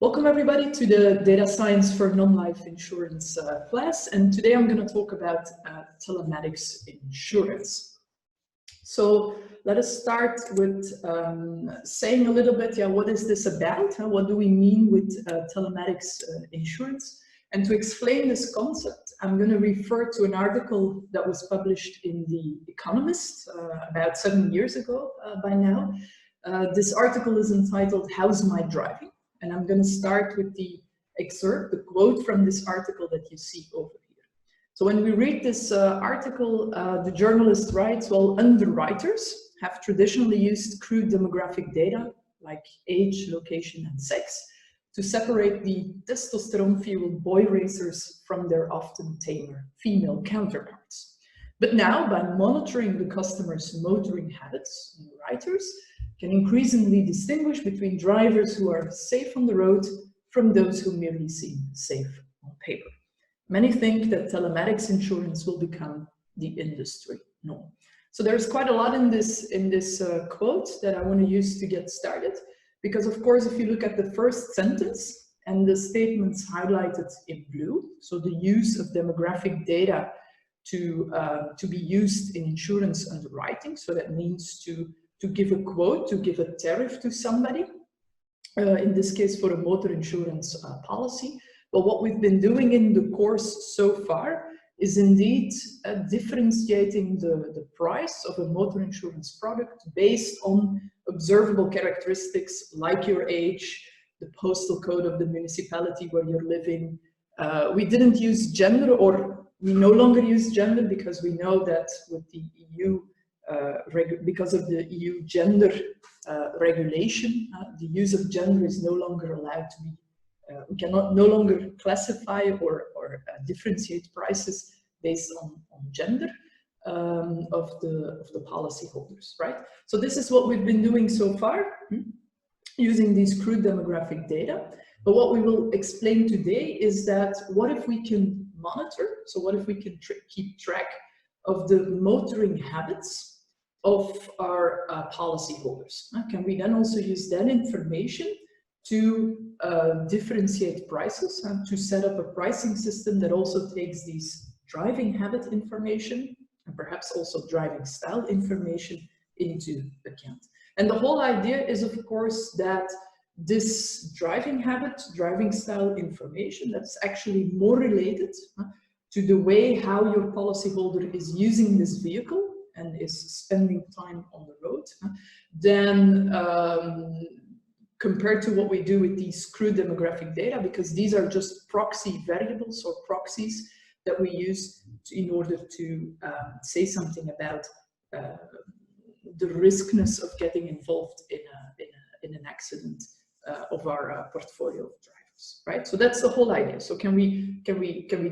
Welcome everybody to the Data Science for Non-Life Insurance class, and today I'm going to talk about telematics insurance. So let us start with saying a little bit, what is this about? What do we mean with telematics insurance? And to explain this concept, I'm going to refer to an article that was published in the Acronyms about 7 years ago by now. This article is entitled, "How's My Driving?" And I'm going to start with the excerpt, the quote from this article that you see over here. So when we read this article, the journalist writes, well, underwriters have traditionally used crude demographic data like age, location, and sex to separate the testosterone-fueled boy racers from their often tamer female counterparts. But now, by monitoring the customer's motoring habits, underwriters can increasingly distinguish between drivers who are safe on the road from those who merely seem safe on paper. Many think that telematics insurance will become the industry norm. So there's quite a lot in this quote that I want to use to get started, because of course, if you look at the first sentence and the statements highlighted in blue, so the use of demographic data to be used in insurance underwriting, so that means to give a quote, to give a tariff to somebody, in this case for a motor insurance policy. But what we've been doing in the course so far is indeed differentiating the price of a motor insurance product based on observable characteristics like your age, the postal code of the municipality where you're living. We didn't use gender, or we no longer use gender, because we know that with the EU, because of the EU gender regulation, the use of gender is no longer allowed to be, we cannot no longer classify or differentiate prices based on gender of the policyholders, right? So this is what we've been doing so far, using these crude demographic data. But what we will explain today is that what if we can monitor, so what if we can keep track of the motoring habits of our policyholders? Can we then also use that information to differentiate prices and to set up a pricing system that also takes these driving habit information and perhaps also driving style information into account? And the whole idea is, of course, that this driving habit, driving style information, that's actually more related to the way how your policyholder is using this vehicle and is spending time on the road, then compared to what we do with these crude demographic data, because these are just proxy variables or proxies that we use in order to say something about the riskness of getting involved in an accident of our portfolio of drivers, right? So that's the whole idea. So can we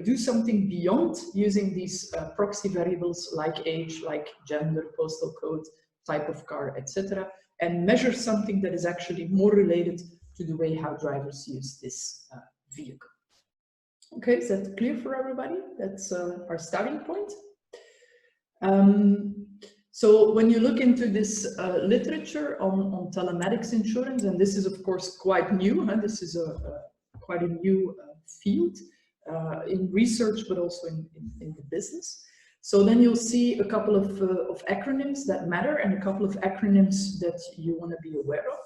do something beyond using these proxy variables like age, like gender, postal code, type of car, etc., and measure something that is actually more related to the way how drivers use this vehicle? Okay, is that clear for everybody? That's our starting point. So when you look into this literature on telematics insurance, and this is of course quite new, this is quite a new field in research, but also in the business. So then you'll see a couple of acronyms that matter and a couple of acronyms that you want to be aware of.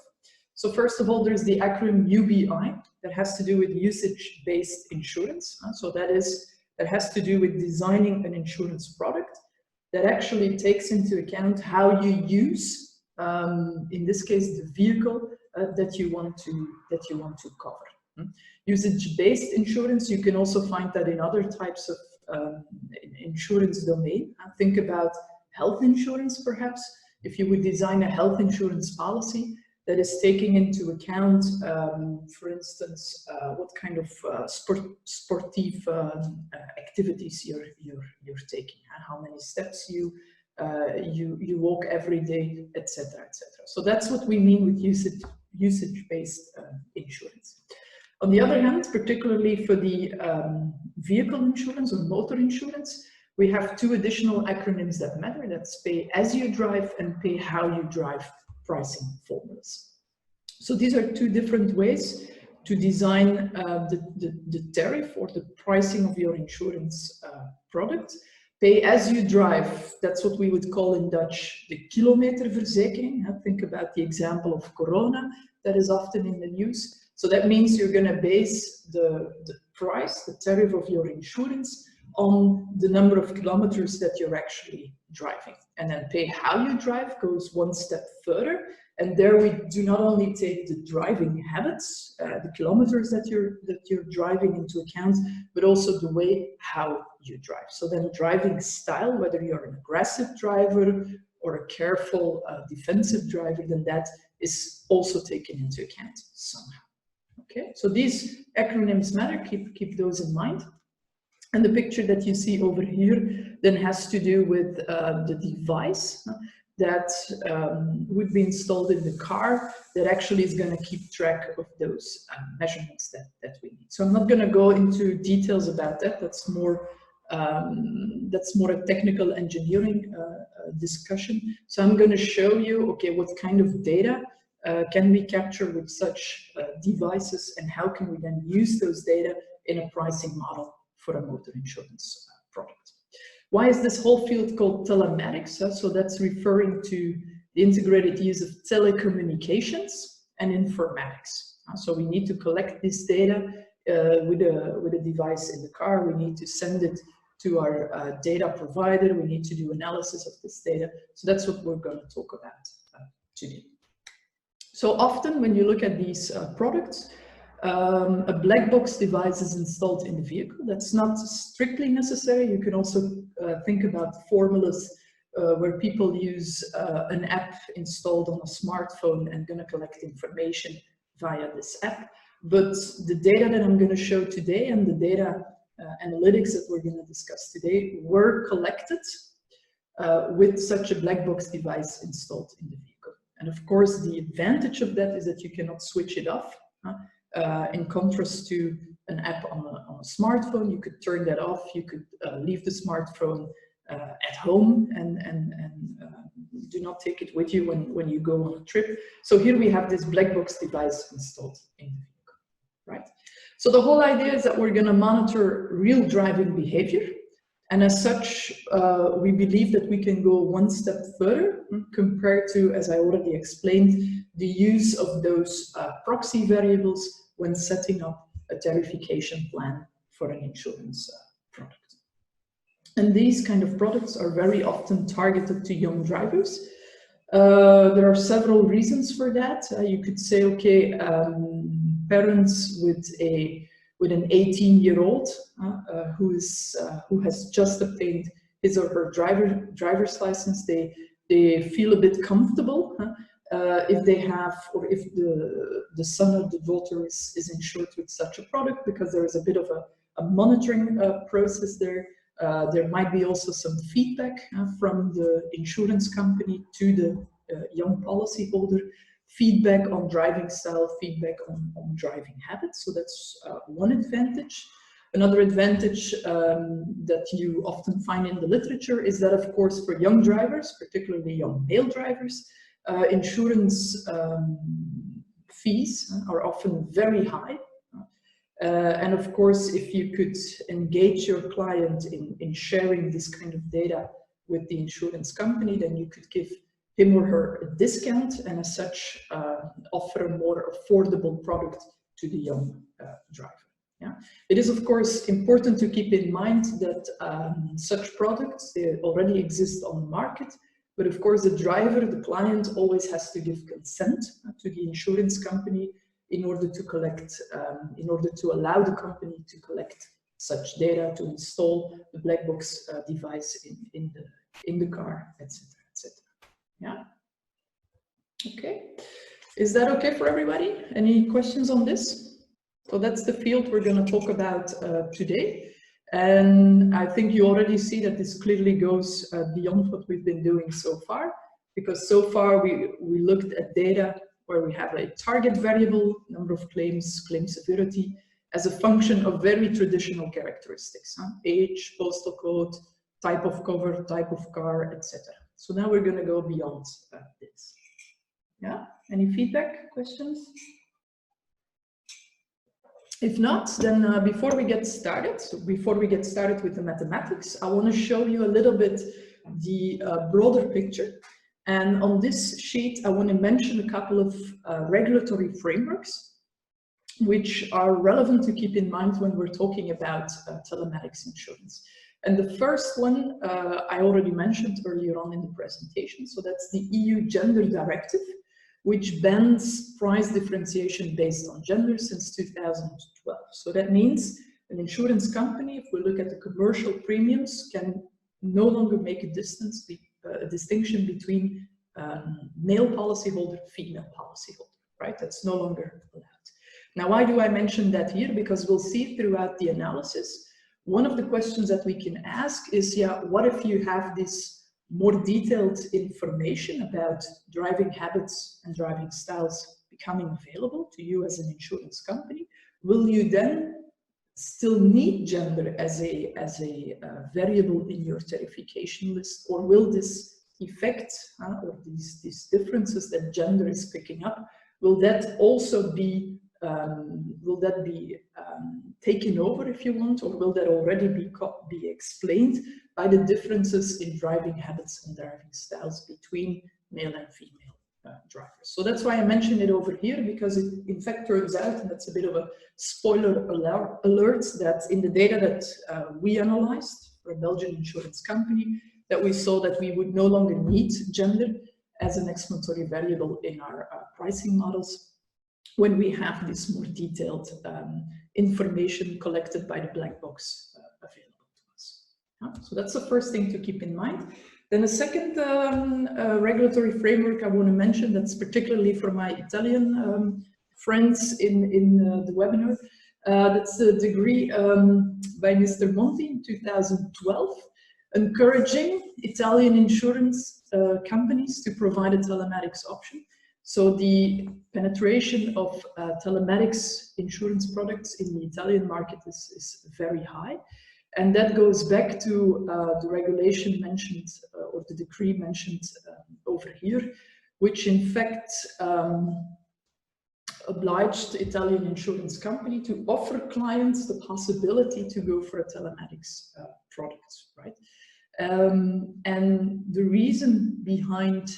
So first of all, there's the acronym UBI that has to do with usage-based insurance. So that has to do with designing an insurance product that actually takes into account how you use, in this case, the vehicle that you want to cover. Usage-based insurance, you can also find that in other types of insurance domain. Think about health insurance, perhaps. If you would design a health insurance policy that is taking into account, for instance, what kind of sportive activities you're taking, how many steps you walk every day, etc., etc. So that's what we mean with usage-based insurance. On the other hand, particularly for the vehicle insurance or motor insurance, we have two additional acronyms that matter. That's pay as you drive and pay how you drive pricing formulas. So these are two different ways to design the tariff or the pricing of your insurance product. Pay as you drive, that's what we would call in Dutch the kilometerverzekering. Think about the example of Corona that is often in the news. So that means you're going to base the price, the tariff of your insurance on the number of kilometers that you're actually driving. And then pay how you drive goes one step further. And there we do not only take the driving habits, the kilometers that you're driving into account, but also the way how you drive. So then driving style, whether you're an aggressive driver or a careful defensive driver, then that is also taken into account somehow. Okay, so these acronyms matter, keep those in mind. And the picture that you see over here then has to do with the device that would be installed in the car that actually is going to keep track of those measurements that we need. So I'm not going to go into details about that. That's more a technical engineering discussion. So I'm going to show you, okay, what kind of data can we capture with such devices, and how can we then use those data in a pricing model for a motor insurance product. Why is this whole field called telematics? So that's referring to the integrated use of telecommunications and informatics. So we need to collect this data with a device in the car. We need to send it to our data provider. We need to do analysis of this data. So that's what we're going to talk about today. So often when you look at these products, a black box device is installed in the vehicle. That's not strictly necessary. You can also think about formulas where people use an app installed on a smartphone and going to collect information via this app. But the data that I'm going to show today and the data analytics that we're going to discuss today were collected with such a black box device installed in the vehicle. And of course, the advantage of that is that you cannot switch it off. In contrast to an app on a smartphone, you could turn that off. You could leave the smartphone at home and do not take it with you when you go on a trip. So here we have this black box device installed in the vehicle, right? So the whole idea is that we're going to monitor real driving behavior. And as such, we believe that we can go one step further compared to, as I already explained, the use of those proxy variables when setting up a tariffication plan for an insurance product. And these kind of products are very often targeted to young drivers. There are several reasons for that. You could say, okay, parents with an 18-year-old who has just obtained his or her driver's license, they feel a bit comfortable if they have, or if the son or the daughter is insured with such a product, because there is a bit of a monitoring process there. There might be also some feedback from the insurance company to the young policyholder, feedback on driving style, feedback on driving habits. So that's one advantage. Another advantage that you often find in the literature is that, of course, for young drivers, particularly young male drivers, insurance fees are often very high. And of course, if you could engage your client in sharing this kind of data with the insurance company, then you could give him or her a discount, and as such offer a more affordable product to the young driver. Yeah? It is of course important to keep in mind that such products, they already exist on the market, but of course the driver, the client, always has to give consent to the insurance company in order to collect, in order to allow the company to collect such data, to install the black box device in the car, etc., etc. Yeah. Okay. Is that okay for everybody? Any questions on this? So that's the field we're going to talk about today. And I think you already see that this clearly goes beyond what we've been doing so far, because so far we looked at data where we have a target variable, number of claims, claim severity, as a function of very traditional characteristics, age, postal code, type of cover, type of car, etc. So now we're going to go beyond this. Yeah? Any feedback, questions? If not, then before we get started with the mathematics, I want to show you a little bit the broader picture. And on this sheet, I want to mention a couple of regulatory frameworks which are relevant to keep in mind when we're talking about telematics insurance. And the first one I already mentioned earlier on in the presentation. So that's the EU Gender Directive, which bans price differentiation based on gender since 2012. So that means an insurance company, if we look at the commercial premiums, can no longer make a distinction between male policyholder, female policyholder, right? That's no longer allowed. Now, why do I mention that here? Because we'll see throughout the analysis, one of the questions that we can ask is, yeah, what if you have this more detailed information about driving habits and driving styles becoming available to you as an insurance company? Will you then still need gender as a variable in your tariffication list, or will this effect or these differences that gender is picking up, will that also be taken over, if you want, or will that already be explained by the differences in driving habits and driving styles between male and female drivers? So that's why I mentioned it over here, because it in fact turns out, and that's a bit of a spoiler alert, that in the data that we analyzed for a Belgian insurance company, that we saw that we would no longer need gender as an explanatory variable in our pricing models when we have this more detailed information collected by the black box available to us. So that's the first thing to keep in mind. Then the second regulatory framework I want to mention, that's particularly for my Italian friends in the webinar, that's a decree by Mr. Monti in 2012, encouraging Italian insurance companies to provide a telematics option. So the penetration of telematics insurance products in the Italian market is very high. And that goes back to the regulation mentioned, or the decree mentioned over here, which in fact obliged the Italian insurance company to offer clients the possibility to go for a telematics product, right? And the reason behind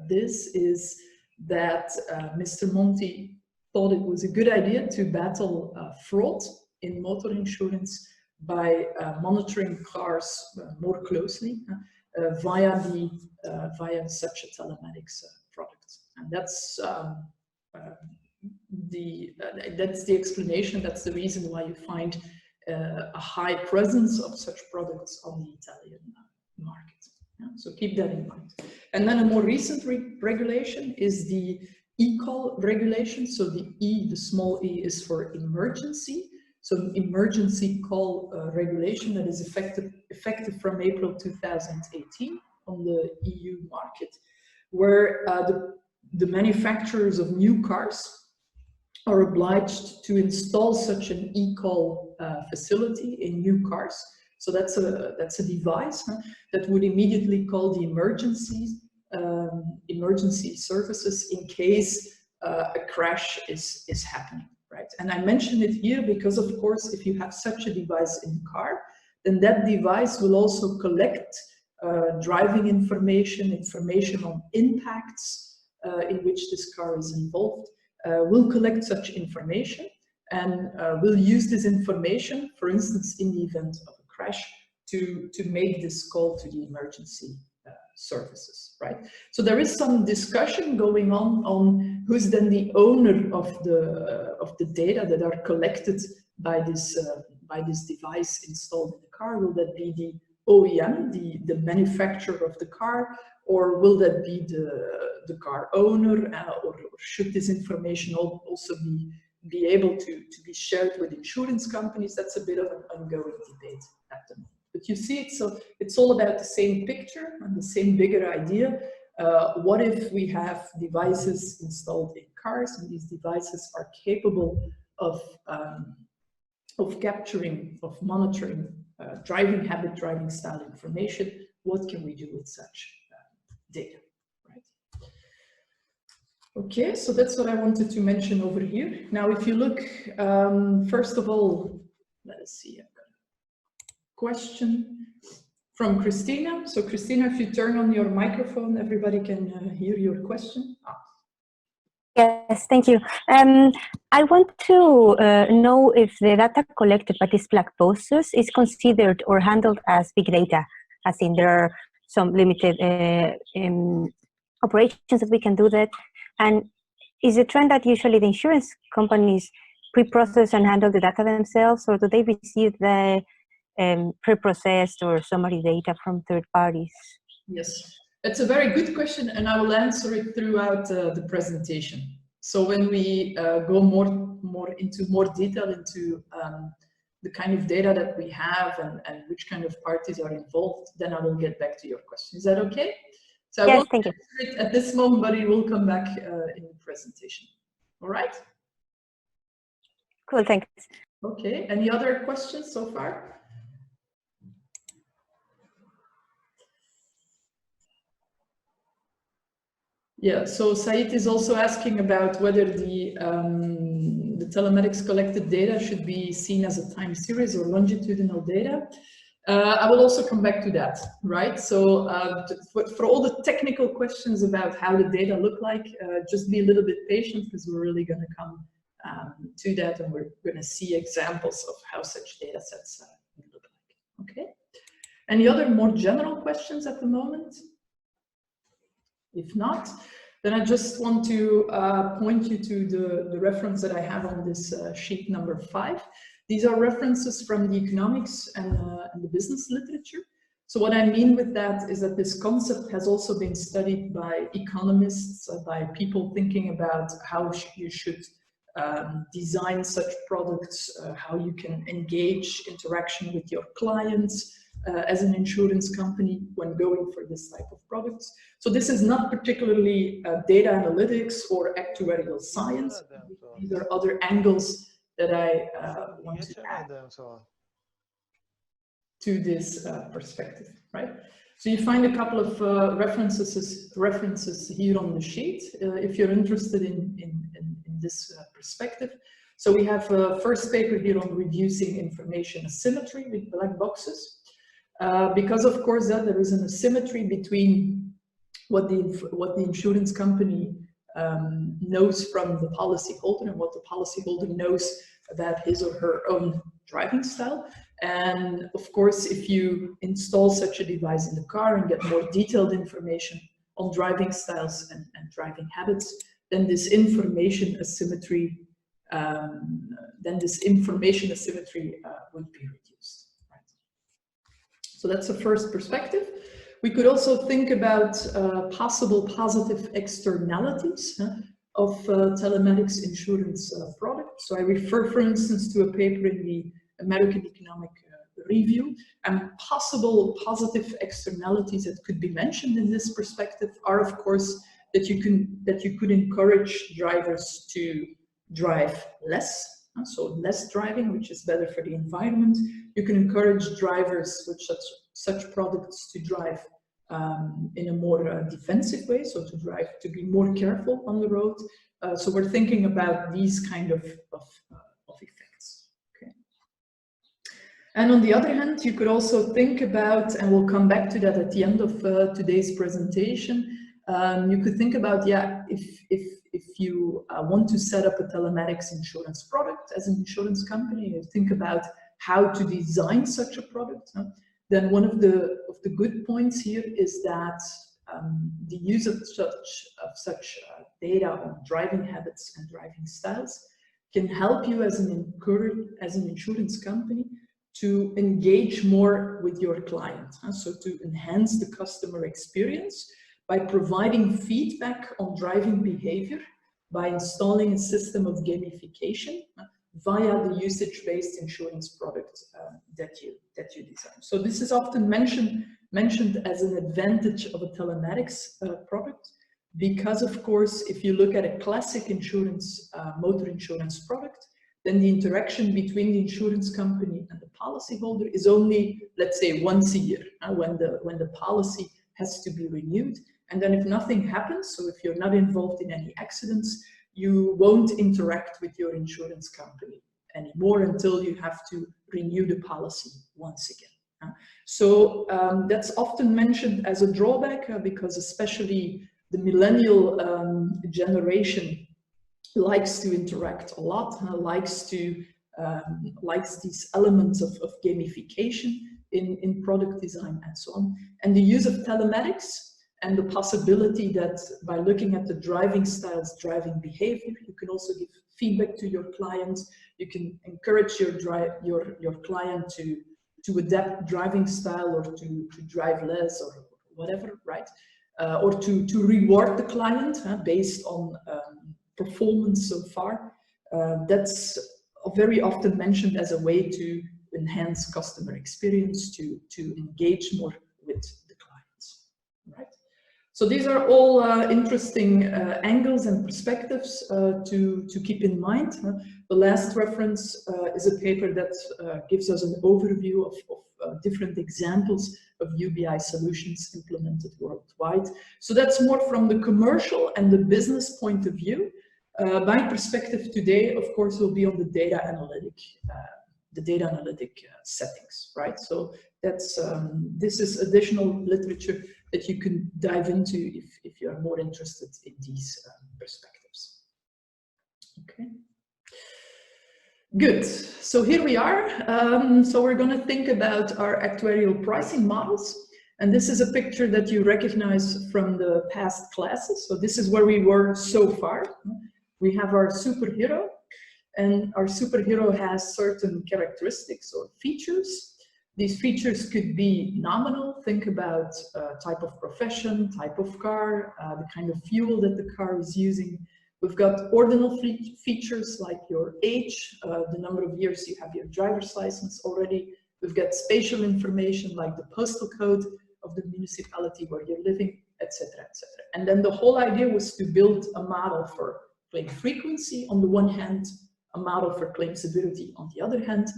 this is that Mr. Monti thought it was a good idea to battle fraud in motor insurance by monitoring cars more closely via such a telematics product. And that's the explanation. That's the reason why you find a high presence of such products on the Italian market. Yeah, so keep that in mind. And then a more recent regulation is the e-call regulation. So the E, the small e, is for emergency. So an emergency call regulation that is effective from April 2018 on the EU market, where the manufacturers of new cars are obliged to install such an e-call facility in new cars. So that's a device that would immediately call the emergency services in case a crash is happening, right? And I mention it here because, of course, if you have such a device in the car, then that device will also collect driving information on impacts in which this car is involved, will collect such information and will use this information, for instance, in the event of crash, to make this call to the emergency services, right? So there is some discussion going on who's then the owner of the data that are collected by this device installed in the car. Will that be the OEM, the manufacturer of the car, or will that be the car owner, or should this information also be able to be shared with insurance companies? That's a bit of an ongoing debate at the moment. But you see, it's all about the same picture and the same bigger idea. What if we have devices installed in cars, and these devices are capable of capturing, of monitoring driving habit, driving style information? What can we do with such data, right? Okay, so that's what I wanted to mention over here. Now, if you look, first of all, let us see, I've got a question from Christina. So Christina, if you turn on your microphone, everybody can hear your question. Yes, thank you. I want to know if the data collected by these black boxes is considered or handled as big data, as in there are some limited operations that we can do that. And is the trend that usually the insurance companies pre-process and handle the data themselves, or do they receive the pre-processed or summary data from third parties? Yes, it's a very good question, and I will answer it throughout the presentation. So when we go into more detail into the kind of data that we have and which kind of parties are involved, then I will get back to your question. Is that okay? So I won't answer it at this moment, but it will come back in the presentation. All right? Cool, thanks. Okay, any other questions so far? Yeah, so Said is also asking about whether the telematics collected data should be seen as a time series or longitudinal data. I will also come back to that, right? So for all the technical questions about how the data look like, just be a little bit patient, because we're really going to come to that, and we're going to see examples of how such data sets look like. Okay. Any other more general questions at the moment? If not, then I just want to point you to the reference that I have on this sheet number 5. These are references from the economics and the business literature. So what I mean with that is that this concept has also been studied by economists, by people thinking about how you should design such products, how you can engage interaction with your clients, as an insurance company when going for this type of products. So this is not particularly data analytics or actuarial science. These are other angles that I want to add to this perspective, right? So you find a couple of references here on the sheet, if you're interested in this perspective. So we have a first paper here on reducing information asymmetry with black boxes. Because of course there is an asymmetry between what the insurance company knows from the policyholder and what the policyholder knows about his or her own driving style. And of course, if you install such a device in the car and get more detailed information on driving styles and driving habits, then this information asymmetry would be reduced. So that's the first perspective. We could also think about possible positive externalities of telematics insurance products. So I refer, for instance, to a paper in the American Economic Review, and possible positive externalities that could be mentioned in this perspective are, of course, that you could encourage drivers to drive less. So less driving, which is better for the environment. You can encourage drivers with such products to drive in a more defensive way, so to be more careful on the road. So we're thinking about these kind of effects. Okay. And on the other hand, you could also think about, and we'll come back to that at the end of today's presentation, you could think about, yeah, if you want to set up a telematics insurance product as an insurance company, you think about how to design such a product. Then one of the good points here is that the use of such data on driving habits and driving styles can help you as an insurance company to engage more with your client. So to enhance the customer experience by providing feedback on driving behavior, by installing a system of gamification via the usage-based insurance product that you design. So this is often mentioned as an advantage of a telematics product, because of course, if you look at a classic insurance, motor insurance product, then the interaction between the insurance company and the policyholder is only, let's say, once a year, when the policy has to be renewed. And then if nothing happens, so if you're not involved in any accidents, you won't interact with your insurance company anymore until you have to renew the policy once again. So that's often mentioned as a drawback because especially the millennial generation likes to interact a lot, likes these elements of gamification in product design and so on. And the use of telematics and the possibility that by looking at the driving styles, driving behavior, you can also give feedback to your clients. You can encourage your client to adapt driving style or to drive less or whatever, right? Or to reward the client based on performance so far. That's very often mentioned as a way to enhance customer experience, to engage more with the clients, right? So these are all interesting angles and perspectives to keep in mind. The last reference is a paper that gives us an overview of different examples of UBI solutions implemented worldwide. So that's more from the commercial and the business point of view. My perspective today, of course, will be on the data analytic settings, right? So that's this is additional literature that you can dive into if you are more interested in these perspectives. Okay. Good. So here we are. So we're going to think about our actuarial pricing models. And this is a picture that you recognize from the past classes. So this is where we were so far. We have our superhero, and our superhero has certain characteristics or features. These features could be nominal. Think about type of profession, type of car, the kind of fuel that the car is using. We've got ordinal features like your age, the number of years you have your driver's license already. We've got spatial information like the postal code of the municipality where you're living, etc., etc. And then the whole idea was to build a model for claim frequency on the one hand, a model for claim severity on the other hand,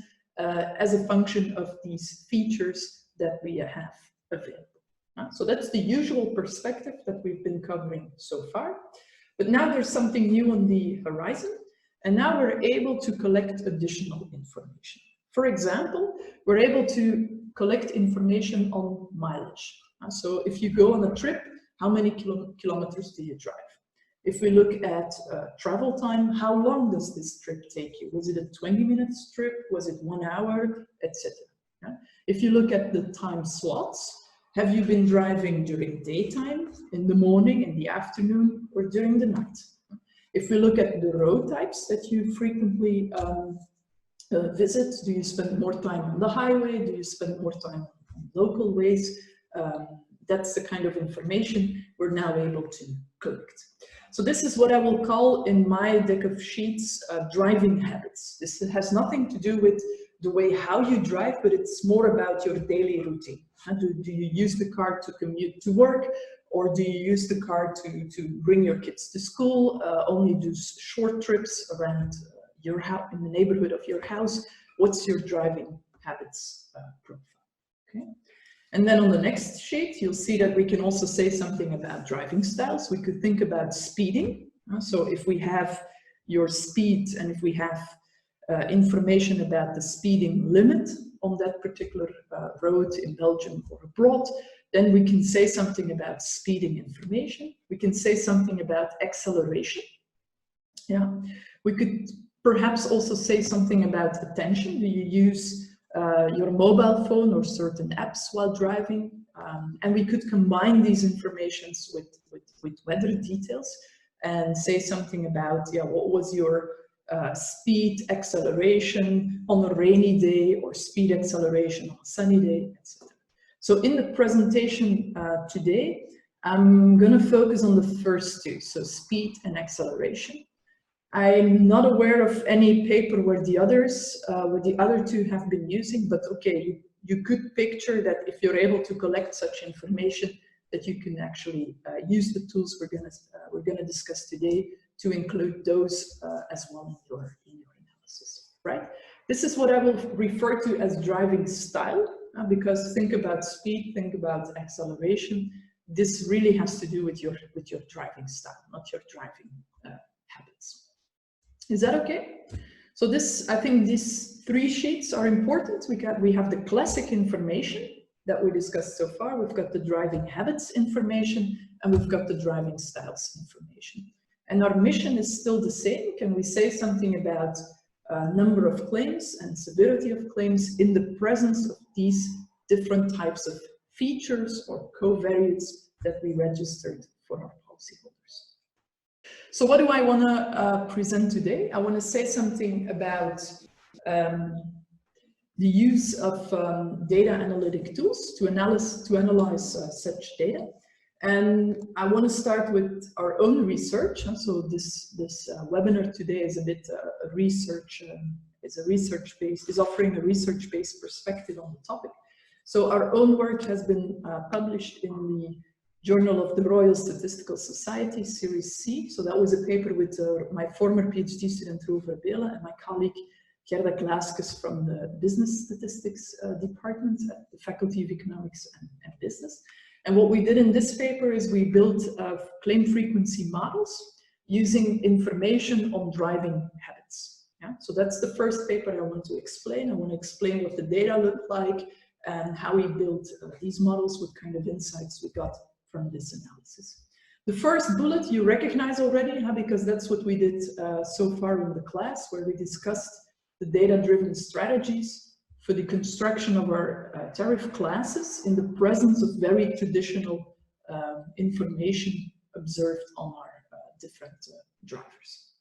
as a function of these features that we have available. So that's the usual perspective that we've been covering so far. But now there's something new on the horizon, and now we're able to collect additional information. For example, we're able to collect information on mileage. So if you go on a trip, how many kilometers do you drive? If we look at travel time, how long does this trip take you? Was it a 20-minute trip? Was it 1 hour, etc.? Yeah? If you look at the time slots, have you been driving during daytime, in the morning, in the afternoon, or during the night? If we look at the road types that you frequently visit, do you spend more time on the highway? Do you spend more time on local ways? That's the kind of information we're now able to collect. So this is what I will call in my deck of sheets driving habits. This has nothing to do with the way how you drive, but it's more about your daily routine. Do you use the car to commute to work, or do you use the car to bring your kids to school, only do short trips around your house, in the neighborhood of your house? What's your driving habits profile? Okay. And then on the next sheet, you'll see that we can also say something about driving styles. We could think about speeding. So if we have your speed and if we have information about the speeding limit on that particular road in Belgium or abroad, then we can say something about speeding information. We can say something about acceleration. Yeah, we could perhaps also say something about attention. Do you use your mobile phone or certain apps while driving? And we could combine these informations with weather details and say something about, yeah, what was your speed acceleration on a rainy day or speed acceleration on a sunny day, etc. So in the presentation today, I'm going to focus on the first two, so speed and acceleration. I'm not aware of any paper where the other two have been using, but okay, you could picture that if you're able to collect such information, that you can actually use the tools we're gonna discuss today to include those as well in your analysis, right? This is what I will refer to as driving style, because think about speed, think about acceleration. this really has to do with your driving style, not your driving habits. Is that okay? So this, I think these 3 sheets are important. We have the classic information that we discussed so far. We've got the driving habits information, and we've got the driving styles information. And our mission is still the same. Can we say something about number of claims and severity of claims in the presence of these different types of features or covariates that we registered for our policyholders? So what do I want to present today? I want to say something about the use of data analytic tools to analyze such data. And I want to start with our own research. So this webinar today is a bit is offering a research-based perspective on the topic. So our own work has been published in the Journal of the Royal Statistical Society, Series C. So that was a paper with my former PhD student Roel Verbelen and my colleague Gerda Glaskes from the Business Statistics Department at the Faculty of Economics and Business. And what we did in this paper is we built claim frequency models using information on driving habits. Yeah? So that's the first paper I want to explain. I want to explain what the data looked like and how we built these models, what kind of insights we got from this analysis. The first bullet you recognize already, because that's what we did so far in the class, where we discussed the data-driven strategies for the construction of our tariff classes in the presence of very traditional information observed on our different drivers.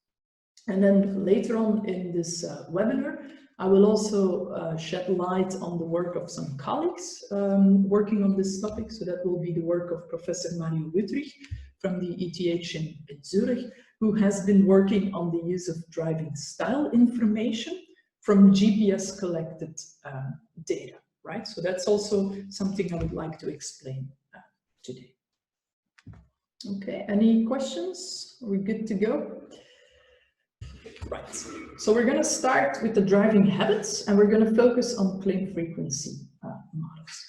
And then later on in this webinar, I will also shed light on the work of some colleagues working on this topic. So that will be the work of Professor Mario Wüthrich from the ETH in Zurich, who has been working on the use of driving style information from GPS collected data, right? So that's also something I would like to explain today. Okay, any questions? Are we good to go? Right, so we're going to start with the driving habits, and we're going to focus on claim frequency models.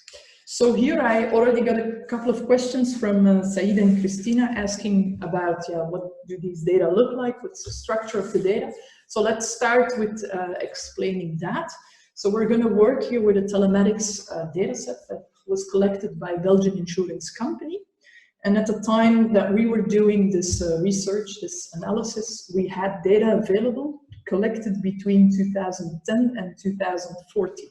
So here I already got a couple of questions from Said and Christina asking about what do these data look like, what's the structure of the data. So let's start with explaining that. So we're going to work here with a telematics data set that was collected by a Belgian insurance company. And at the time that we were doing this research, this analysis, we had data available collected between 2010 and 2014.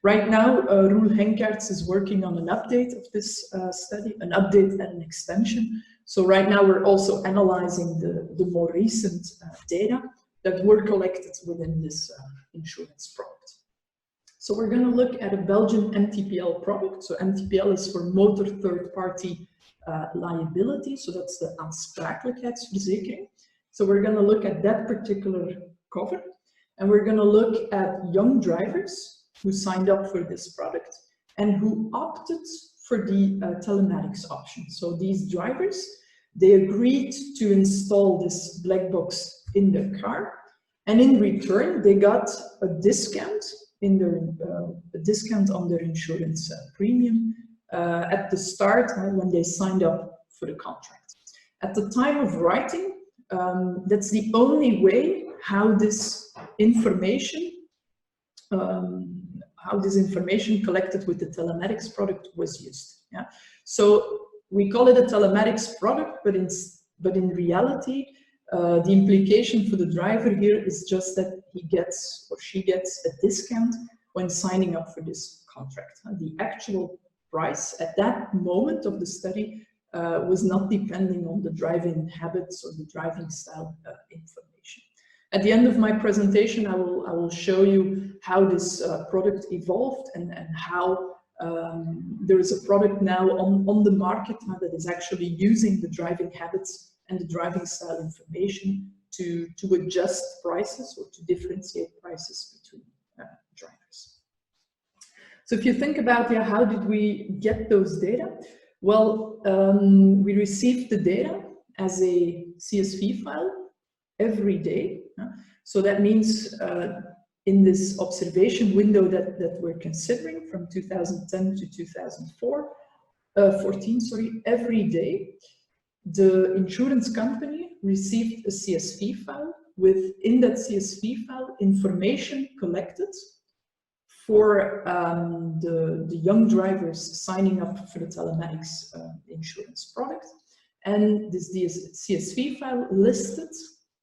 Right now, Roel Henkaerts is working on an update of this study, an update and an extension. So right now we're also analyzing the more recent data that were collected within this insurance product. So we're going to look at a Belgian MTPL product. So MTPL is for motor third-party liability. So that's the aansprakelijkheidsverzekering. So we're going to look at that particular cover, and we're going to look at young drivers who signed up for this product and who opted for the telematics option. So these drivers, they agreed to install this black box in their car, and in return they got a discount in their discount on their insurance premium at the start when they signed up for the contract. At the time of writing, that's the only way how this information collected with the telematics product was used. Yeah? So we call it a telematics product, but in reality, the implication for the driver here is just that he gets or she gets a discount when signing up for this contract. The actual price at that moment of the study was not depending on the driving habits or the driving style information. At the end of my presentation, I will show you how this product evolved and how there is a product now on the market that is actually using the driving habits and the driving style information to adjust prices or to differentiate prices between drivers. So if you think about how did we get those data? Well, we received the data as a CSV file every day. So that means in this observation window that we're considering from 2010 to 2004, 14, sorry, every day, the insurance company received a CSV file with, in that CSV file, information collected for the young drivers signing up for the telematics insurance product. And this CSV file listed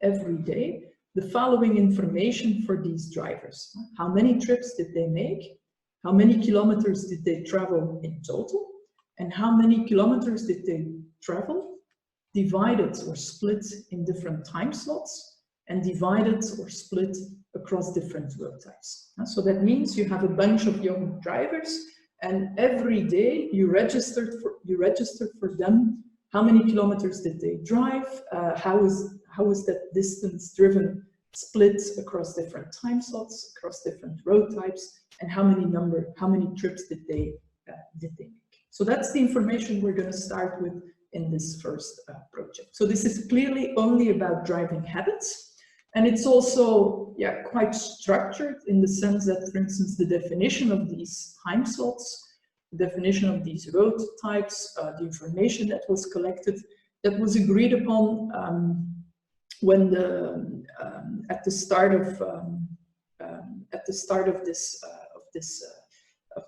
every day the following information for these drivers. How many trips did they make? How many kilometers did they travel in total? And how many kilometers did they travel divided or split in different time slots and divided or split across different road types. So that means you have a bunch of young drivers and every day you registered for them how many kilometers did they drive, how is that distance driven split across different time slots, across different road types, and how many trips did they make. So that's the information we're going to start with in this first project. So this is clearly only about driving habits, and it's also quite structured in the sense that, for instance, the definition of these time slots, the definition of these road types, the information that was collected, that was agreed upon when at the start of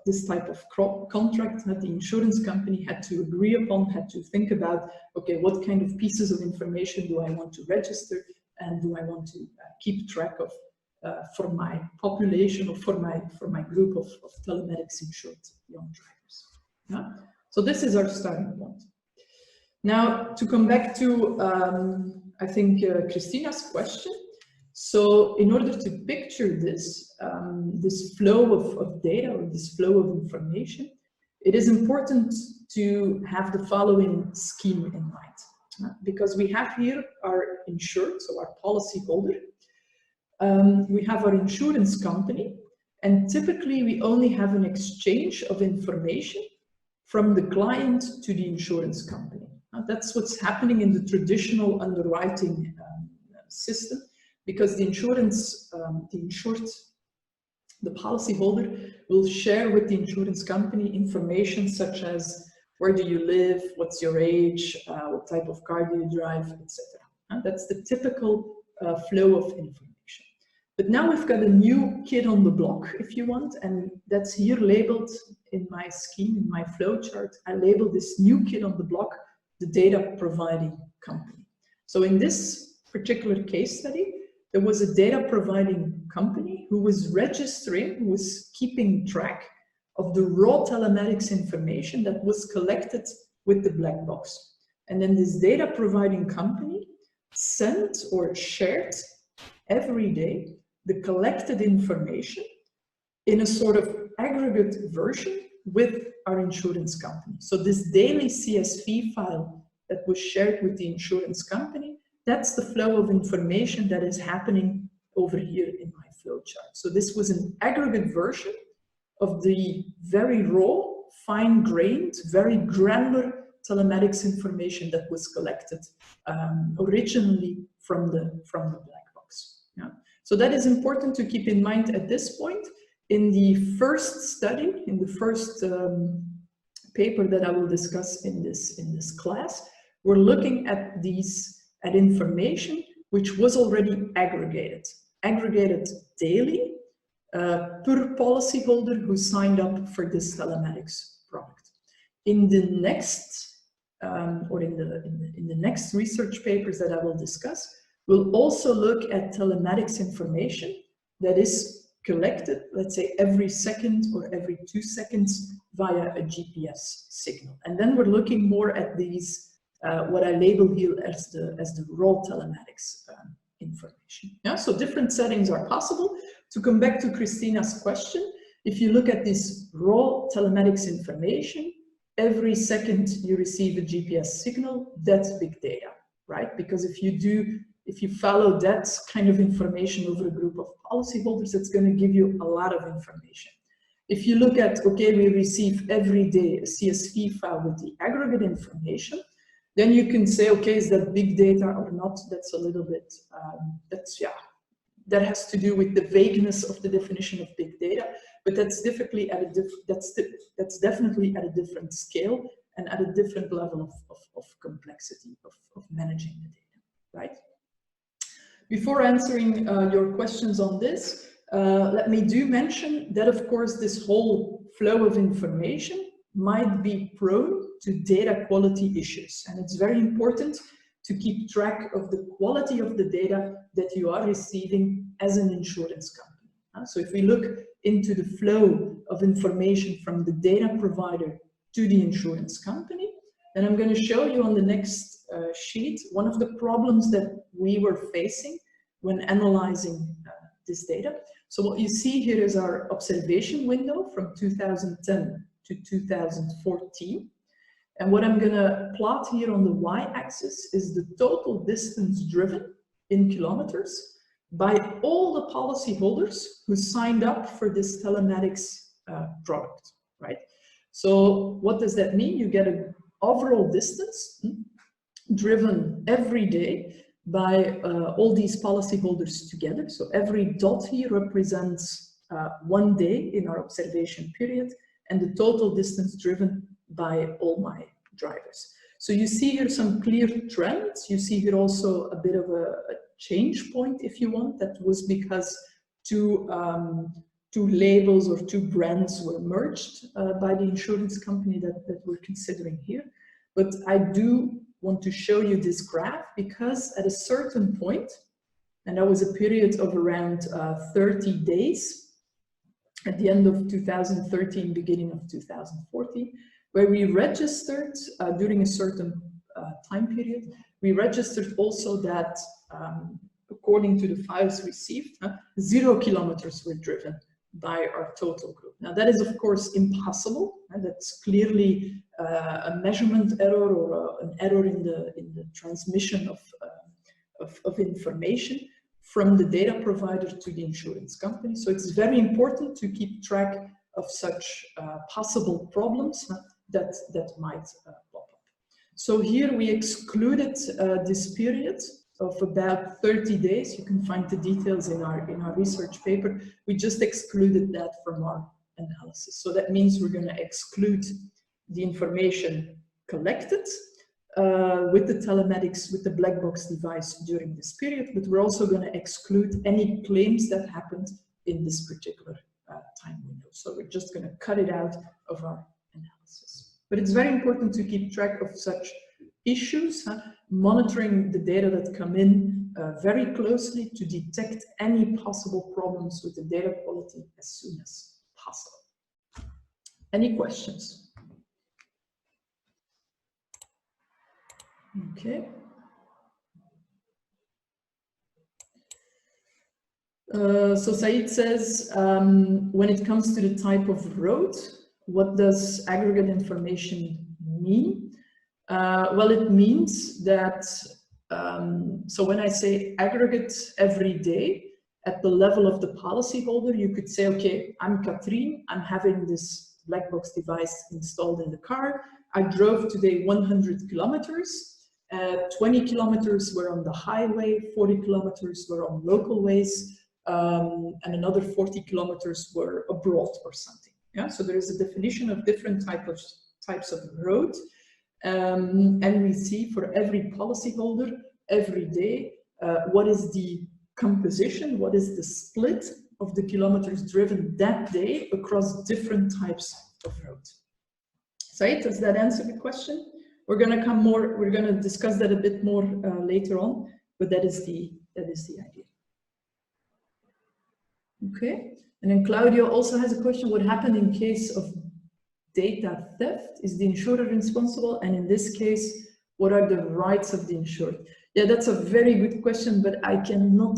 this type of contract that the insurance company had to agree upon, had to think about, okay, what kind of pieces of information do I want to register and do I want to keep track of for my population or for my group of telematics insured young drivers. Yeah? So this is our starting point. Now, to come back to, I think, Christina's question. So in order to picture this, this flow of data or this flow of information, it is important to have the following scheme in mind. Because we have here our insured, so our policy holder. We have our insurance company, and typically we only have an exchange of information from the client to the insurance company. That's what's happening in the traditional underwriting system, because the the policyholder will share with the insurance company information such as where do you live, what's your age, what type of car do you drive, etc. That's the typical flow of information. But now we've got a new kid on the block, if you want, and that's here labeled in my scheme, in my flow chart. I labeled this new kid on the block the data providing company. So in this particular case study, there was a data providing company who was registering, who was keeping track of the raw telematics information that was collected with the black box. And then this data providing company sent or shared every day the collected information in a sort of aggregate version with our insurance company. So this daily CSV file that was shared with the insurance company, that's the flow of information that is happening over here in my flowchart. So this was an aggregate version of the very raw, fine-grained, very granular telematics information that was collected originally from the black box. Yeah. So that is important to keep in mind at this point. In the first study, in the first paper that I will discuss in this class, we're looking at information which was already aggregated daily per policyholder who signed up for this telematics product. In the next in the next research papers that I will discuss, we'll also look at telematics information that is collected, let's say, every second or every 2 seconds via a GPS signal. And then we're looking more at these, what I label here as the raw telematics information. Yeah? So different settings are possible. To come back to Christina's question, if you look at this raw telematics information, every second you receive a GPS signal, that's big data, right? Because if you follow that kind of information over a group of policyholders, it's going to give you a lot of information. If you look at, okay, we receive every day a CSV file with the aggregate information, then you can say, okay, is that big data or not? That's a little bit, that has to do with the vagueness of the definition of big data, but that's definitely at a different scale and at a different level of complexity of managing the data, right? Before answering your questions on this, let me mention that, of course, this whole flow of information might be prone to data quality issues. And it's very important to keep track of the quality of the data that you are receiving as an insurance company. So if we look into the flow of information from the data provider to the insurance company, then I'm going to show you on the next sheet one of the problems that we were facing when analyzing this data. So what you see here is our observation window from 2010 to 2014. And what I'm going to plot here on the y-axis is the total distance driven in kilometers by all the policyholders who signed up for this telematics product, right? So what does that mean? You get an overall distance driven every day by all these policyholders together. So every dot here represents 1 day in our observation period, and the total distance driven by all my drivers. So you see here some clear trends. You see here also a bit of a change point, if you want. That was because two labels or two brands were merged by the insurance company that we're considering here. But I do want to show you this graph because at a certain point, and that was a period of around 30 days, at the end of 2013, beginning of 2014, where we registered during a certain time period, we registered also that according to the files received, 0 kilometers were driven by our total group. Now that is of course impossible, and that's clearly a measurement error or an error in the transmission of information from the data provider to the insurance company. So it's very important to keep track of such possible problems that might pop up. So here we excluded this period of about 30 days. You can find the details in our research paper. We just excluded that from our analysis. So that means we're going to exclude the information collected with the telematics, with the black box device during this period, but we're also going to exclude any claims that happened in this particular time window. So we're just going to cut it out of our analysis. But it's very important to keep track of such issues, monitoring the data that come in very closely to detect any possible problems with the data quality as soon as possible. Any questions? Okay. So Said says, when it comes to the type of road, what does aggregate information mean? Well, it means that, so when I say aggregate every day, at the level of the policyholder, you could say, okay, I'm Katrien, I'm having this black box device installed in the car. I drove today 100 kilometers. 20 kilometers were on the highway, 40 kilometers were on local ways, and another 40 kilometers were abroad or something. Yeah, so there is a definition of different types of road, and we see for every policyholder every day what is the composition, what is the split of the kilometers driven that day across different types of road. Said, does that answer the question? We're going to discuss that a bit more later on, but that is the idea. Okay, and then Claudio also has a question: what happened in case of data theft? Is the insurer responsible? And in this case, what are the rights of the insured? Yeah, that's a very good question, but I cannot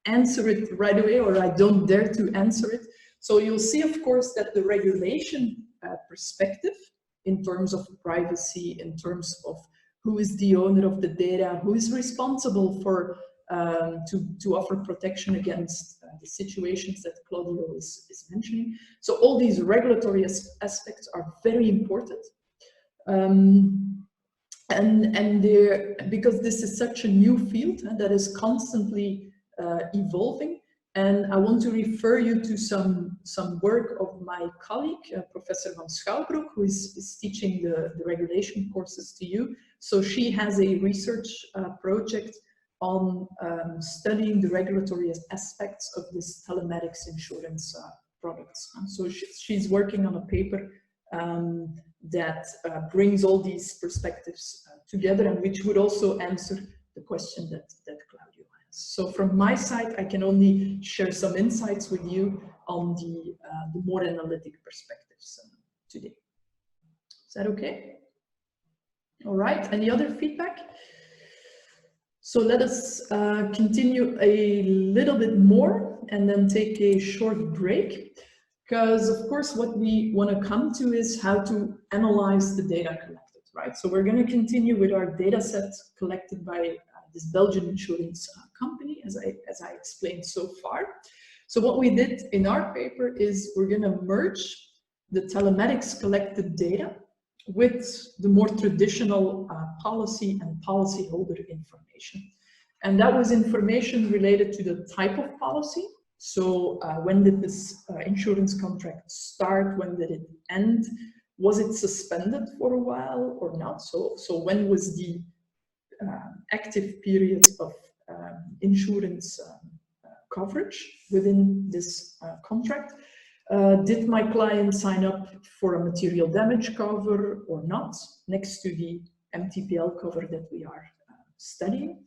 answer it right away, or I don't dare to answer it. So you'll see, of course, that the regulation perspective in terms of privacy, in terms of who is the owner of the data, who is responsible for to offer protection against the situations that Claudio is mentioning. So all these regulatory aspects are very important. And because this is such a new field that is constantly evolving, And I want to refer you to some work of my colleague, Professor van Schouwbroek, who is teaching the regulation courses to you. So she has a research project on studying the regulatory aspects of this telematics insurance products. So she's working on a paper that brings all these perspectives together, and which would also answer the question that Claudio has. So from my side, I can only share some insights with you on the more analytic perspectives today. Is that okay? All right, any other feedback? So let us continue a little bit more and then take a short break. Because of course, what we want to come to is how to analyze the data collected, right? So we're going to continue with our data set collected by this Belgian insurance company, as I explained so far. So what we did in our paper is we're going to merge the telematics collected data with the more traditional policy and policyholder information. And that was information related to the type of policy. So when did this insurance contract start? When did it end? Was it suspended for a while or not? So when was the active period of insurance coverage within this contract? Did my client sign up for a material damage cover or not, next to the MTPL cover that we are studying?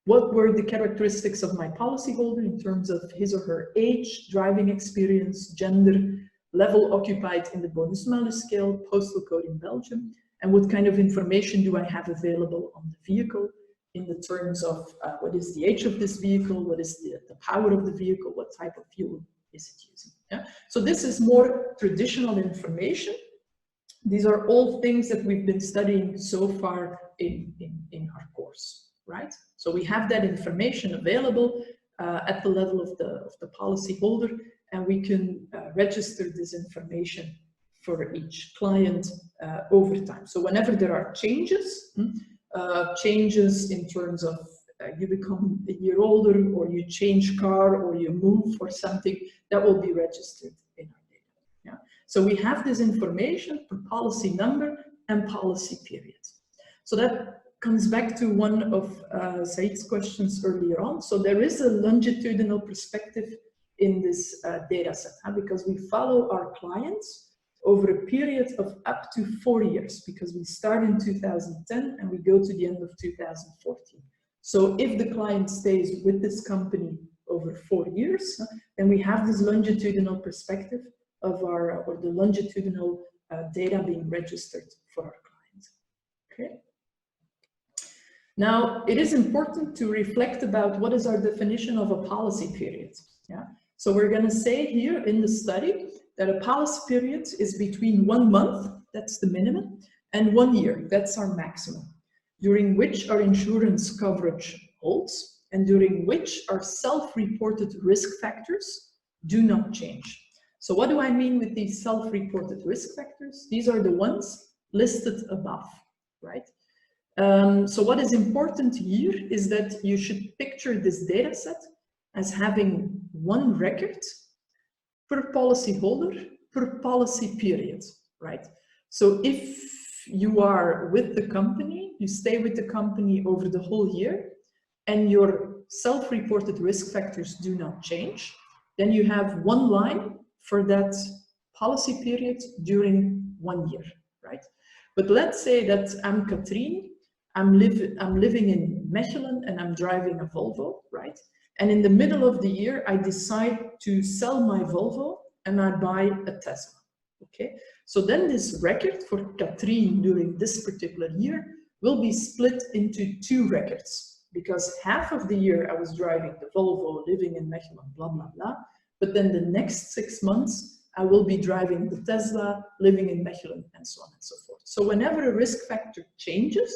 What were the characteristics of my policyholder in terms of his or her age, driving experience, gender, level occupied in the bonus-malus scale, postal code in Belgium, and what kind of information do I have available on the vehicle in the terms of what is the age of this vehicle, what is the power of the vehicle, what type of fuel is it using? Yeah? So this is more traditional information. These are all things that we've been studying so far in our course. Right? So we have that information available at the level of the policyholder, and we can register this information for each client over time. So whenever there are changes, changes in terms of you become a year older, or you change car, or you move or something, that will be registered in our data. Yeah? So we have this information for policy number and policy period. So that comes back to one of Said's questions earlier on. So there is a longitudinal perspective in this data set, because we follow our clients over a period of up to 4 years, because we start in 2010 and we go to the end of 2014. So if the client stays with this company over 4 years, then we have this longitudinal perspective of our, or the longitudinal data being registered for our clients. Okay. Now, it is important to reflect about what is our definition of a policy period. Yeah? So we're going to say here in the study that a policy period is between 1 month, that's the minimum, and 1 year, that's our maximum, during which our insurance coverage holds and during which our self-reported risk factors do not change. So what do I mean with these self-reported risk factors? These are the ones listed above, right? So what is important here is that you should picture this data set as having one record per policyholder per policy period, right? So if you are with the company, you stay with the company over the whole year, and your self-reported risk factors do not change, then you have one line for that policy period during 1 year, right? But let's say that I'm Katrien, I'm living in Mechelen and I'm driving a Volvo, right? And in the middle of the year, I decide to sell my Volvo and I buy a Tesla, okay? So then this record for Katrien during this particular year will be split into 2 records, because half of the year I was driving the Volvo, living in Mechelen, blah, blah, blah. But then the next 6 months, I will be driving the Tesla, living in Mechelen, and so on and so forth. So whenever a risk factor changes,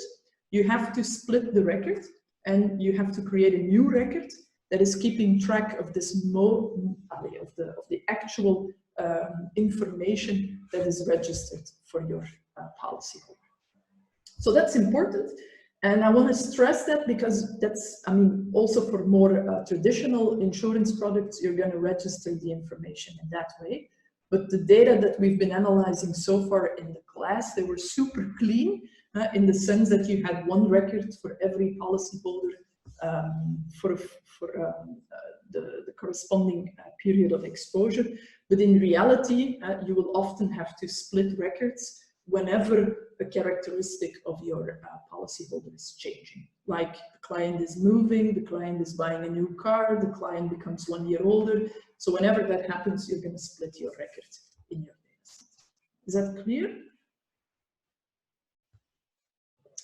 you have to split the record and you have to create a new record that is keeping track of this of the actual information that is registered for your policyholder. So that's important. And I want to stress that because that's, I mean, also for more traditional insurance products, you're going to register the information in that way. But the data that we've been analyzing so far in the class, they were super clean in the sense that you had one record for every policyholder for the corresponding period of exposure. But in reality, you will often have to split records whenever a characteristic of your policyholder is changing. Like the client is moving, the client is buying a new car, the client becomes 1 year older. So whenever that happens, you're going to split your record in your data. Is that clear?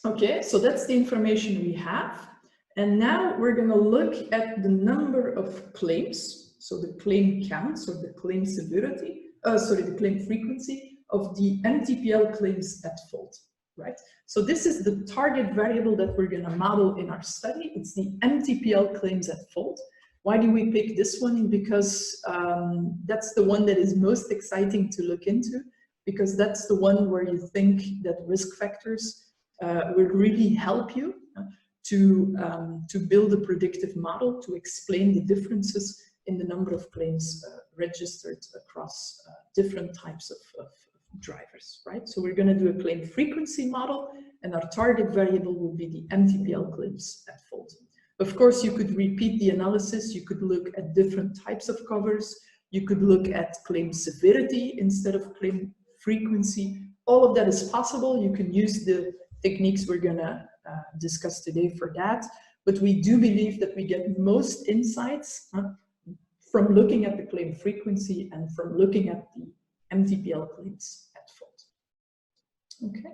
Okay, so that's the information we have. And now we're going to look at the number of claims. So the claim counts or the claim severity, the claim frequency of the MTPL claims at fault, right? So this is the target variable that we're going to model in our study. It's the MTPL claims at fault. Why do we pick this one? Because that's the one that is most exciting to look into, because that's the one where you think that risk factors will really help you to build a predictive model to explain the differences in the number of claims registered across different types of drivers, right? So we're going to do a claim frequency model, and our target variable will be the MTPL claims at fault. Of course, you could repeat the analysis. You could look at different types of covers. You could look at claim severity instead of claim frequency. All of that is possible. You can use the techniques we're going to discuss today for that. But we do believe that we get most insights from looking at the claim frequency and from looking at the MTPL claims at fault. Okay.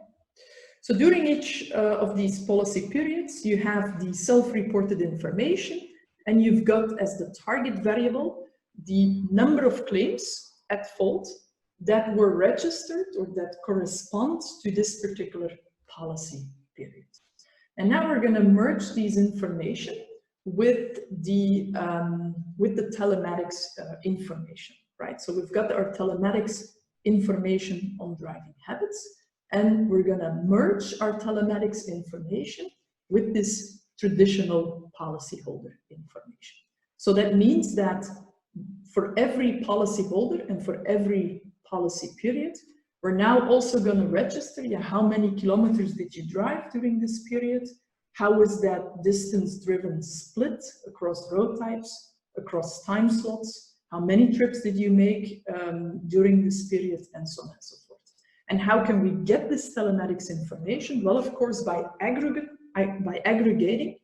So during each of these policy periods, you have the self-reported information, and you've got as the target variable the number of claims at fault that were registered or that correspond to this particular policy period. And now we're going to merge these information with the telematics information, right? So we've got our telematics information on driving habits, and we're going to merge our telematics information with this traditional policyholder information. So that means that for every policyholder and for every policy period, we're now also going to register how many kilometers did you drive during this period, how was that distance driven split across road types, across time slots, how many trips did you make during this period, and so on and so forth. And how can we get this telematics information? Well, of course, by aggregating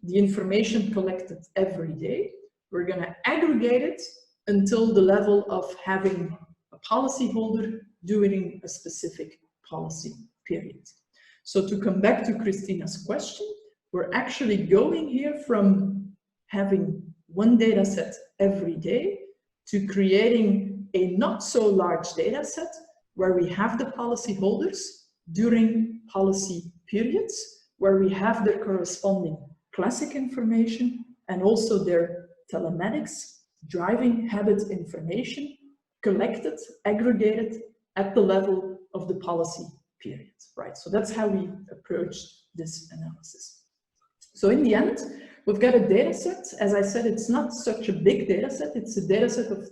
the information collected every day. We're going to aggregate it until the level of having a policyholder during a specific policy period. So to come back to Christina's question, we're actually going here from having one data set every day to creating a not so large data set where we have the policyholders during policy periods, where we have their corresponding classic information and also their telematics driving habit information collected, aggregated at the level of the policy period, right? So that's how we approach this analysis. So in the end, we've got a data set. As I said, it's not such a big data set. It's a data set of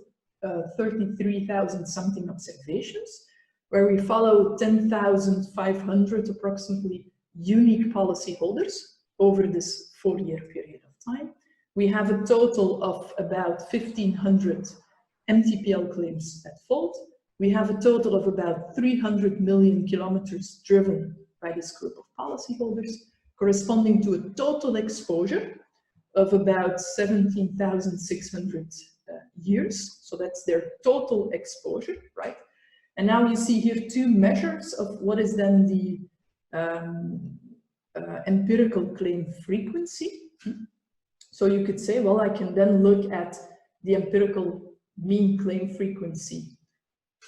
33,000 something observations, where we follow 10,500 approximately unique policyholders over this 4-year period of time. We have a total of about 1,500 MTPL claims at fault. We have a total of about 300 million kilometers driven by this group of policyholders, corresponding to a total exposure of about 17,600 years. So that's their total exposure, right? And now you see here two measures of what is then the empirical claim frequency. So you could say, well, I can then look at the empirical mean claim frequency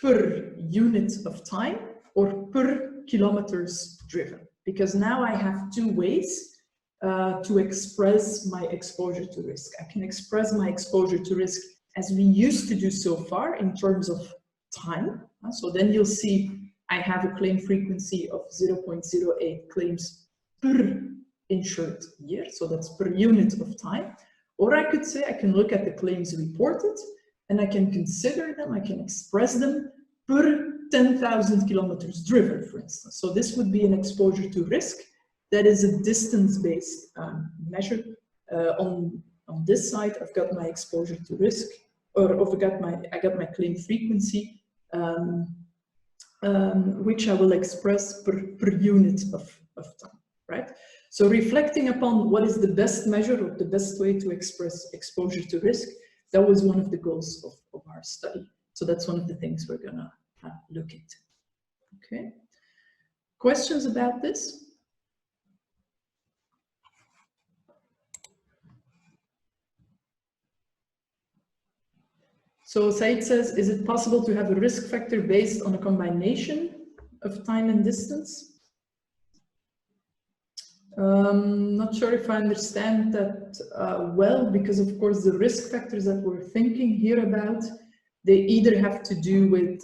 per unit of time or per kilometers driven, because now I have two ways to express my exposure to risk. I can express my exposure to risk as we used to do so far in terms of time. So then you'll see I have a claim frequency of 0.08 claims per insured year, so that's per unit of time. Or I could say I can look at the claims reported and I can consider them, I can express them per 10,000 kilometers driven, for instance. So this would be an exposure to risk that is a distance-based measure. On this side, I've got my exposure to risk, or I got my claim frequency, which I will express per unit of time, right? So reflecting upon what is the best measure or the best way to express exposure to risk, that was one of the goals of our study. So that's one of the things we're gonna look into. Okay. Questions about this? So Said says, is it possible to have a risk factor based on a combination of time and distance? Not sure if I understand that well, because of course the risk factors that we're thinking here about, they either have to do with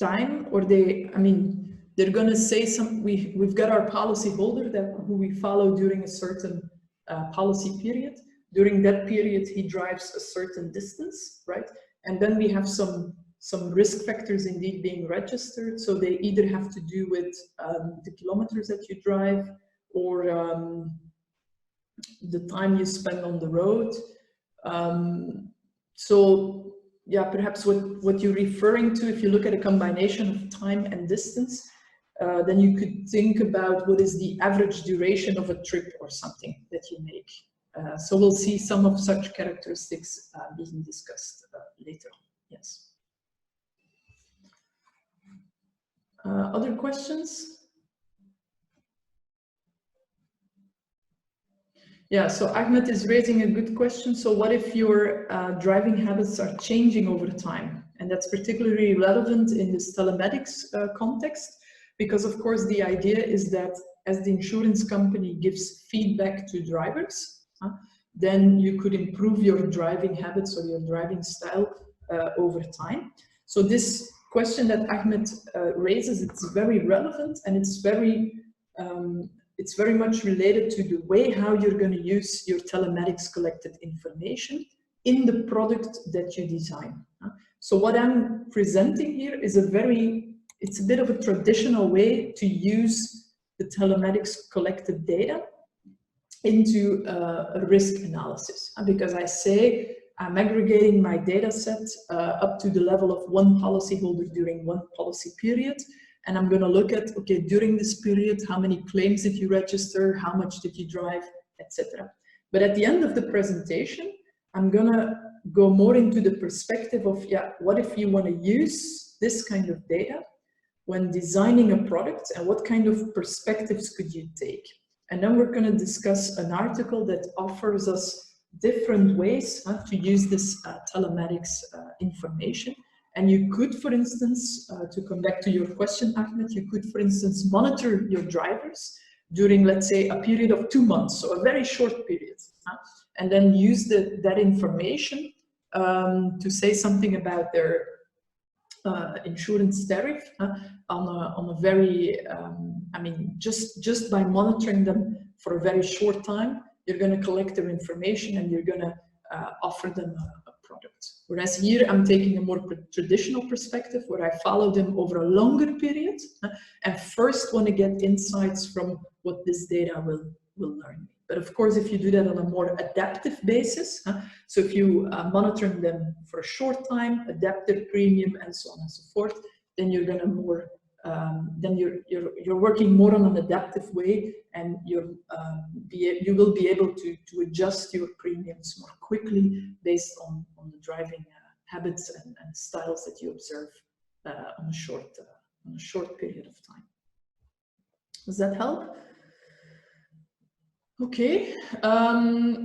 time, or they're going to say we've got our policy holder who we follow during a certain policy period. During that period, he drives a certain distance, right? And then we have some risk factors indeed being registered. So they either have to do with the kilometers that you drive, or the time you spend on the road. So yeah, perhaps what you're referring to, if you look at a combination of time and distance, then you could think about what is the average duration of a trip or something that you make. So we'll see some of such characteristics being discussed later on. Yes. Other questions? Yeah, so Ahmed is raising a good question. So what if your driving habits are changing over time? And that's particularly relevant in this telematics context, because of course the idea is that as the insurance company gives feedback to drivers, then you could improve your driving habits or your driving style over time. So this question that Ahmed raises, it's very relevant, and it's very much related to the way how you're going to use your telematics collected information in the product that you design. So what I'm presenting here is it's a bit of a traditional way to use the telematics collected data into a risk analysis, because I say I'm aggregating my data set up to the level of one policyholder during one policy period. And I'm going to look at, okay, during this period, how many claims did you register? How much did you drive, etc. But at the end of the presentation, I'm going to go more into the perspective of, yeah, what if you want to use this kind of data when designing a product, and what kind of perspectives could you take? And then we're going to discuss an article that offers us different ways to use this telematics information. And you could, for instance, to come back to your question, Ahmed, you could, for instance, monitor your drivers during, let's say, a period of 2 months, so a very short period, and then use that information to say something about their insurance tariff on a very, just by monitoring them for a very short time, you're going to collect their information and you're going to offer them a product. Whereas here I'm taking a more traditional perspective where I follow them over a longer period and first want to get insights from what this data will learn me. But of course, if you do that on a more adaptive basis, so if you monitor them for a short time, adapt their premium and so on and so forth, then you're going to more, then you're working more on an adaptive way, and you will be able to adjust your premiums more quickly based on the driving habits and styles that you observe on a short period of time. Does that help? Okay,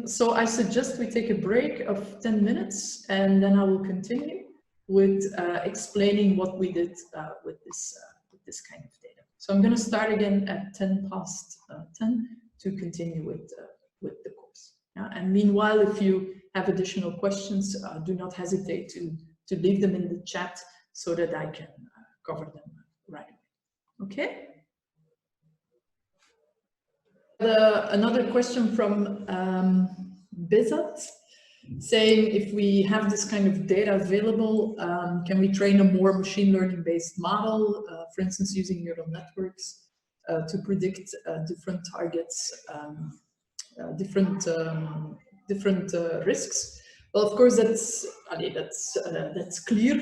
so I suggest we take a break of 10 minutes and then I will continue with explaining what we did with this kind of data. So I'm going to start again at 10 past 10 to continue with the course. Yeah? And meanwhile, if you have additional questions, do not hesitate to leave them in the chat so that I can cover them right away. Okay? another question from Bizat, saying if we have this kind of data available, can we train a more machine learning based model, for instance, using neural networks to predict different targets, different risks? Well, of course, that's clear.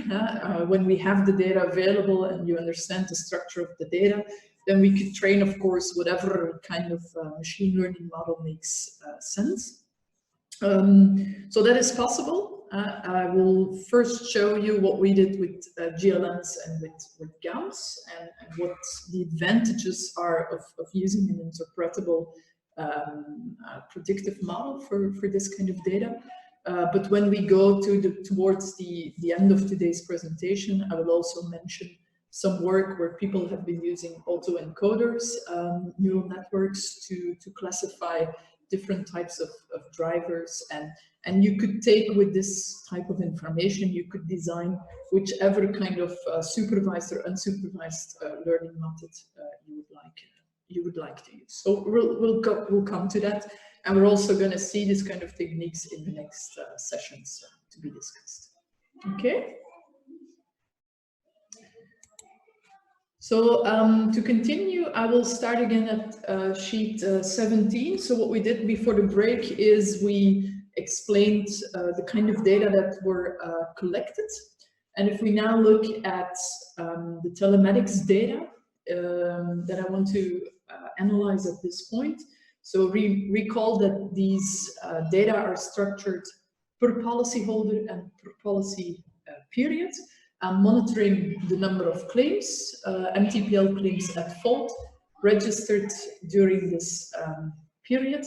When we have the data available and you understand the structure of the data, then we could train, of course, whatever kind of machine learning model makes sense. So that is possible. I will first show you what we did with GLMs and with GAMs, and what the advantages are of using an interpretable predictive model for this kind of data. But when we go towards the end of today's presentation, I will also mention some work where people have been using autoencoders, neural networks to classify different types of drivers, and you could take with this type of information, you could design whichever kind of supervised or unsupervised learning method you would like to use. So we'll come to that, and we're also going to see this kind of techniques in the next sessions to be discussed. Okay. So to continue, I will start again at sheet 17. So what we did before the break is we explained the kind of data that were collected. And if we now look at the telematics data that I want to analyze at this point. So recall that these data are structured per policyholder and per policy period. Monitoring the number of claims, MTPL claims at fault, registered during this period.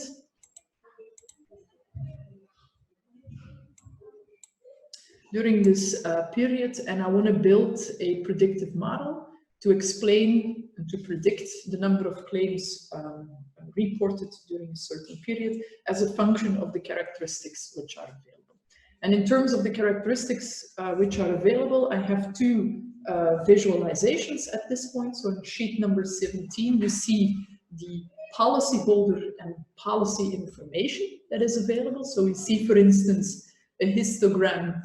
During this period, and I want to build a predictive model to explain and to predict the number of claims reported during a certain period as a function of the characteristics which are available. And in terms of the characteristics which are available, I have two visualizations at this point. So in sheet number 17, you see the policyholder and policy information that is available. So we see, for instance, a histogram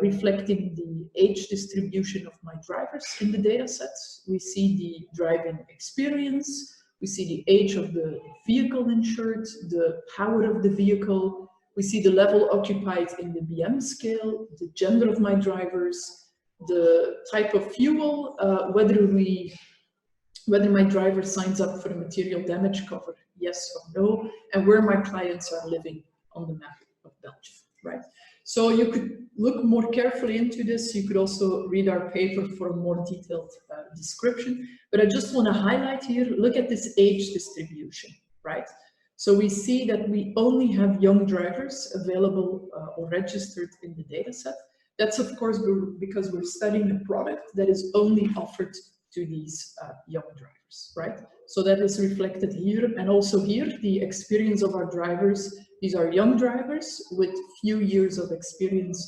reflecting the age distribution of my drivers in the data sets. We see the driving experience. We see the age of the vehicle insured, the power of the vehicle. We see the level occupied in the BM scale, the gender of my drivers, the type of fuel, whether my driver signs up for a material damage cover, yes or no, and where my clients are living on the map of Belgium, right? So you could look more carefully into this. You could also read our paper for a more detailed description, but I just want to highlight here, look at this age distribution, right? So we see that we only have young drivers available or registered in the data set. That's of course because we're studying a product that is only offered to these young drivers, right? So that is reflected here, and also here, the experience of our drivers. These are young drivers with few years of experience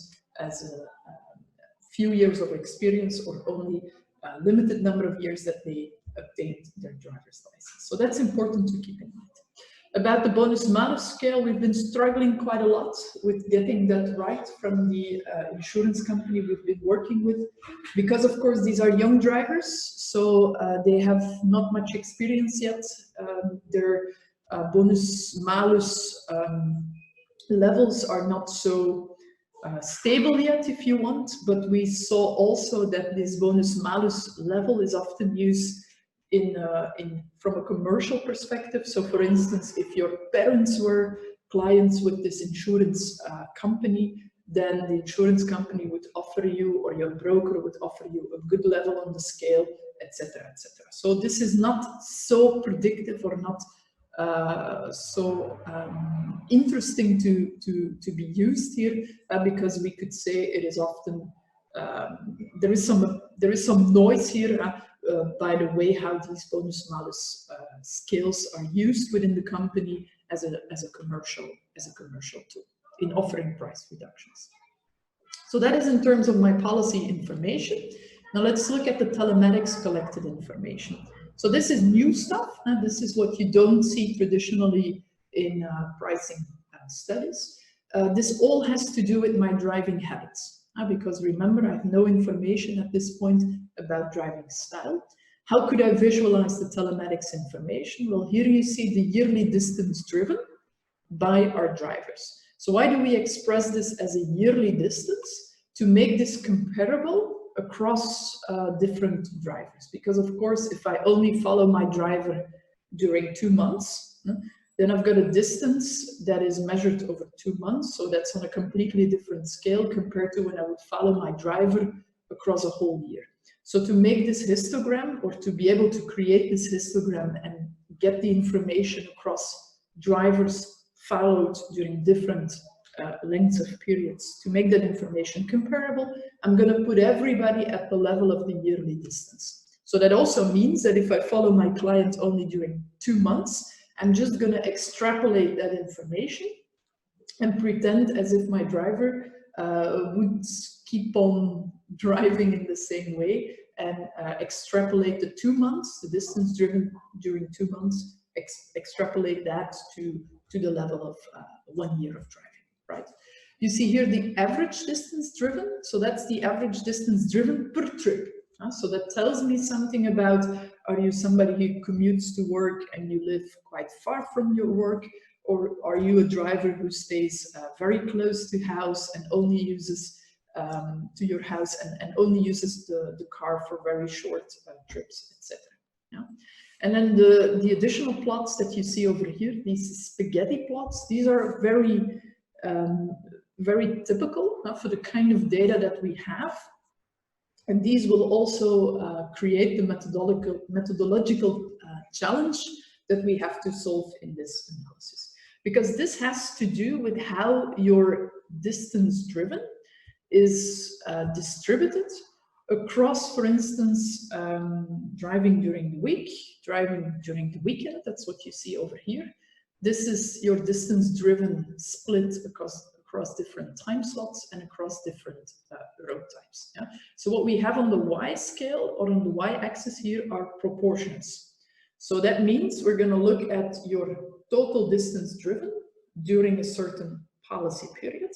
or only a limited number of years that they obtained their driver's license. So that's important to keep in mind. About the bonus-malus scale, we've been struggling quite a lot with getting that right from the insurance company we've been working with, because of course these are young drivers, so they have not much experience yet. Their bonus-malus levels are not so stable yet, if you want, but we saw also that this bonus-malus level is often used from a commercial perspective. So for instance, if your parents were clients with this insurance company, then the insurance company would offer you, or your broker would offer you, a good level on the scale, etc., etc. So this is not so predictive or not so interesting to be used here, because we could say it is often there is some noise here by the way how these bonus-malus scales are used within the company as a commercial tool in offering price reductions. So that is in terms of my policy information. Now let's look at the telematics collected information. So this is new stuff, and this is what you don't see traditionally in pricing studies. This all has to do with my driving habits, because remember, I have no information at this point about driving style. How could I visualize the telematics information? Well, here you see the yearly distance driven by our drivers. So why do we express this as a yearly distance? To make this comparable across different drivers. Because of course, if I only follow my driver during 2 months, then I've got a distance that is measured over 2 months. So that's on a completely different scale compared to when I would follow my driver across a whole year. So to make this histogram, or to be able to create this histogram and get the information across drivers followed during different lengths of periods, to make that information comparable, I'm going to put everybody at the level of the yearly distance. So that also means that if I follow my client only during 2 months, I'm just going to extrapolate that information and pretend as if my driver would keep on driving in the same way, and extrapolate the 2 months, the distance driven during 2 months, extrapolate that to the level of 1 year of driving, right? You see here the average distance driven. So that's the average distance driven per trip. So that tells me something about, are you somebody who commutes to work and you live quite far from your work? Or are you a driver who stays very close to house and only uses to your house and only uses the car for very short trips, etc. Yeah? And then the additional plots that you see over here, these spaghetti plots, these are very, very typical for the kind of data that we have. And these will also create the methodological challenge that we have to solve in this analysis. Because this has to do with how your distance driven is distributed across, for instance, driving during the week, driving during the weekend. That's what you see over here. This is your distance driven split across different time slots and across different road types. Yeah? So what we have on the Y scale, or on the Y axis here, are proportions. So that means we're going to look at your total distance driven during a certain policy period,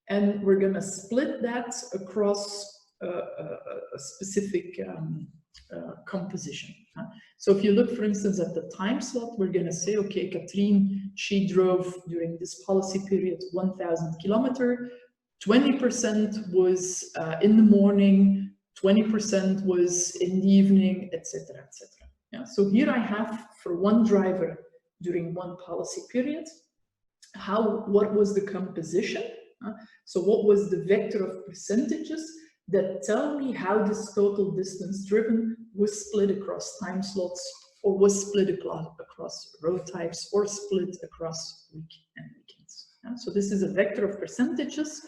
and we're going to split that across a specific composition. So if you look, for instance, at the time slot, we're going to say, okay, Katrien, she drove during this policy period 1,000 kilometers, 20% was in the morning, 20% was in the evening, etc., etc. Yeah? So here I have, for one driver during one policy period, what was the composition? So what was the vector of percentages that tell me how this total distance driven was split across time slots, or was split across road types, or split across week and weekends. Yeah? So this is a vector of percentages.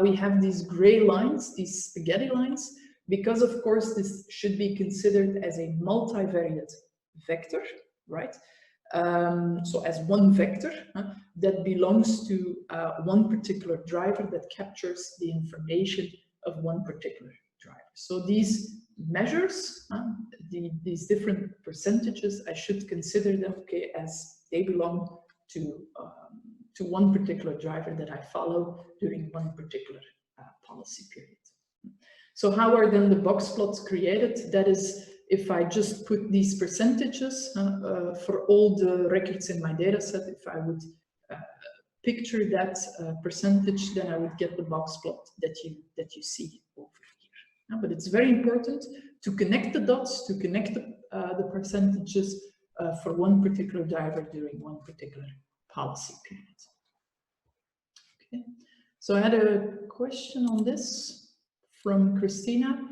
We have these gray lines, these spaghetti lines, because of course this should be considered as a multivariate vector, right? So as one vector that belongs to one particular driver that captures the information of one particular driver. So these measures, these different percentages, I should consider them, okay, as they belong to one particular driver that I follow during one particular policy period. So how are then the box plots created? That is, if I just put these percentages for all the records in my data set, if I would picture that percentage, then I would get the box plot that you see over here. But it's very important to connect the dots, to connect the percentages for one particular driver during one particular policy period. Okay. So I had a question on this from Christina.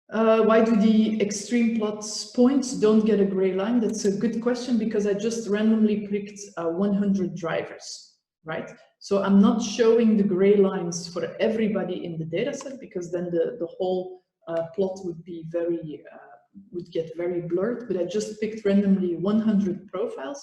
Why do the extreme plots points don't get a gray line? That's a good question, because I just randomly picked 100 drivers, right? So I'm not showing the gray lines for everybody in the data set, because then the whole plot would be would get very blurred. But I just picked randomly 100 profiles,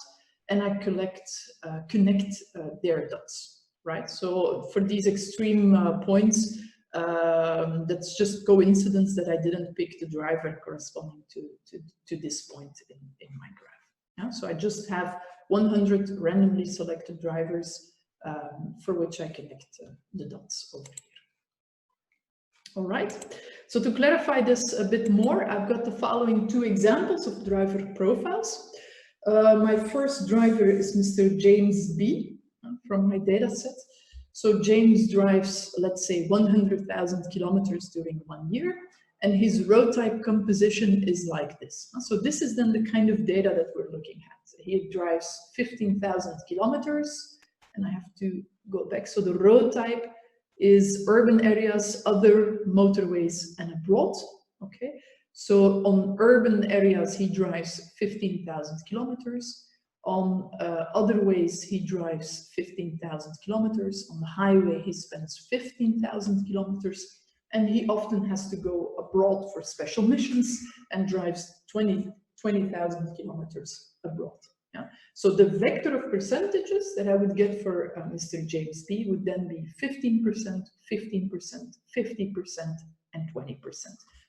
and I connect their dots, right? So for these extreme points, That's just coincidence that I didn't pick the driver corresponding to this point in my graph. Yeah? So I just have 100 randomly selected drivers for which I connect the dots over here. All right, so to clarify this a bit more, I've got the following two examples of driver profiles. My first driver is Mr. James B from my data set. So James drives, let's say, 100,000 kilometers during 1 year, and his road type composition is like this. So this is then the kind of data that we're looking at. He drives 15,000 kilometers, and I have to go back. So the road type is urban areas, other motorways, and abroad. Okay, so on urban areas, he drives 15,000 kilometers. On other ways, he drives 15,000 kilometers. On the highway, he spends 15,000 kilometers. And he often has to go abroad for special missions and drives 20,000 kilometers abroad. Yeah? So the vector of percentages that I would get for Mr. James B would then be 15%, 15%, 50%, and 20%.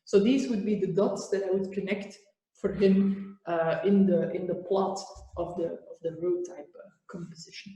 So these would be the dots that I would connect for him in the plot of the road type composition.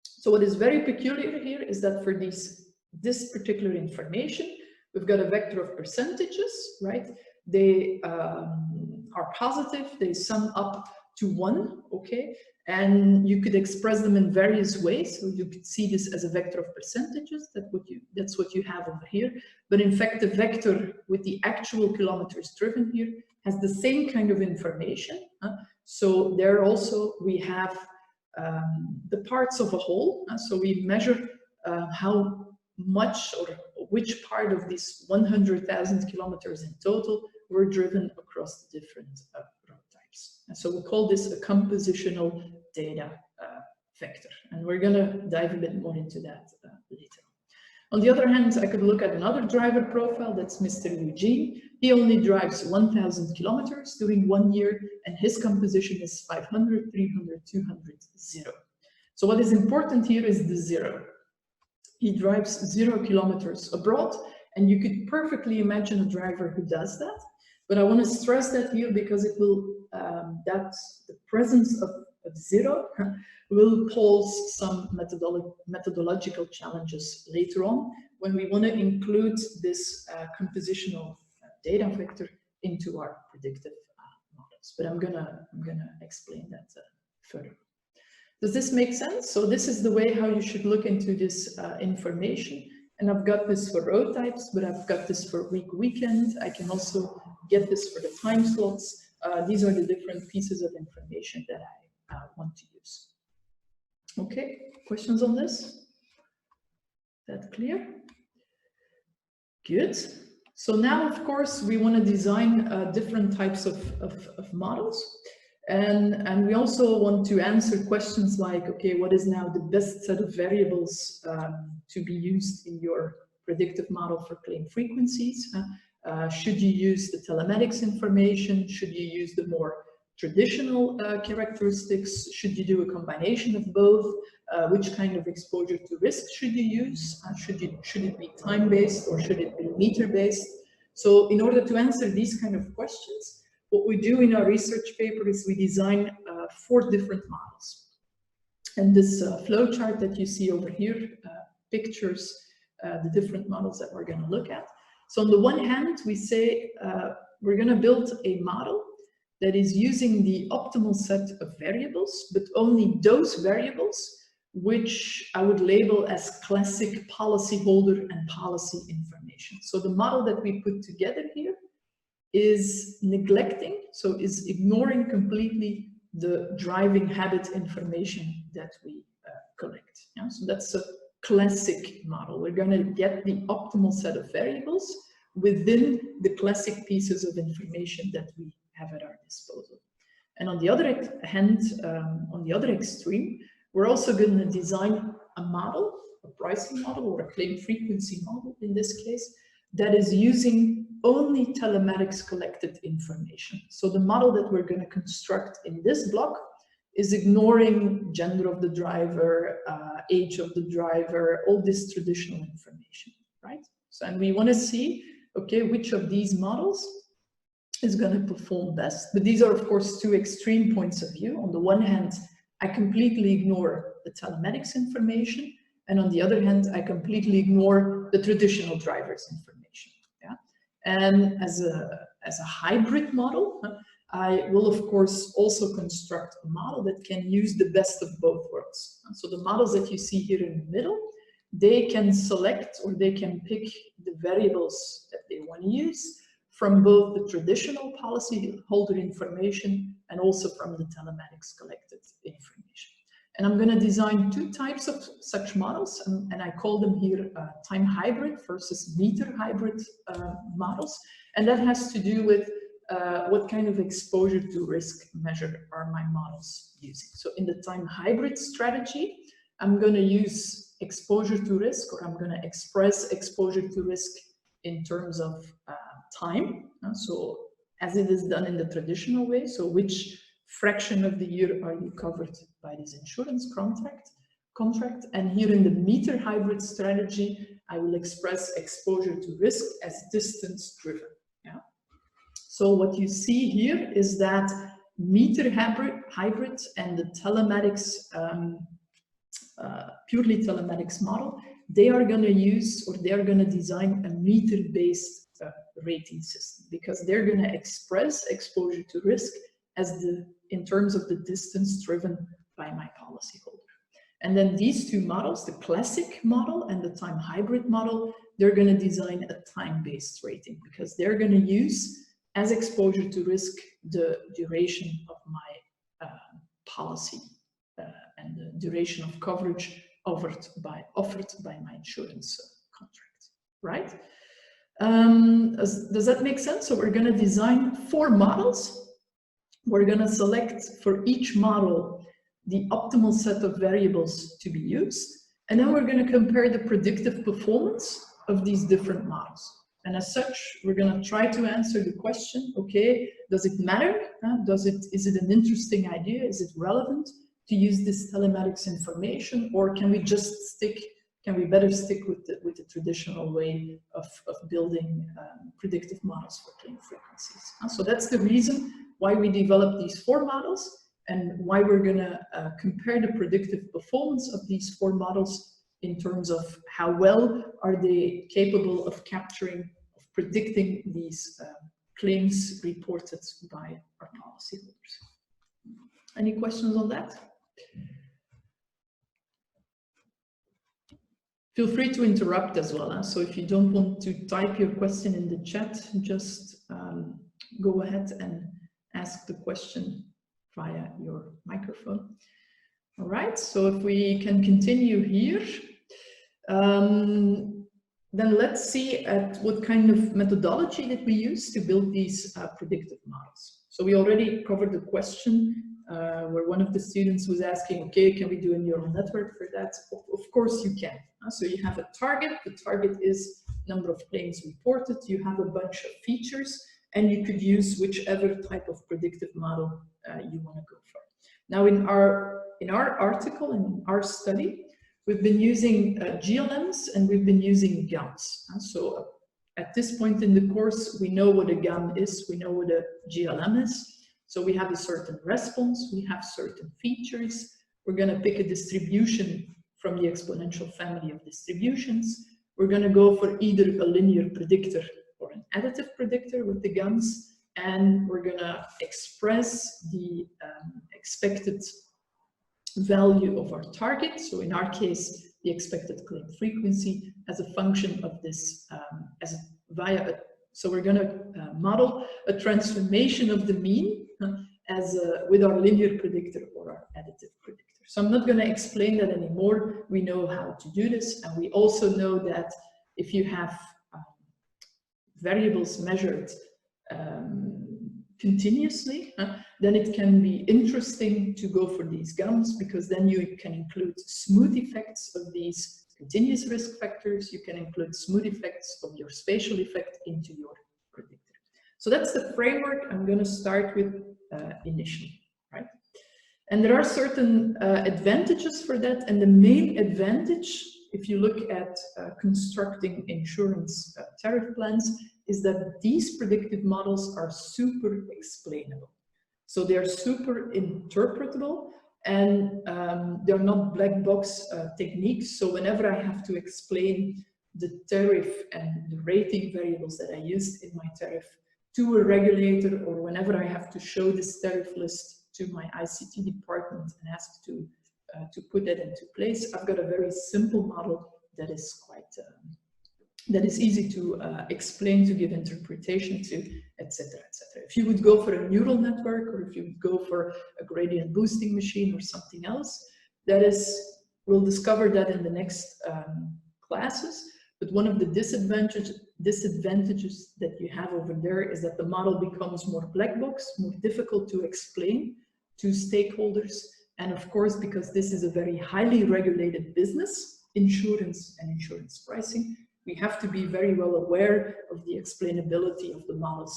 So what is very peculiar here is that for this particular information, we've got a vector of percentages, right? They are positive, they sum up to 1, okay? And you could express them in various ways. So you could see this as a vector of percentages, that's what you have over here. But in fact, the vector with the actual kilometers driven here has the same kind of information. So there also we have the parts of a whole. So we measure how much or which part of these 100,000 kilometers in total were driven across the different road types. And so we call this a compositional data vector. And we're going to dive a bit more into that later. On the other hand, I could look at another driver profile, that's Mr. Eugene. He only drives 1,000 kilometers during 1 year, and his composition is 500, 300, 200, 0. So what is important here is the 0. He drives 0 kilometers abroad, and you could perfectly imagine a driver who does that. But I want to stress that here because it will, that's the presence of 0 will pose some methodological challenges later on when we want to include this compositional data vector into our predictive models. But I'm gonna explain that further. Does this make sense? So this is the way how you should look into this information. And I've got this for road types, but I've got this for weekend. I can also get this for the time slots. These are the different pieces of information that I want to use. Okay, questions on this? Is that clear? Good. So now, of course, we want to design different types of models. And we also want to answer questions like, okay, what is now the best set of variables to be used in your predictive model for claim frequencies? Should you use the telematics information? Should you use the more traditional characteristics? Should you do a combination of both? Which kind of exposure to risk should you use? Should it be time-based or should it be meter-based? So in order to answer these kind of questions, what we do in our research paper is we design 4 different models. And this flow chart that you see over here pictures the different models that we're going to look at. So on the one hand, we say we're going to build a model that is using the optimal set of variables, but only those variables which I would label as classic policyholder and policy information. So the model that we put together here is neglecting, so is ignoring completely the driving habit information that we collect. Yeah? So that's a classic model. We're going to get the optimal set of variables within the classic pieces of information that we have at our disposal. And on the other hand, on the other extreme, we're also going to design a model, a pricing model or a claim frequency model in this case, that is using only telematics collected information. So the model that we're going to construct in this block is ignoring gender of the driver, age of the driver, all this traditional information, right? So, and we want to see, okay, which of these models is going to perform best. But these are, of course, two extreme points of view. On the one hand, I completely ignore the telematics information, and on the other hand, I completely ignore the traditional drivers information. Yeah, and as a hybrid model, I will, of course, also construct a model that can use the best of both worlds. So the models that you see here in the middle, they can select or they can pick the variables that they want to use from both the traditional policyholder information and also from the telematics collected information. And I'm going to design two types of such models, and I call them here time hybrid versus meter hybrid models. And that has to do with what kind of exposure to risk measure are my models using. So in the time hybrid strategy, I'm going to use exposure to risk, or I'm going to express exposure to risk in terms of time. So as it is done in the traditional way, so which fraction of the year are you covered by this insurance contract? And here in the meter hybrid strategy, I will express exposure to risk as distance driven. Yeah. So what you see here is that meter hybrid and the telematics, purely telematics model, they are going to use, or they are going to design a meter-based rating system, because they're going to express exposure to risk as in terms of the distance driven by my policyholder. And then these two models, the classic model and the time hybrid model, they're going to design a time-based rating, because they're going to use as exposure to risk the duration of my policy and the duration of coverage offered by my insurance contract, right? Does that make sense? So we're going to design 4 models. We're going to select for each model the optimal set of variables to be used, and then we're going to compare the predictive performance of these different models. And as such, we're going to try to answer the question, okay, does it matter? Is it an interesting idea? Is it relevant to use this telematics information, or can we better stick with the traditional way of building predictive models for claim frequencies? So that's the reason why we developed these 4 models, and why we're going to compare the predictive performance of these 4 models in terms of how well are they capable of predicting these claims reported by our policyholders. Any questions on that? Feel free to interrupt as well. So if you don't want to type your question in the chat, just go ahead and ask the question via your microphone. All right, so if we can continue here, then let's see at what kind of methodology that we use to build these predictive models. So we already covered the question where one of the students was asking, okay, can we do a neural network for that? Of course you can. So you have a target. The target is number of claims reported. You have a bunch of features, and you could use whichever type of predictive model you want to go for. Now in our article and in our study, we've been using GLMs and we've been using GAMs. So at this point in the course, we know what a GAM is, we know what a GLM is. So we have a certain response, we have certain features. We're going to pick a distribution from the exponential family of distributions. We're going to go for either a linear predictor or an additive predictor with the GAMs, and we're going to express the expected value of our target. So in our case, the expected claim frequency as a function of this, so we're going to model a transformation of the mean with our linear predictor or our additive predictor. So I'm not going to explain that anymore. We know how to do this, and we also know that if you have variables measured continuously, then it can be interesting to go for these GAMs, because then you can include smooth effects of these continuous risk factors. You can include smooth effects of your spatial effect into your predictor. So that's the framework I'm going to start with initially, right? And there are certain advantages for that, and the main advantage if you look at constructing insurance tariff plans, is that these predictive models are super explainable. So they're super interpretable, and they're not black box techniques. So whenever I have to explain the tariff and the rating variables that I used in my tariff to a regulator, or whenever I have to show this tariff list to my ICT department and ask to put that into place, I've got a very simple model that is quite that is easy to explain, to give interpretation to, etc., etc. If you would go for a neural network, or if you would go for a gradient boosting machine or something else, that is, we'll discover that in the next classes. But one of the disadvantages that you have over there is that the model becomes more black box, more difficult to explain to stakeholders. And of course, because this is a very highly regulated business, insurance and insurance pricing, we have to be very well aware of the explainability of the models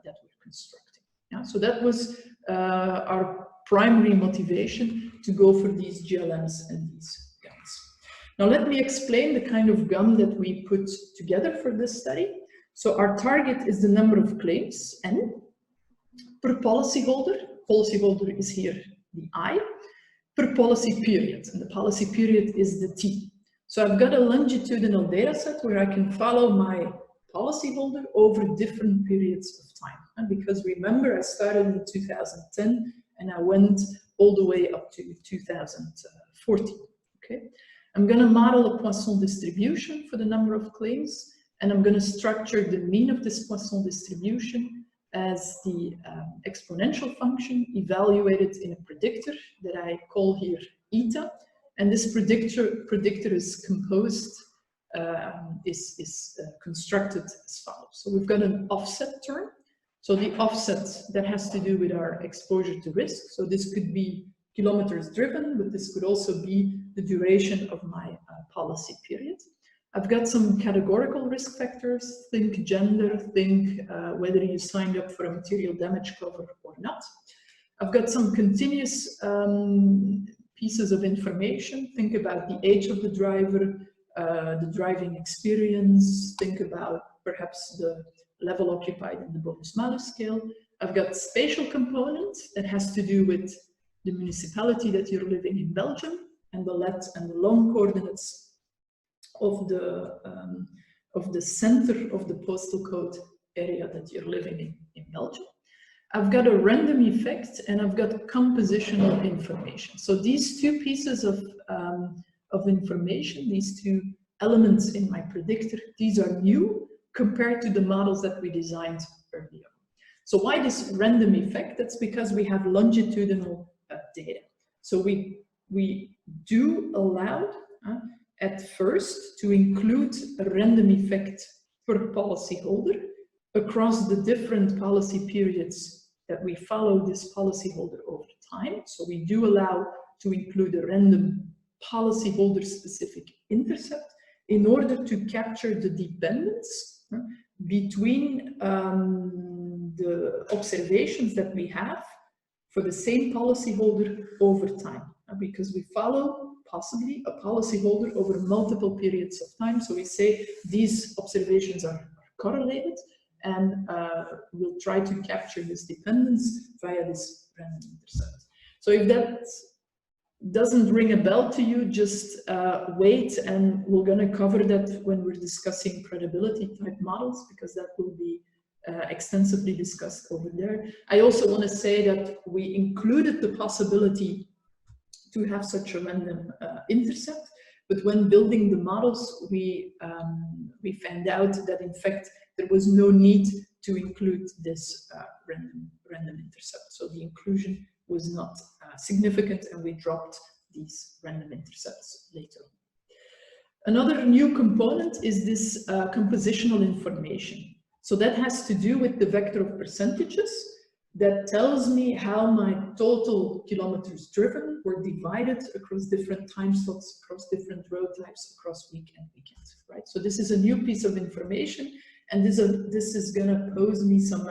that we're constructing. Yeah? So that was our primary motivation to go for these GLMs and these GUMs. Now let me explain the kind of GUM that we put together for this study. So our target is the number of claims, N, per policyholder. Policyholder is here the I, per policy period, and the policy period is the T. So I've got a longitudinal data set where I can follow my policyholder over different periods of time. And because remember, I started in 2010 and I went all the way up to 2014. Okay, I'm going to model a Poisson distribution for the number of claims, and I'm going to structure the mean of this Poisson distribution as the exponential function evaluated in a predictor that I call here eta. And this predictor is composed, constructed as follows. So we've got an offset term. So the offset that has to do with our exposure to risk. So this could be kilometers driven, but this could also be the duration of my policy period. I've got some categorical risk factors, think gender, think whether you signed up for a material damage cover or not. I've got some continuous pieces of information. Think about the age of the driver, the driving experience, think about perhaps the level occupied in the bonus-malus scale. I've got spatial components that has to do with the municipality that you're living in Belgium and the let and the long coordinates of the center of the postal code area that you're living in Belgium. I've got a random effect and I've got compositional information. So these two pieces of information, these two elements in my predictor, these are new compared to the models that we designed earlier. So why this random effect? That's because we have longitudinal data. So we do allow at first to include a random effect per policyholder across the different policy periods that we follow this policyholder over time. So we do allow to include a random policyholder specific intercept in order to capture the dependence between the observations that we have for the same policyholder over time, because we follow possibly a policyholder over multiple periods of time. So we say these observations are correlated, and we'll try to capture this dependence via this random intercept. So if that doesn't ring a bell to you, just wait, and we're going to cover that when we're discussing credibility type models, because that will be extensively discussed over there. I also want to say that we included the possibility to have such a random intercept, but when building the models, we found out that in fact there was no need to include this random intercept. So the inclusion was not significant, and we dropped these random intercepts later on. Another new component is this compositional information. So that has to do with the vector of percentages that tells me how my total kilometers driven were divided across different time slots, across different road types, across week and weekend, right? So this is a new piece of information, and this is going to pose me some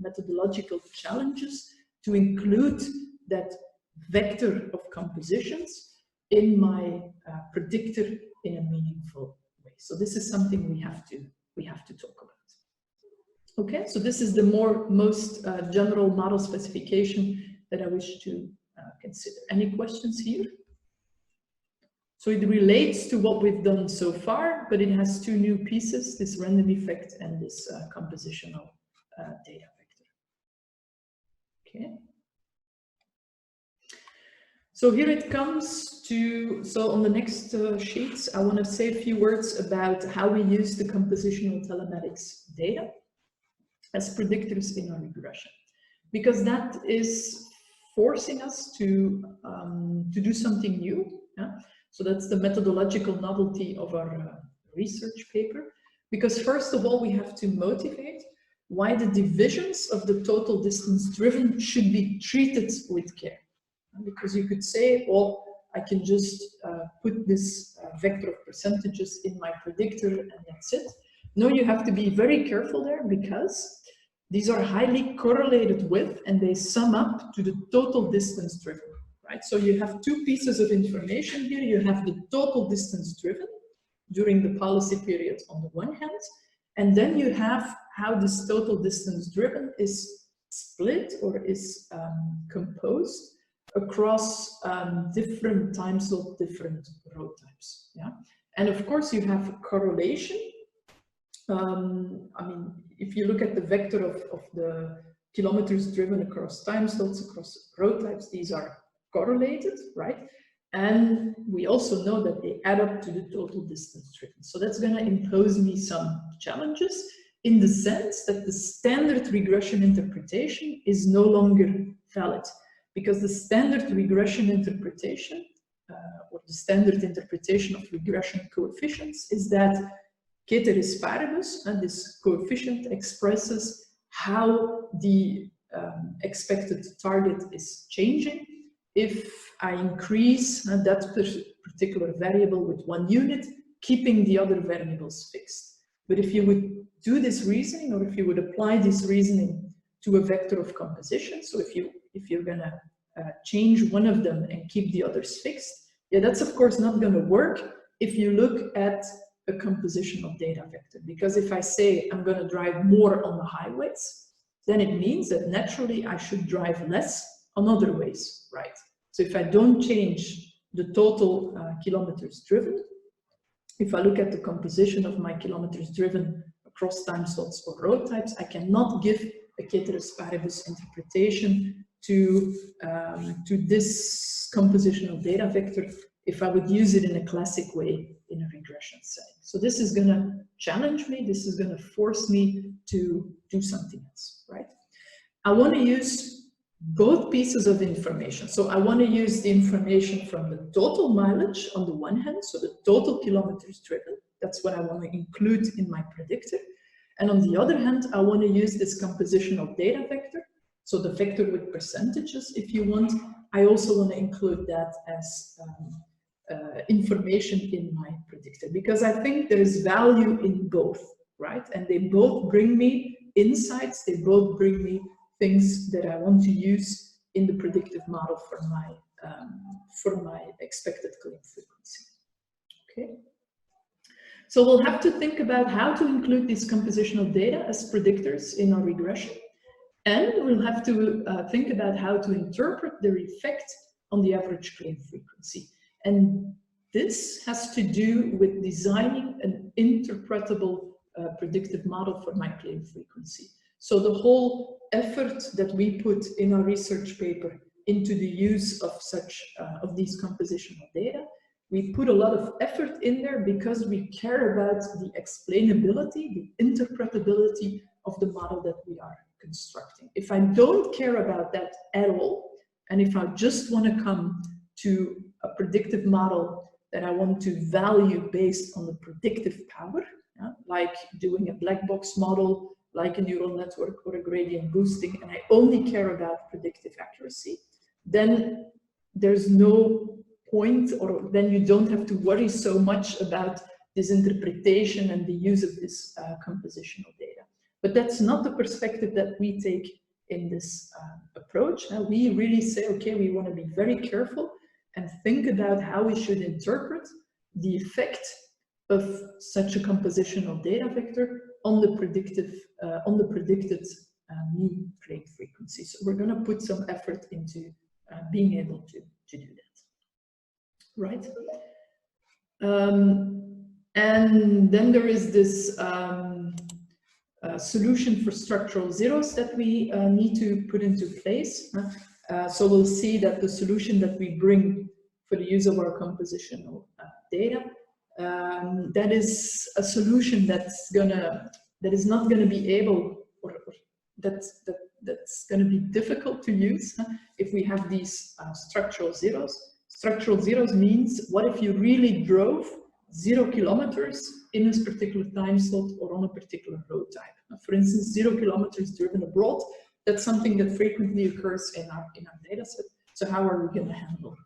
methodological challenges to include that vector of compositions in my predictor in a meaningful way. So this is something we have to talk about. Okay, so this is the most general model specification that I wish to consider. Any questions here? So it relates to what we've done so far, but it has two new pieces, this random effect and this compositional data vector. Okay. So here it comes to, so on the next sheets, I want to say a few words about how we use the compositional telematics data as predictors in our regression, because that is forcing us to do something new. Yeah? So that's the methodological novelty of our research paper, because first of all, we have to motivate why the divisions of the total distance driven should be treated with care. Because you could say, well, I can just put this vector of percentages in my predictor and that's it. No, you have to be very careful there, because these are highly correlated with, and they sum up to the total distance driven, right? So you have two pieces of information here. You have the total distance driven during the policy period on the one hand, and then you have how this total distance driven is split or is composed across different time slot, different road types. Yeah, and of course you have correlation. I mean, if you look at the vector of the kilometers driven across time slots, across road types, these are correlated, right? And we also know that they add up to the total distance driven. So that's going to impose me some challenges, in the sense that the standard regression interpretation is no longer valid. Because the standard regression interpretation, or the standard interpretation of regression coefficients, is that ceteris paribus, and this coefficient expresses how the expected target is changing if I increase that particular variable with 1 unit, keeping the other variables fixed. But if you would do this reasoning, or if you would apply this reasoning to a vector of composition, so if you're going to change one of them and keep the others fixed, yeah, that's of course not going to work if you look at a compositional data vector. Because if I say I'm going to drive more on the highways, then it means that naturally I should drive less on other ways, right? So if I don't change the total kilometers driven, if I look at the composition of my kilometers driven across time slots or road types, I cannot give a ceteris paribus interpretation to this compositional data vector if I would use it in a classic way in a regression setting. So this is going to challenge me. This is going to force me to do something else, right? I want to use both pieces of information. So I want to use the information from the total mileage on the one hand, so the total kilometers driven. That's what I want to include in my predictor. And on the other hand, I want to use this compositional data vector. So the vector with percentages, if you want. I also want to include that as information in my predictor, because I think there is value in both, right? And they both bring me insights, they both bring me things that I want to use in the predictive model for my expected claim frequency. Okay. So we'll have to think about how to include these compositional data as predictors in our regression. And we'll have to think about how to interpret their effect on the average claim frequency. And this has to do with designing an interpretable predictive model for my claim frequency. So the whole effort that we put in our research paper into the use of of these compositional data, we put a lot of effort in there because we care about the explainability, the interpretability of the model that we are constructing. If I don't care about that at all, and if I just want to come to a predictive model that I want to value based on the predictive power, like doing a black box model, like a neural network or a gradient boosting, and I only care about predictive accuracy, then there's no point, or then you don't have to worry so much about this interpretation and the use of this compositional data. But that's not the perspective that we take in this approach. We really say, okay, we want to be very careful and think about how we should interpret the effect of such a compositional data vector on the predicted mean claim frequency. So we're going to put some effort into being able to do that, right? And then there is this solution for structural zeros that we need to put into place. So we'll see that the solution that we bring for the use of our compositional data, that is a solution that is not going to be able, or that's going to be difficult to use if we have these structural zeros. Structural zeros means, what if you really drove 0 kilometers in a particular time slot or on a particular road type? For instance, 0 kilometers driven abroad, that's something that frequently occurs in our data set. So how are we going to handle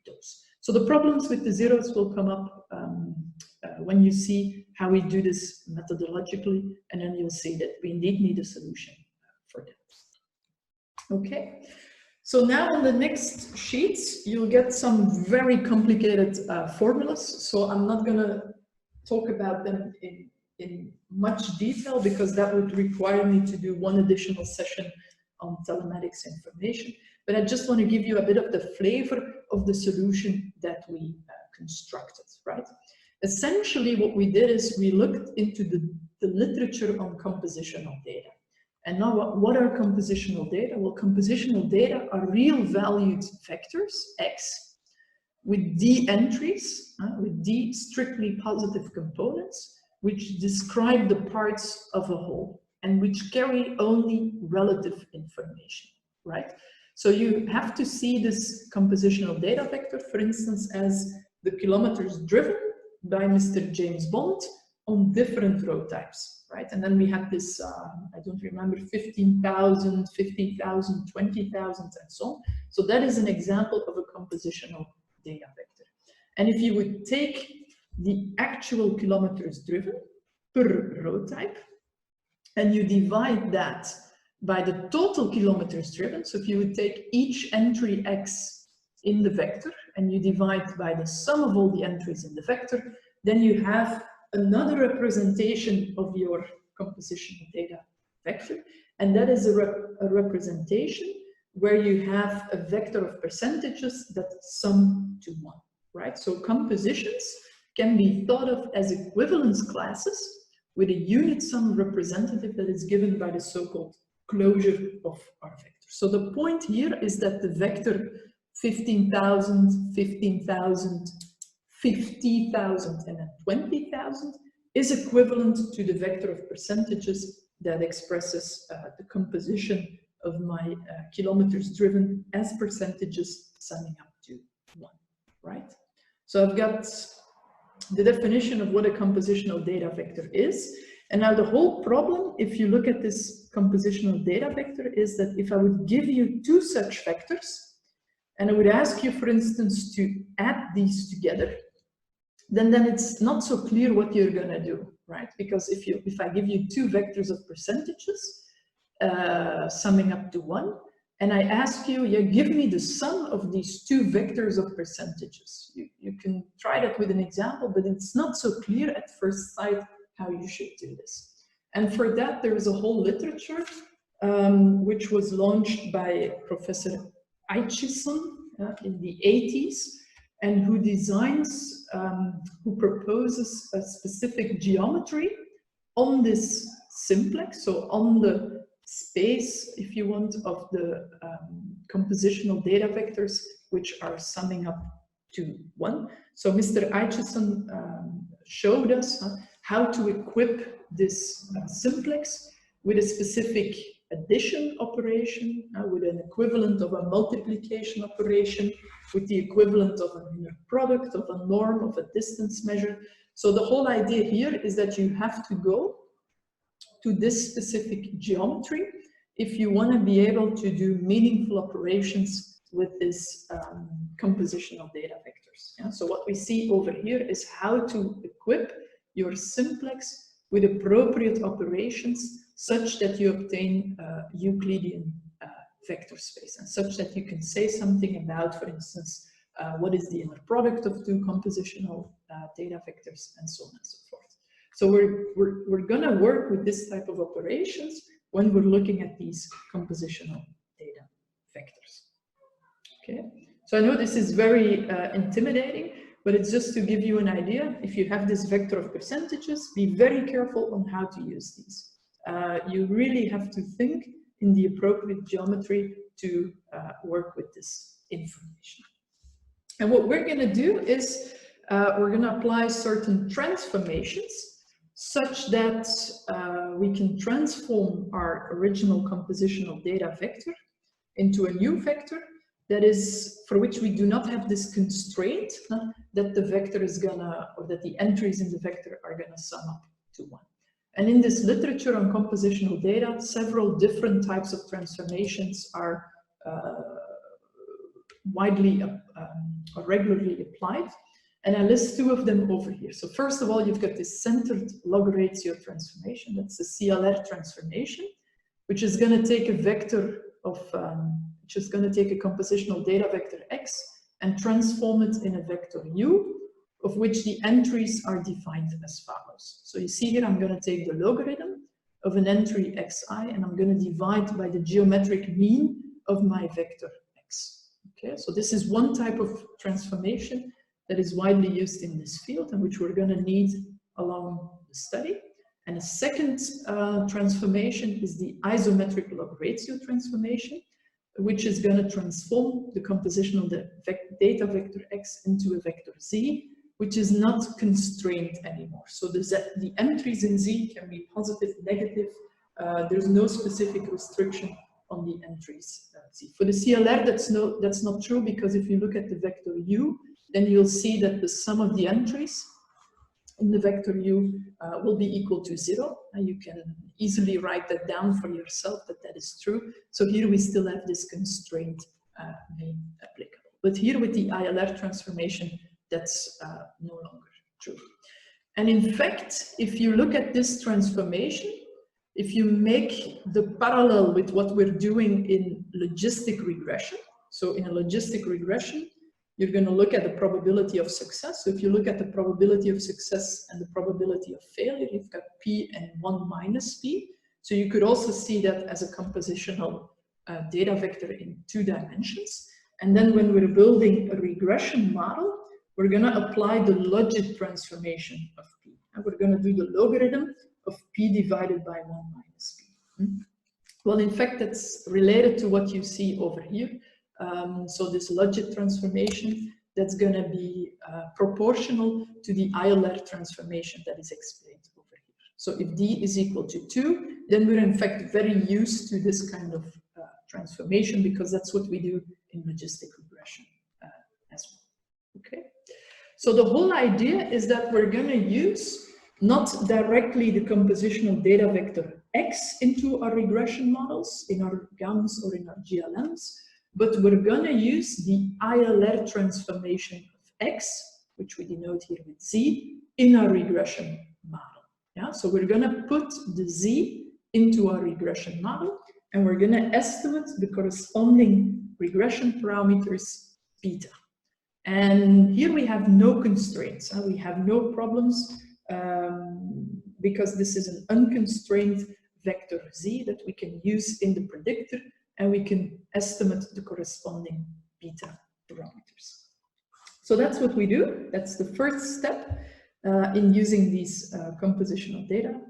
those? So the problems with the zeros will come up when you see how we do this methodologically, and then you'll see that we indeed need a solution for that. Okay. So now on the next sheets, you'll get some very complicated formulas. So I'm not going to talk about them in much detail, because that would require me to do one additional session on telematics information. But I just want to give you a bit of the flavor of the solution that we constructed, right? Essentially, what we did is we looked into the literature on compositional data. And now what are compositional data? Well, compositional data are real valued vectors, X, with D entries, with D strictly positive components, which describe the parts of a whole and which carry only relative information, right? So you have to see this compositional data vector, for instance, as the kilometers driven by Mr. James Bond on different road types, right? And then we had this, I don't remember, 15,000, 50,000, 20,000, and so on. So that is an example of a compositional data vector. And if you would take the actual kilometers driven per road type, and you divide that by the total kilometers driven, so if you would take each entry X in the vector, and you divide by the sum of all the entries in the vector, then you have another representation of your compositional data vector, and that is a representation where you have a vector of percentages that sum to 1, right? So compositions can be thought of as equivalence classes with a unit sum representative that is given by the so-called closure of our vector. So the point here is that the vector 15,000, 15,000, 50,000, and then 20,000 is equivalent to the vector of percentages that expresses the composition of my kilometers driven as percentages summing up to 1, right? So I've got the definition of what a compositional data vector is. And now the whole problem, if you look at this compositional data vector, is that if I would give you 2 such vectors, and I would ask you, for instance, to add these together, then it's not so clear what you're going to do, right? Because if I give you 2 vectors of percentages summing up to 1, and I ask you, give me the sum of these 2 vectors of percentages. You can try that with an example, but it's not so clear at first sight how you should do this. And for that, there is a whole literature which was launched by Professor Aitchison in the 80s, and who designs, who proposes a specific geometry on this simplex, so on the space, if you want, of the compositional data vectors, which are summing up to 1. So Mr. Aitchison showed us how to equip this simplex with a specific addition operation, with an equivalent of a multiplication operation, with the equivalent of an inner product, of a norm, of a distance measure. So the whole idea here is that you have to go to this specific geometry if you want to be able to do meaningful operations with this compositional data vectors. Yeah? So what we see over here is how to equip your simplex with appropriate operations such that you obtain Euclidean vector space, and such that you can say something about, for instance, what is the inner product of two compositional data vectors, and so on and so forth. So we're going to work with this type of operations when we're looking at these compositional data vectors. Okay, so I know this is very intimidating, but it's just to give you an idea. If you have this vector of percentages, be very careful on how to use these. You really have to think in the appropriate geometry to work with this information. And what we're going to do is we're going to apply certain transformations such that we can transform our original compositional data vector into a new vector that is, for which we do not have this constraint that the vector is gonna, or that the entries in the vector are gonna sum up to 1. And in this literature on compositional data, several different types of transformations are widely or regularly applied. And I list 2 of them over here. So first of all, you've got this centered log ratio transformation. That's the CLR transformation, which is going to take a vector of, which is going to take a compositional data vector X and transform it in a vector U, of which the entries are defined as follows. So you see here, I'm going to take the logarithm of an entry xi, and I'm going to divide by the geometric mean of my vector x. Okay, so this is one type of transformation that is widely used in this field and which we're going to need along the study. And a second transformation is the isometric log ratio transformation, which is going to transform the compositional data vector x into a vector z, which is not constrained anymore. So the entries in z can be positive, negative. There's no specific restriction on the entries z. For the CLR, that's not true, because if you look at the vector u, then you'll see that the sum of the entries in the vector u will be equal to 0. And you can easily write that down for yourself that that is true. So here we still have this constraint being applicable. But here with the ILR transformation, that's no longer true. And in fact, if you look at this transformation, if you make the parallel with what we're doing in logistic regression, so in a logistic regression, you're going to look at the probability of success. So if you look at the probability of success and the probability of failure, you've got P and 1 minus P. So you could also see that as a compositional data vector in 2 dimensions. And then when we're building a regression model, we're going to apply the logit transformation of P. And we're going to do the logarithm of P divided by 1 minus P. Well, in fact, that's related to what you see over here. So this logit transformation, that's going to be proportional to the ILR transformation that is explained over here. So if D is equal to 2, then we're in fact very used to this kind of transformation, because that's what we do in logistic regression as well. Okay. So the whole idea is that we're going to use not directly the compositional data vector X into our regression models, in our GAMs or in our GLMs, but we're going to use the ILR transformation of X, which we denote here with Z, in our regression model. Yeah? So we're going to put the Z into our regression model, and we're going to estimate the corresponding regression parameters beta. And here we have no constraints. We have no problems because this is an unconstrained vector Z that we can use in the predictor, and we can estimate the corresponding beta parameters. So that's what we do. That's the first step in using these compositional data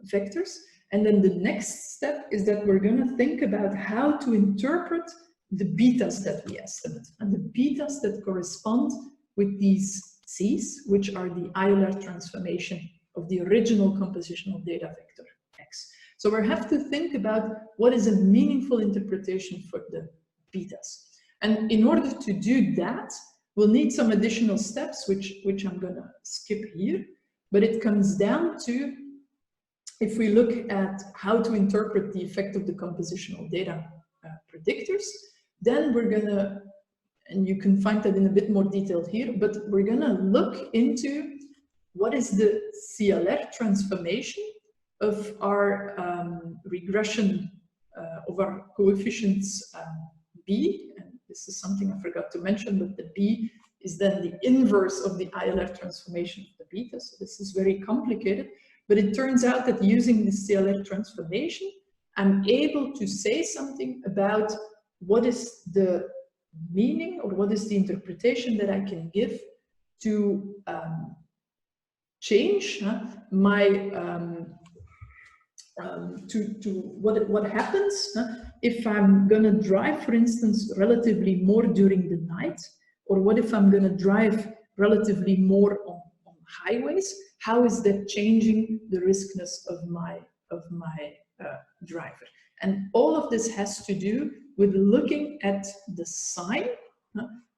vectors. And then the next step is that we're going to think about how to interpret the betas that we estimate, and the betas that correspond with these Z's, which are the ILR transformation of the original compositional data vector X. So we have to think about what is a meaningful interpretation for the betas. And in order to do that, we'll need some additional steps, which I'm going to skip here. But it comes down to, if we look at how to interpret the effect of the compositional data predictors, then we're going to, and you can find that in a bit more detail here, but we're going to look into what is the CLR transformation of our regression of our coefficients B, and This is something I forgot to mention, but the B is then the inverse of the ILR transformation of the beta. So this is very complicated, but it turns out that using this CLR transformation, I'm able to say something about what is the meaning or what is the interpretation that I can give to change my what happens if I'm gonna drive, for instance, relatively more during the night, or what if I'm gonna drive relatively more on highways? How is that changing the riskness of my driver? And all of this has to do with looking at the sign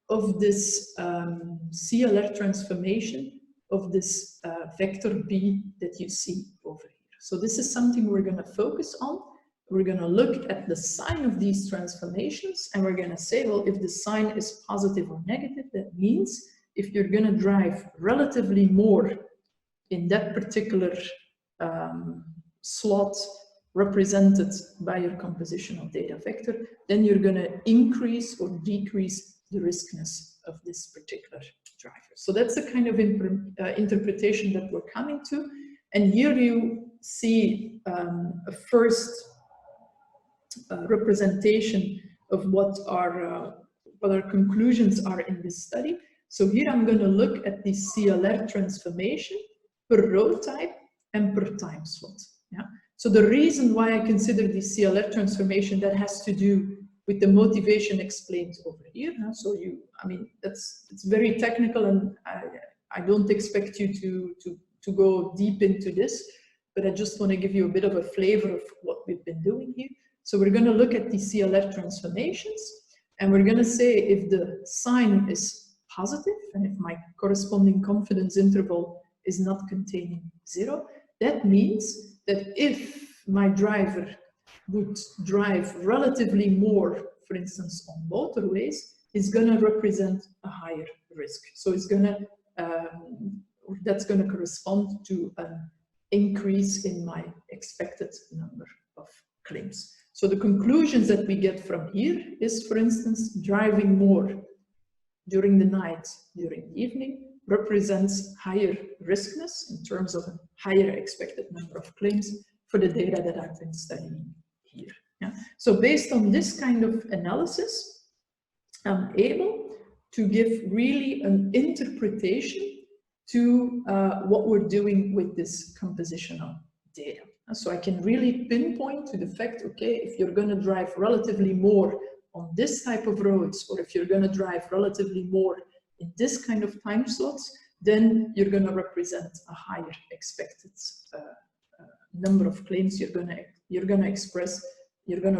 of this CLR transformation of this vector B that you see over here. So this is something we're going to focus on. We're going to look at the sign of these transformations, and we're going to say, well, if the sign is positive or negative, that means if you're going to drive relatively more in that particular slot represented by your compositional data vector, then you're going to increase or decrease the riskness of this particular driver. So that's the kind of interpretation that we're coming to. And here you see a first representation of what our conclusions are in this study. So here I'm going to look at the CLR transformation per row type and per time slot. Yeah. So the reason why I consider the CLR transformation, that has to do with the motivation explained over here. So it's very technical, and I don't expect you to go deep into this, but I just want to give you a bit of a flavor of what we've been doing here. So we're going to look at the CLR transformations, and we're going to say if the sign is positive, and if my corresponding confidence interval is not containing 0, that means that if my driver would drive relatively more, for instance, on motorways, it's going to represent a higher risk. So it's going to, that's going to correspond to an increase in my expected number of claims. So the conclusions that we get from here is, for instance, driving more during the night, during the evening, represents higher riskness in terms of a higher expected number of claims for the data that I've been studying here. Yeah? So based on this kind of analysis, I'm able to give really an interpretation to what we're doing with this compositional data. So I can really pinpoint to the fact, okay, if you're going to drive relatively more on this type of roads, or if you're going to drive relatively more in this kind of time slots, then you're going to represent a higher expected number of claims. You're going to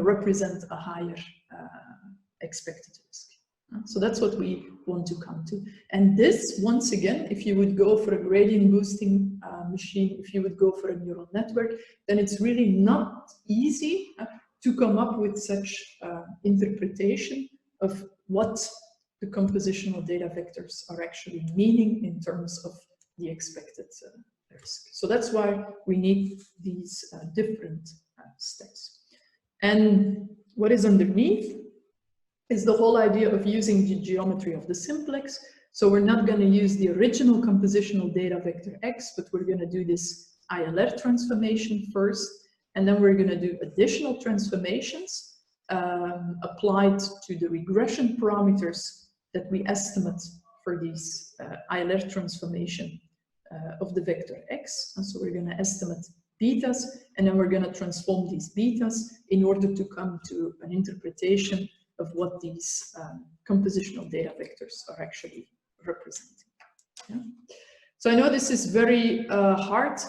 represent a higher expected risk. So that's what we want to come to. And this, once again, if you would go for a gradient boosting machine, if you would go for a neural network, then it's really not easy to come up with such interpretation of what the compositional data vectors are actually meaning in terms of the expected risk. So that's why we need these different steps. And what is underneath is the whole idea of using the geometry of the simplex. So we're not going to use the original compositional data vector X, but we're going to do this ILR transformation first, and then we're going to do additional transformations applied to the regression parameters that we estimate for these ILR transformation of the vector X. And so we're going to estimate betas, and then we're going to transform these betas in order to come to an interpretation of what these compositional data vectors are actually representing. Yeah? So I know this is very hard,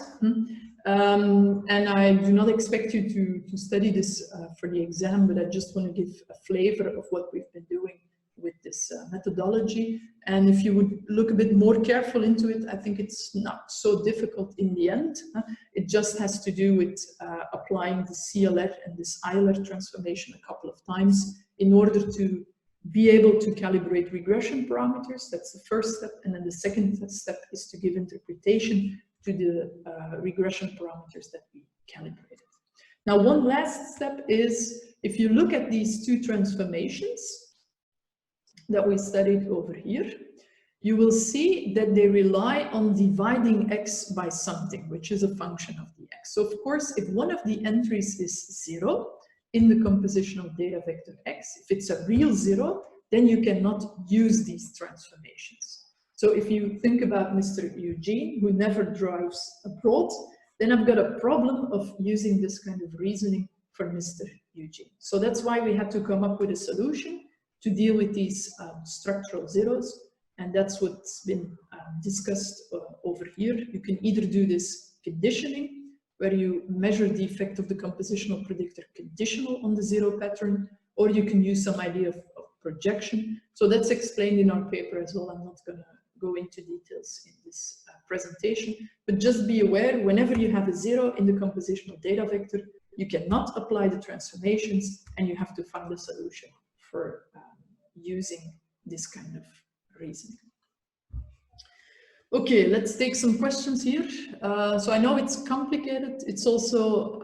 and I do not expect you to study this for the exam, but I just want to give a flavor of what we've been doing with this methodology. And if you would look a bit more careful into it, I think it's not so difficult in the end. It just has to do with applying the CLR and this ILR transformation a couple of times in order to be able to calibrate regression parameters. That's the first step. And then the second step is to give interpretation to the regression parameters that we calibrated. Now, one last step is, if you look at these two transformations, that we studied over here, you will see that they rely on dividing x by something, which is a function of the x. So of course, if one of the entries is 0 in the compositional data vector x, if it's a real 0, then you cannot use these transformations. So if you think about Mr. Eugene, who never drives abroad, then I've got a problem of using this kind of reasoning for Mr. Eugene. So that's why we had to come up with a solution to deal with these structural zeros. And that's what's been discussed over here. You can either do this conditioning, where you measure the effect of the compositional predictor conditional on the 0 pattern, or you can use some idea of projection. So that's explained in our paper as well. I'm not going to go into details in this presentation, but just be aware, whenever you have a 0 in the compositional data vector, you cannot apply the transformations, and you have to find a solution for using this kind of reasoning. Okay, let's take some questions here. So I know it's complicated. It's also,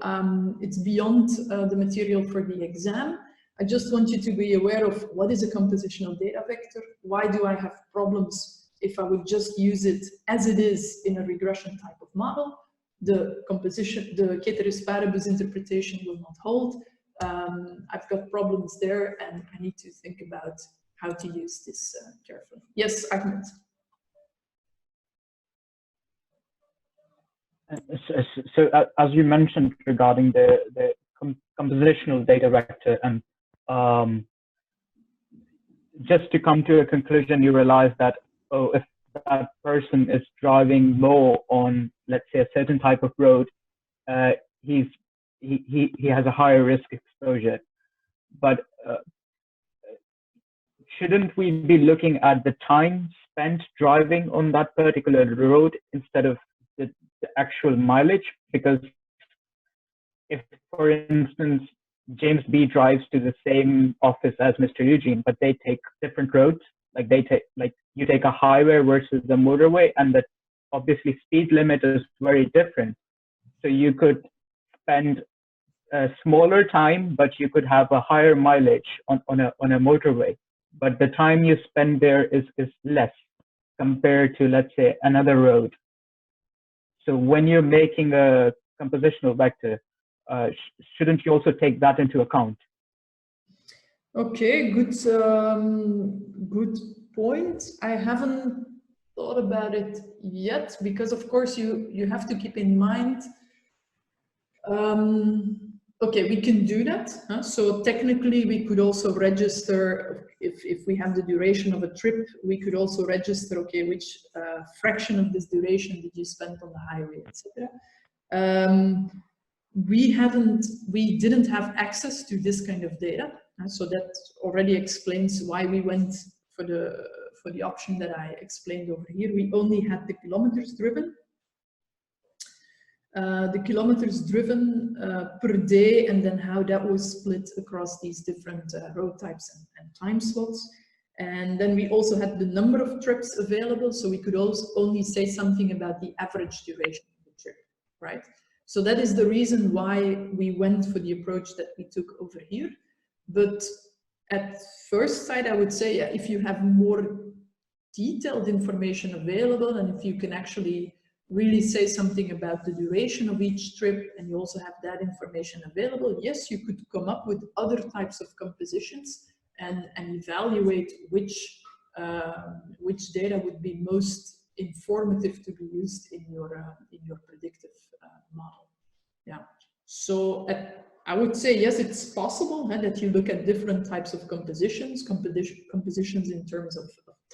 it's beyond the material for the exam. I just want you to be aware of what is a compositional data vector. Why do I have problems if I would just use it as it is in a regression type of model? The composition, the ceteris paribus interpretation will not hold. I've got problems there, and I need to think about how to use this carefully. Yes, Ahmed. So as you mentioned regarding the compositional data vector, and just to come to a conclusion, you realize that, oh, if that person is driving more on, let's say, a certain type of road, he has a higher risk exposure. But shouldn't we be looking at the time spent driving on that particular road instead of the actual mileage? Because if, for instance, James B drives to the same office as Mr. Eugene, but they take different roads, like you take a highway versus a motorway, and that obviously speed limit is very different. So you could spend a smaller time, but you could have a higher mileage on a motorway. But the time you spend there is less compared to, let's say, another road. So when you're making a compositional vector, shouldn't you also take that into account? Okay, good point. I haven't thought about it yet, because of course you have to keep in mind. Okay, we can do that. So technically, we could also register, if we have the duration of a trip, we could also register, okay, which fraction of this duration did you spend on the highway, etc. We didn't have access to this kind of data, so that already explains why we went for the option that I explained over here. We only had the kilometers driven. The kilometers driven per day, and then how that was split across these different road types and time slots. And then we also had the number of trips available, so we could also only say something about the average duration of the trip, right? So that is the reason why we went for the approach that we took over here. But at first sight, I would say, yeah, if you have more detailed information available, and if you can actually really say something about the duration of each trip, and you also have that information available, yes, you could come up with other types of compositions and evaluate which data would be most informative to be used in your predictive model. Yeah. So I would say yes, it's possible that you look at different types of compositions in terms of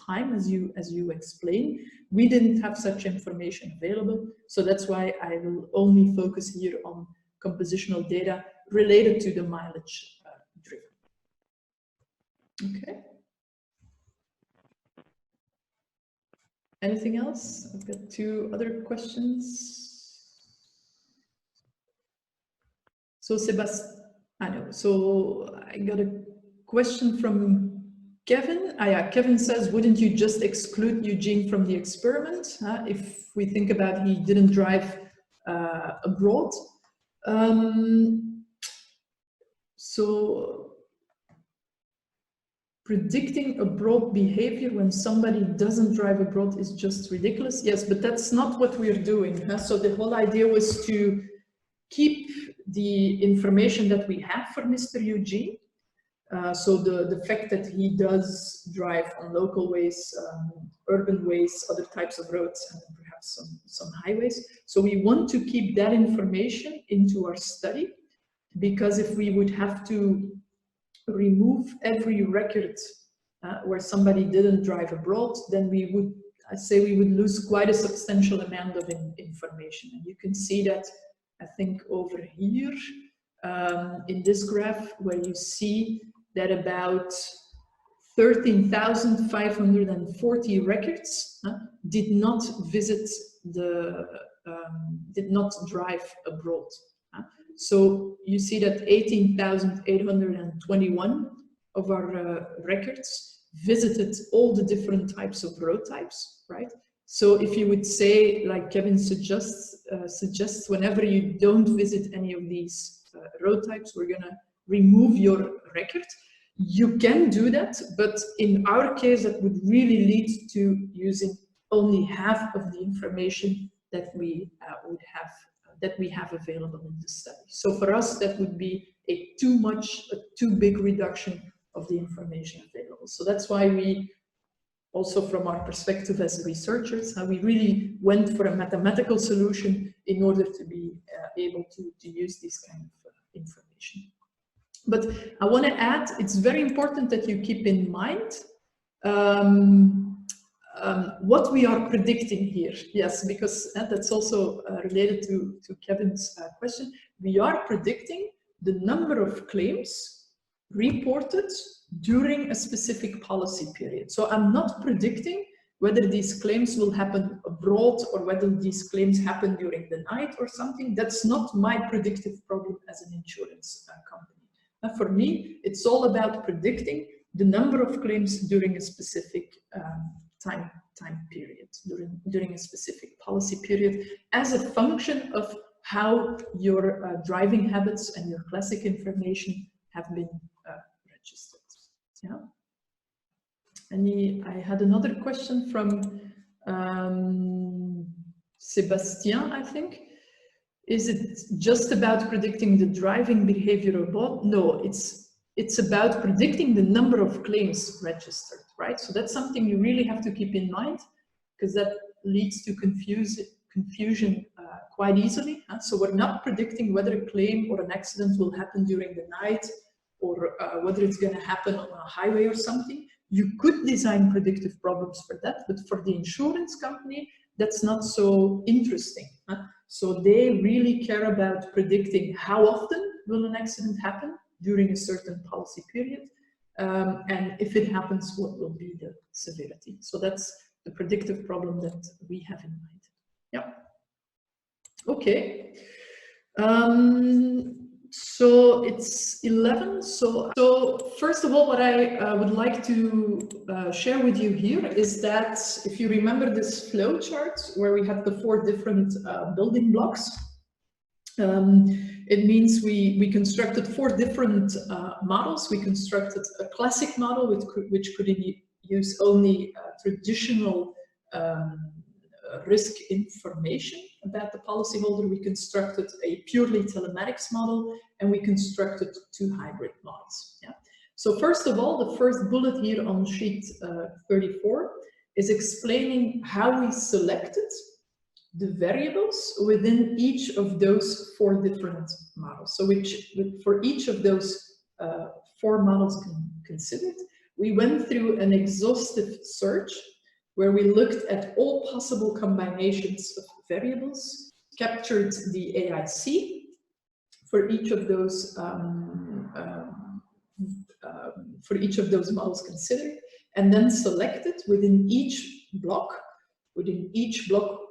time, as you explained. We didn't have such information available, so that's why I will only focus here on compositional data related to the mileage driven. Okay. Anything else? I've got 2 other questions. So so I got a question from Kevin. Yeah, Kevin says, wouldn't you just exclude Eugene from the experiment if we think about he didn't drive abroad? So predicting abroad behavior when somebody doesn't drive abroad is just ridiculous. Yes, but that's not what we're doing. Huh? So the whole idea was to keep the information that we have for Mr. Eugene. So the fact that he does drive on local ways, urban ways, other types of roads, and perhaps some highways. So we want to keep that information into our study, because if we would have to remove every record where somebody didn't drive abroad, then we would, I say, we would lose quite a substantial amount of information. And you can see that, I think, over here in this graph, where you see that about 13,540 records did not visit did not drive abroad. So you see that 18,821 of our records visited all the different types of road types, right? So if you would say, like Kevin suggests, whenever you don't visit any of these road types, we're gonna remove your record. You can do that, but in our case, that would really lead to using only half of the information that we would have, that we have available in the study. So for us, that would be a too big reduction of the information available. So that's why we, also from our perspective as researchers, we really went for a mathematical solution in order to be able to use this kind of information. But I want to add, it's very important that you keep in mind what we are predicting here. Yes, because that's also related to Kevin's question. We are predicting the number of claims reported during a specific policy period. So I'm not predicting whether these claims will happen abroad or whether these claims happen during the night or something. That's not my predictive problem as an insurance company. For me, it's all about predicting the number of claims during a specific time period, during a specific policy period, as a function of how your driving habits and your classic information have been registered. Yeah. I had another question from Sebastian, I think. Is it just about predicting the driving behavior abroad? No, it's about predicting the number of claims registered, right? So that's something you really have to keep in mind, because that leads to confusion quite easily. So we're not predicting whether a claim or an accident will happen during the night, or whether it's going to happen on a highway or something. You could design predictive problems for that, but for the insurance company, that's not so interesting. So they really care about predicting how often will an accident happen during a certain policy period, and if it happens, what will be the severity. So that's the predictive problem that we have in mind. Yeah. Okay. So it's 11. So first of all, what I would like to share with you here is that if you remember this flow chart where we have the 4 different building blocks, it means we constructed 4 different models. We constructed a classic model which could use only traditional risk information about the policyholder. We constructed a purely telematics model, and we constructed 2 hybrid models. Yeah. So first of all, the first bullet here on sheet 34 is explaining how we selected the variables within each of those 4 different models. So for each of those 4 models considered, we went through an exhaustive search where we looked at all possible combinations of variables, captured the AIC for each of those models considered, and then selected within each block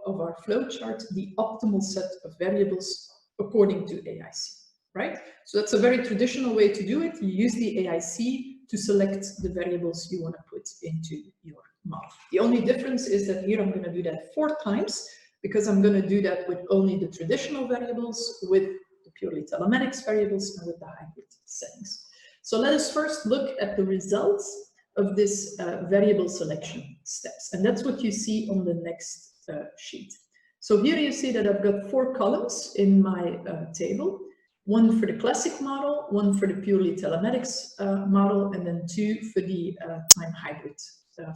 of our flowchart the optimal set of variables according to AIC, right? So that's a very traditional way to do it. You use the AIC to select the variables you want to put into your model. The only difference is that here I'm going to do that 4 times, because I'm going to do that with only the traditional variables, with the purely telematics variables, and with the hybrid settings. So let us first look at the results of this variable selection steps. And that's what you see on the next sheet. So here you see that I've got 4 columns in my table. 1 for the classic model, 1 for the purely telematics model, and then 2 for the time hybrid,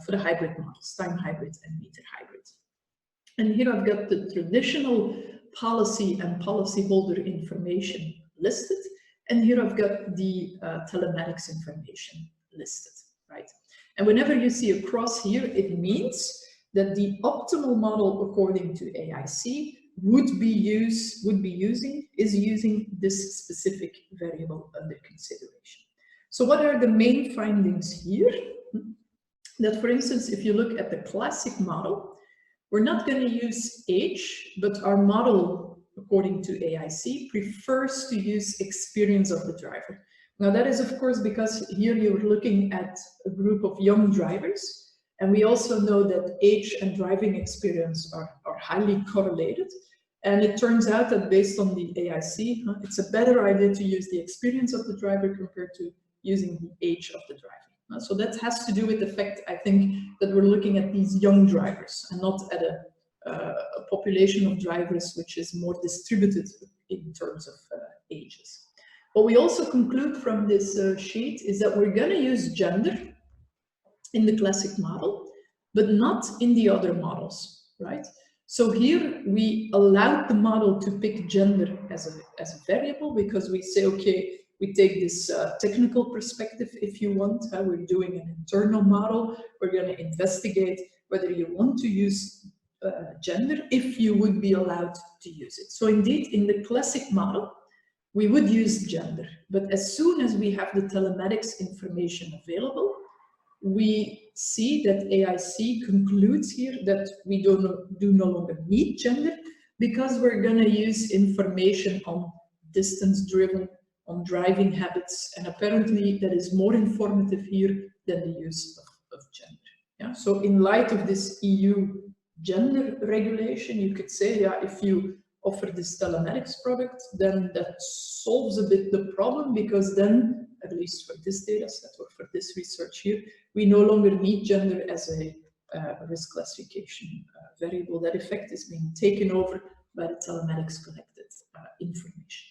for the hybrid models, time hybrid and meter hybrid. And here I've got the traditional policy and policyholder information listed, and here I've got the telematics information listed, right? And whenever you see a cross here, it means that the optimal model according to AIC is using this specific variable under consideration. So what are the main findings here? That, for instance, if you look at the classic model, we're not going to use age, but our model, according to AIC, prefers to use experience of the driver. Now that is, of course, because here you're looking at a group of young drivers, and we also know that age and driving experience are highly correlated. And it turns out that based on the AIC, it's a better idea to use the experience of the driver compared to using the age of the driver. So that has to do with the fact, I think, that we're looking at these young drivers and not at a population of drivers which is more distributed in terms of ages. What we also conclude from this sheet is that we're going to use gender in the classic model, but not in the other models, right? So here we allowed the model to pick gender as a variable because we say, okay, we take this technical perspective if you want. We're doing an internal model. We're going to investigate whether you want to use gender, if you would be allowed to use it. So indeed, in the classic model, we would use gender. But as soon as we have the telematics information available, we see that AIC concludes here that we do no longer need gender because we're going to use information on distance driven, on driving habits, and apparently that is more informative here than the use of gender. Yeah? So in light of this EU gender regulation, you could say, yeah, if you offer this telematics product, then that solves a bit the problem, because then, at least for this data set or for this research here, we no longer need gender as a risk classification variable. That effect is being taken over by the telematics collected information.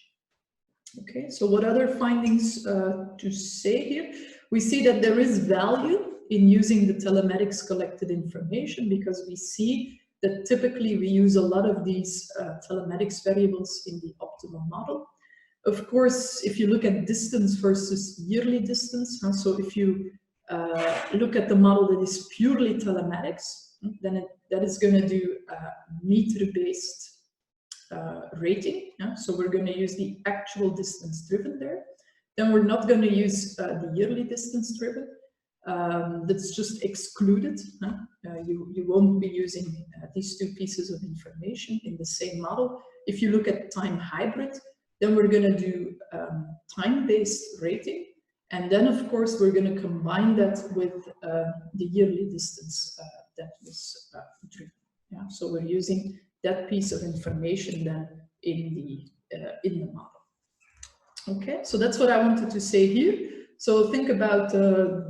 Okay, so what other findings to say here? We see that there is value in using the telematics collected information, because we see that typically we use a lot of these telematics variables in the optimal model. Of course, if you look at distance versus yearly distance, so if you look at the model that is purely telematics, then that is going to do meter-based rating. So we're going to use the actual distance driven there. Then we're not going to use the yearly distance driven. That's just excluded. You won't be using these two pieces of information in the same model. If you look at time hybrid, then we're going to do time-based rating. And then, of course, we're going to combine that with the yearly distance that was driven. Yeah? So we're using that piece of information then in the model. Okay, so that's what I wanted to say here. So think about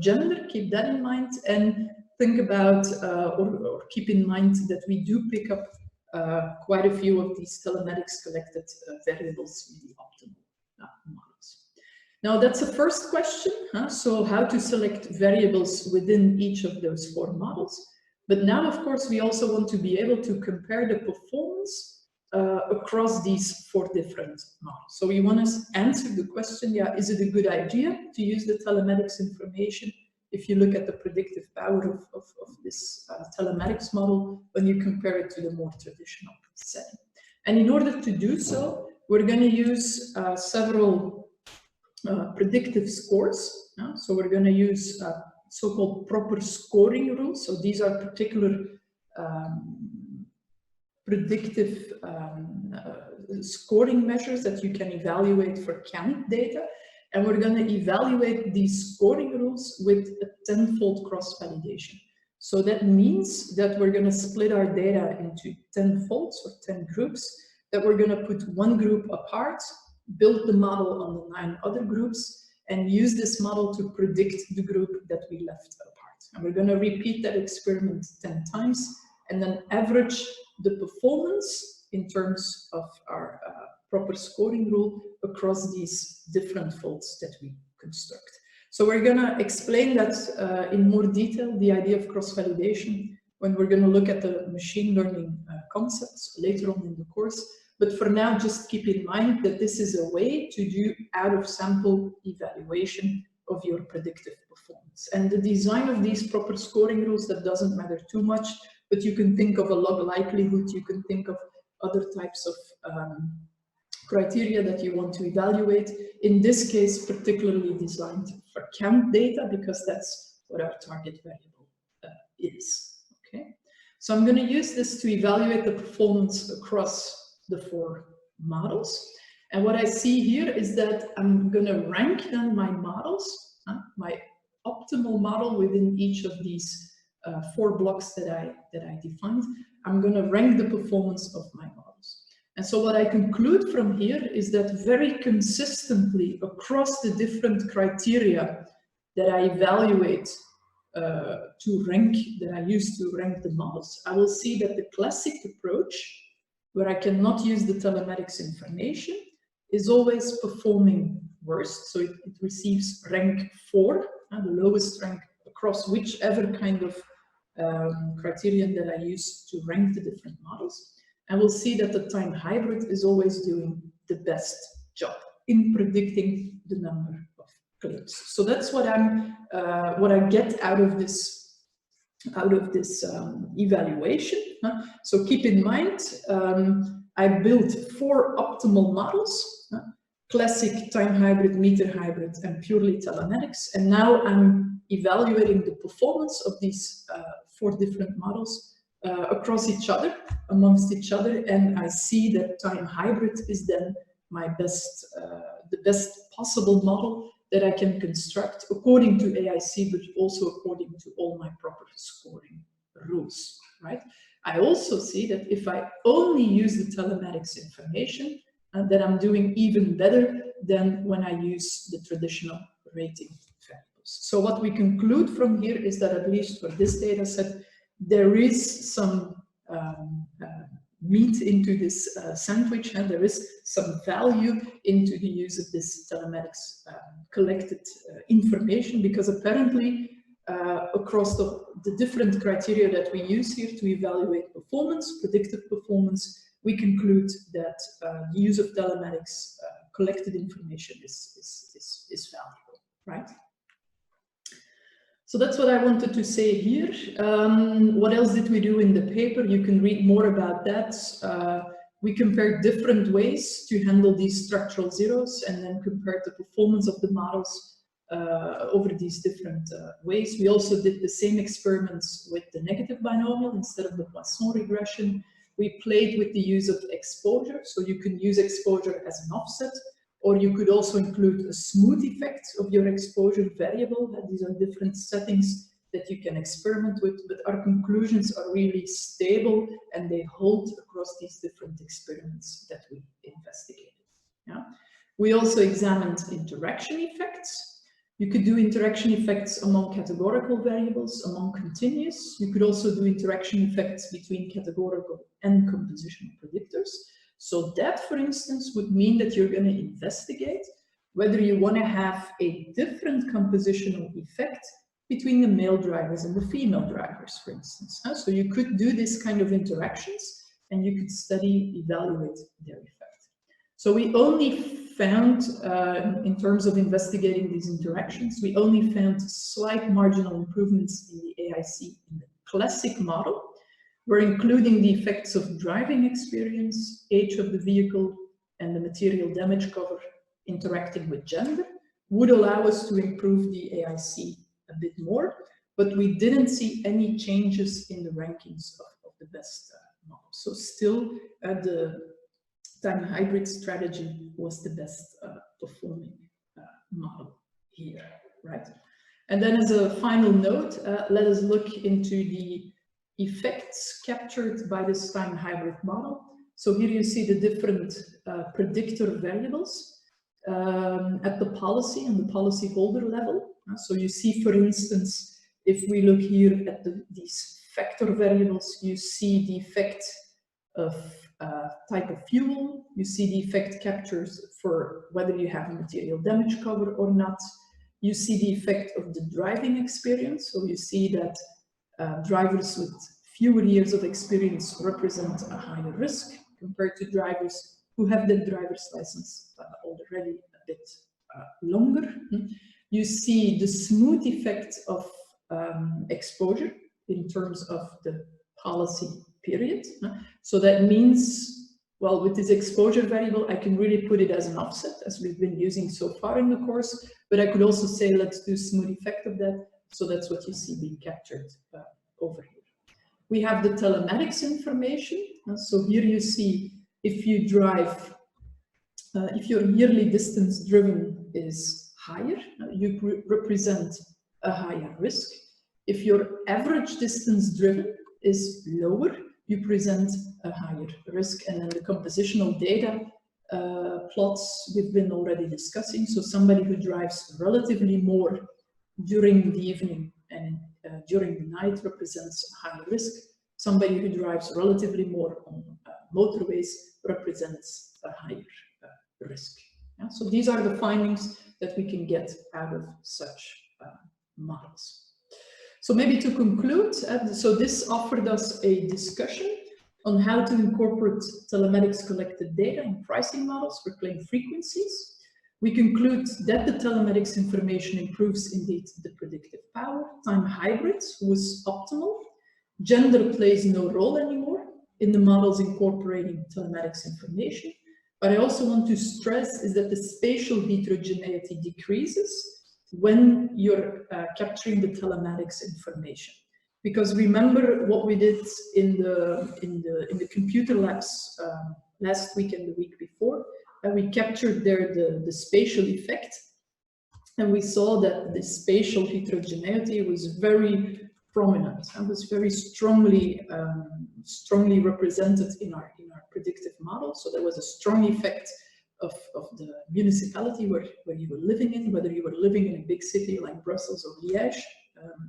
gender, keep that in mind, and think about, or keep in mind that we do pick up quite a few of these telematics collected variables in the optimal models. Now that's the first question, so how to select variables within each of those 4 models. But now, of course, we also want to be able to compare the performance across these 4 different models. So we want to answer the question, yeah, is it a good idea to use the telematics information if you look at the predictive power of this telematics model when you compare it to the more traditional setting? And in order to do so, we're going to use several predictive scores. So we're going to use so-called proper scoring rules. So these are particular predictive scoring measures that you can evaluate for count data. And we're going to evaluate these scoring rules with a 10-fold cross-validation. So that means that we're going to split our data into 10 folds or 10 groups, that we're going to put one group apart, build the model on the 9 other groups, and use this model to predict the group that we left apart. And we're going to repeat that experiment 10 times and then average the performance in terms of our proper scoring rule across these different folds that we construct. So we're going to explain that in more detail, the idea of cross-validation, when we're going to look at the machine learning concepts later on in the course. But for now, just keep in mind that this is a way to do out-of-sample evaluation of your predictive performance. And the design of these proper scoring rules, that doesn't matter too much, but you can think of a log likelihood, you can think of other types of criteria that you want to evaluate. In this case, particularly designed for count data, because that's what our target variable is. Okay, so I'm going to use this to evaluate the performance across the 4 models. And what I see here is that I'm going to rank then my models, my optimal model within each of these 4 blocks that I defined. I'm going to rank the performance of my models. And so what I conclude from here is that very consistently across the different criteria that I evaluate to rank, that I use to rank the models, I will see that the classic approach, where I cannot use the telematics information, is always performing worst. So it receives rank 4, the lowest rank across whichever kind of criterion that I use to rank the different models. And we'll see that the time hybrid is always doing the best job in predicting the number of claims. So that's what I get out of this evaluation. So keep in mind, I built 4 optimal models: classic, time hybrid, meter hybrid, and purely telematics. And now I'm evaluating the performance of these 4 different models across each other, amongst each other, and I see that time hybrid is then my best, the best possible model that I can construct according to AIC, but also according to all my proper scoring rules, right? I also see that if I only use the telematics information, that I'm doing even better than when I use the traditional rating variables. So what we conclude from here is that, at least for this data set, there is some meat into this sandwich, and there is some value into the use of this telematics collected information, because apparently across the different criteria that we use here to evaluate performance, predictive performance, we conclude that the use of telematics collected information is valuable, right? So that's what I wanted to say here. What else did we do in the paper? You can read more about that. We compared different ways to handle these structural zeros, and then compared the performance of the models over these different ways. We also did the same experiments with the negative binomial instead of the Poisson regression. We played with the use of exposure, so you can use exposure as an offset, or you could also include a smooth effect of your exposure variable. These are different settings that you can experiment with, but our conclusions are really stable and they hold across these different experiments that we investigated. Yeah? We also examined interaction effects. You could do interaction effects among categorical variables, among continuous. You could also do interaction effects between categorical and compositional predictors. So that, for instance, would mean that you're going to investigate whether you want to have a different compositional effect between the male drivers and the female drivers, for instance. So you could do this kind of interactions and you could study, evaluate their effect. So we only found, in terms of investigating these interactions, we only found slight marginal improvements in the AIC in the classic model. We're including the effects of driving experience, age of the vehicle, and the material damage cover interacting with gender would allow us to improve the AIC a bit more, but we didn't see any changes in the rankings of the best model. So still, the time hybrid strategy was the best performing model here, right? And then as a final note, let us look into the effects captured by this time hybrid model. So here you see the different predictor variables at the policy and the policyholder level. So you see, for instance, if we look here at these factor variables, you see the effect of type of fuel, you see the effect captures for whether you have a material damage cover or not, you see the effect of the driving experience, so you see that drivers with fewer years of experience represent a higher risk compared to drivers who have their driver's license already a bit longer. You see the smooth effect of exposure in terms of the policy period. So that means, well, with this exposure variable, I can really put it as an offset, as we've been using so far in the course, but I could also say, let's do smooth effect of that. So that's what you see being captured over here. We have the telematics information. So here you see if you drive, if your yearly distance driven is higher, you represent a higher risk. If your average distance driven is lower, you present a higher risk. And then the compositional data plots we've been already discussing. So somebody who drives relatively more during the evening and during the night represents a higher risk. Somebody who drives relatively more on motorways represents a higher risk. Yeah? So these are the findings that we can get out of such models. So maybe to conclude, so this offered us a discussion on how to incorporate telematics collected data in pricing models for claim frequencies. We conclude that the telematics information improves indeed the predictive power. Time hybrid was optimal. Gender plays no role anymore in the models incorporating telematics information. But I also want to stress is that the spatial heterogeneity decreases when you're capturing the telematics information. Because remember what we did in the computer labs last week and the week before, we captured there the spatial effect, and we saw that the spatial heterogeneity was very prominent and was very strongly represented in our predictive model. So there was a strong effect of the municipality where you were living in, whether you were living in a big city like Brussels or Liège,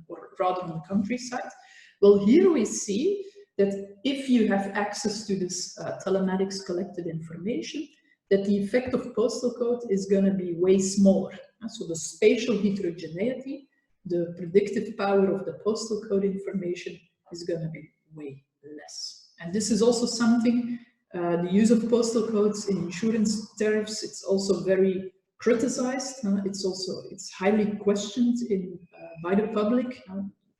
or rather on the countryside. Well, here we see that if you have access to this telematics collected information, that the effect of postal code is going to be way smaller. So the spatial heterogeneity, the predictive power of the postal code information is going to be way less. And this is also something, the use of postal codes in insurance tariffs, it's also very criticized. It's highly questioned by the public,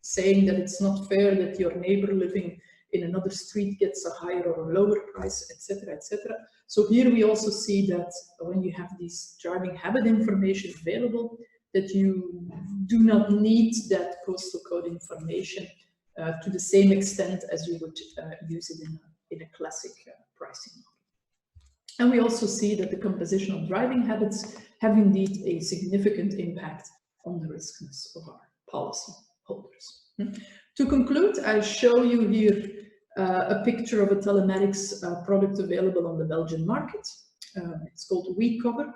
saying that it's not fair that your neighbor living in another street gets a higher or a lower price, etc., etc. So here we also see that when you have this driving habit information available, that you do not need that postal code information to the same extent as you would use it in a classic pricing model. And we also see that the composition of driving habits have indeed a significant impact on the riskness of our policy holders. To conclude, I'll show you here a picture of a telematics product available on the Belgian market. It's called WeCover.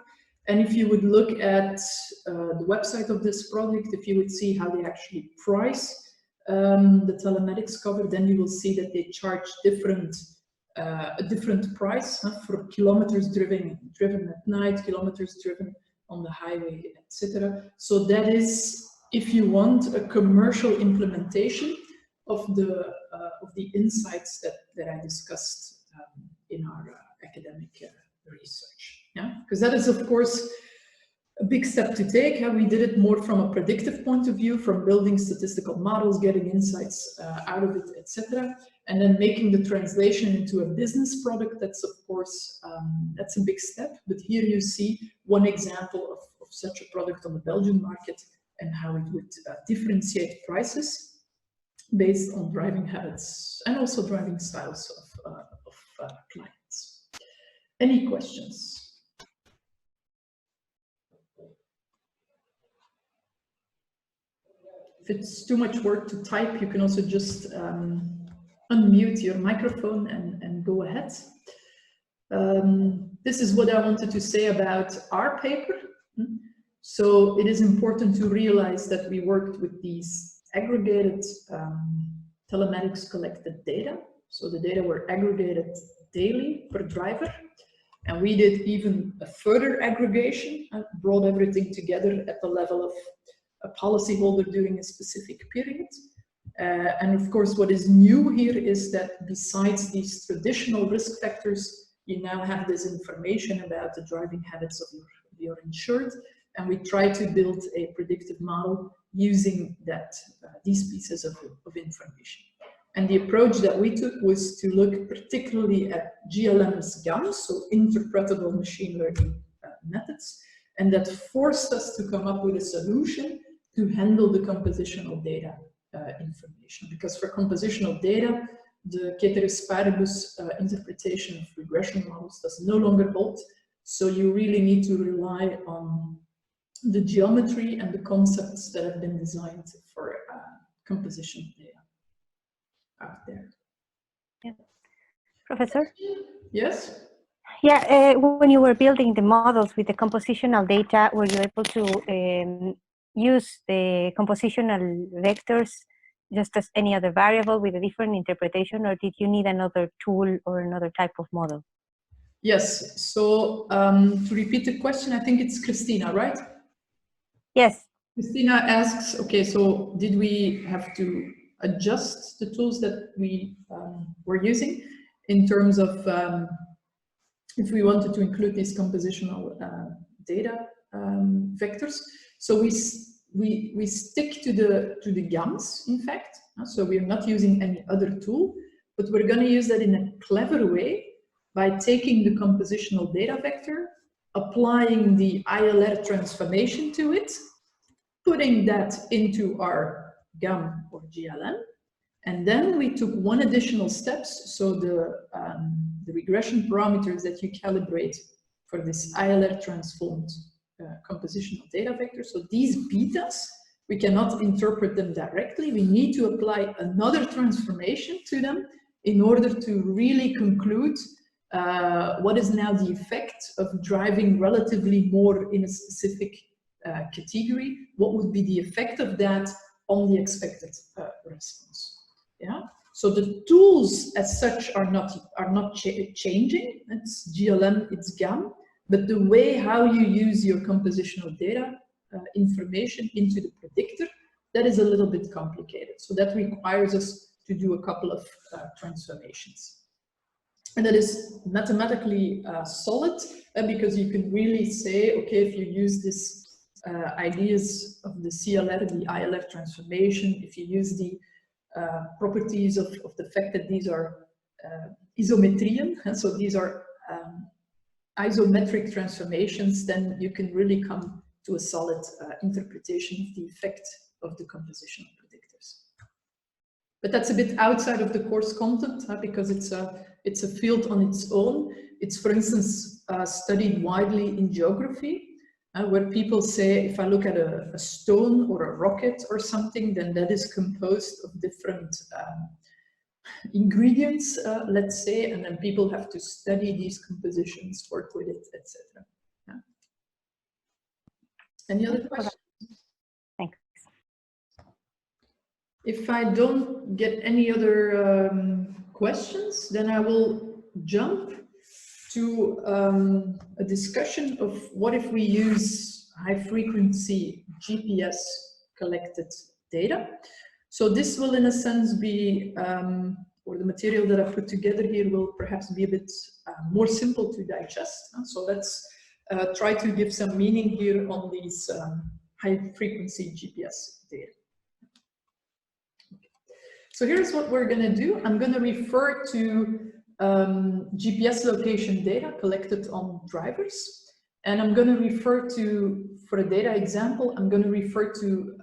And if you would look at the website of this product, if you would see how they actually price the telematics cover, then you will see that they charge a different price for kilometers driven at night, kilometers driven on the highway, etc. So that is, if you want, a commercial implementation of the insights that I discussed in our academic research. Yeah, because that is, of course, a big step to take. We did it more from a predictive point of view, from building statistical models, getting insights out of it, etc. And then making the translation into a business product, that's of course, that's a big step. But here you see one example of such a product on the Belgian market and how it would differentiate prices based on driving habits and also driving styles of clients. Any questions? If it's too much work to type, you can also just unmute your microphone and go ahead. This is what I wanted to say about our paper. So it is important to realize that we worked with these aggregated telematics collected data. So the data were aggregated daily per driver. And we did even a further aggregation and brought everything together at the level of a policyholder during a specific period. And of course, what is new here is that besides these traditional risk factors, you now have this information about the driving habits of your insured. And we try to build a predictive model using that, these pieces of information. And the approach that we took was to look particularly at GLM's GAMs, so interpretable machine learning methods, and that forced us to come up with a solution to handle the compositional data information. Because for compositional data, the ceteris paribus interpretation of regression models does no longer hold. So you really need to rely on the geometry and the concepts that have been designed for composition data out there. Yeah. Professor? Yes? Yeah, when you were building the models with the compositional data, were you able to use the compositional vectors just as any other variable with a different interpretation, or did you need another tool or another type of model? Yes, so to repeat the question, I think it's Christina, right? Yes. Christina asks, okay, so did we have to adjust the tools that we were using in terms of if we wanted to include these compositional data vectors? So we stick to the GAMs, in fact. So we're not using any other tool, but we're going to use that in a clever way by taking the compositional data vector, applying the ILR transformation to it, putting that into our GAM or GLM, and then we took one additional steps. So the regression parameters that you calibrate for this ILR transformed compositional data vector. So these betas, we cannot interpret them directly. We need to apply another transformation to them in order to really conclude what is now the effect of driving relatively more in a specific category. What would be the effect of that on the expected response? Yeah. So the tools as such are not changing. It's GLM, it's GAM, but the way how you use your compositional data information into the predictor, that is a little bit complicated. So that requires us to do a couple of transformations. And that is mathematically solid because you can really say, okay, if you use this ideas of the CLR, the ILR transformation, if you use the properties of the fact that these are isometrian, so these are isometric transformations, then you can really come to a solid interpretation of the effect of the compositional predictors. But that's a bit outside of the course content because it's a field on its own. It's, for instance, studied widely in geography, where people say, if I look at a stone or a rocket or something, then that is composed of different ingredients, let's say, and then people have to study these compositions, work with it, etc. Yeah. Any other questions? Thanks. If I don't get any other questions, then I will jump to a discussion of what if we use high-frequency GPS collected data. So this will, in a sense, be, or the material that I put together here will perhaps be a bit more simple to digest. So let's try to give some meaning here on these high-frequency GPS data. So here's what we're going to do. I'm going to refer to GPS location data collected on drivers. And I'm going to refer to, for a data example, I'm going to refer to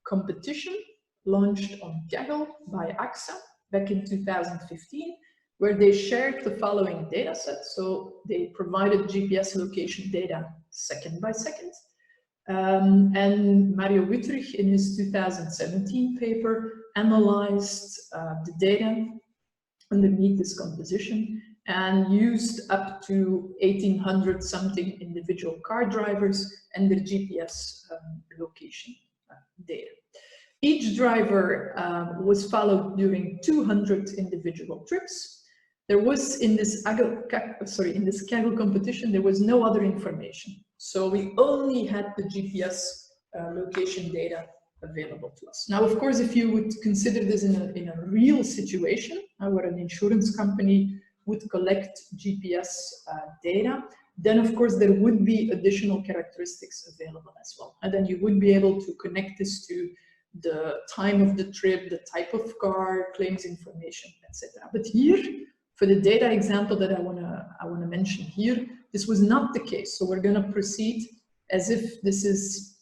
competition launched on Kaggle by AXA back in 2015, where they shared the following data set. So they provided GPS location data second by second. And Mario Wittrich, in his 2017 paper, analyzed the data underneath this composition and used up to 1,800 something individual car drivers and their GPS location data. Each driver was followed during 200 individual trips. There was in this Kaggle competition, there was no other information. So we only had the GPS location data available to us. Now, of course, if you would consider this in a real situation where an insurance company would collect GPS data, then of course there would be additional characteristics available as well. And then you would be able to connect this to the time of the trip, the type of car, claims information, etc. But here, for the data example that I wanna mention here, this was not the case. So we're gonna proceed as if this is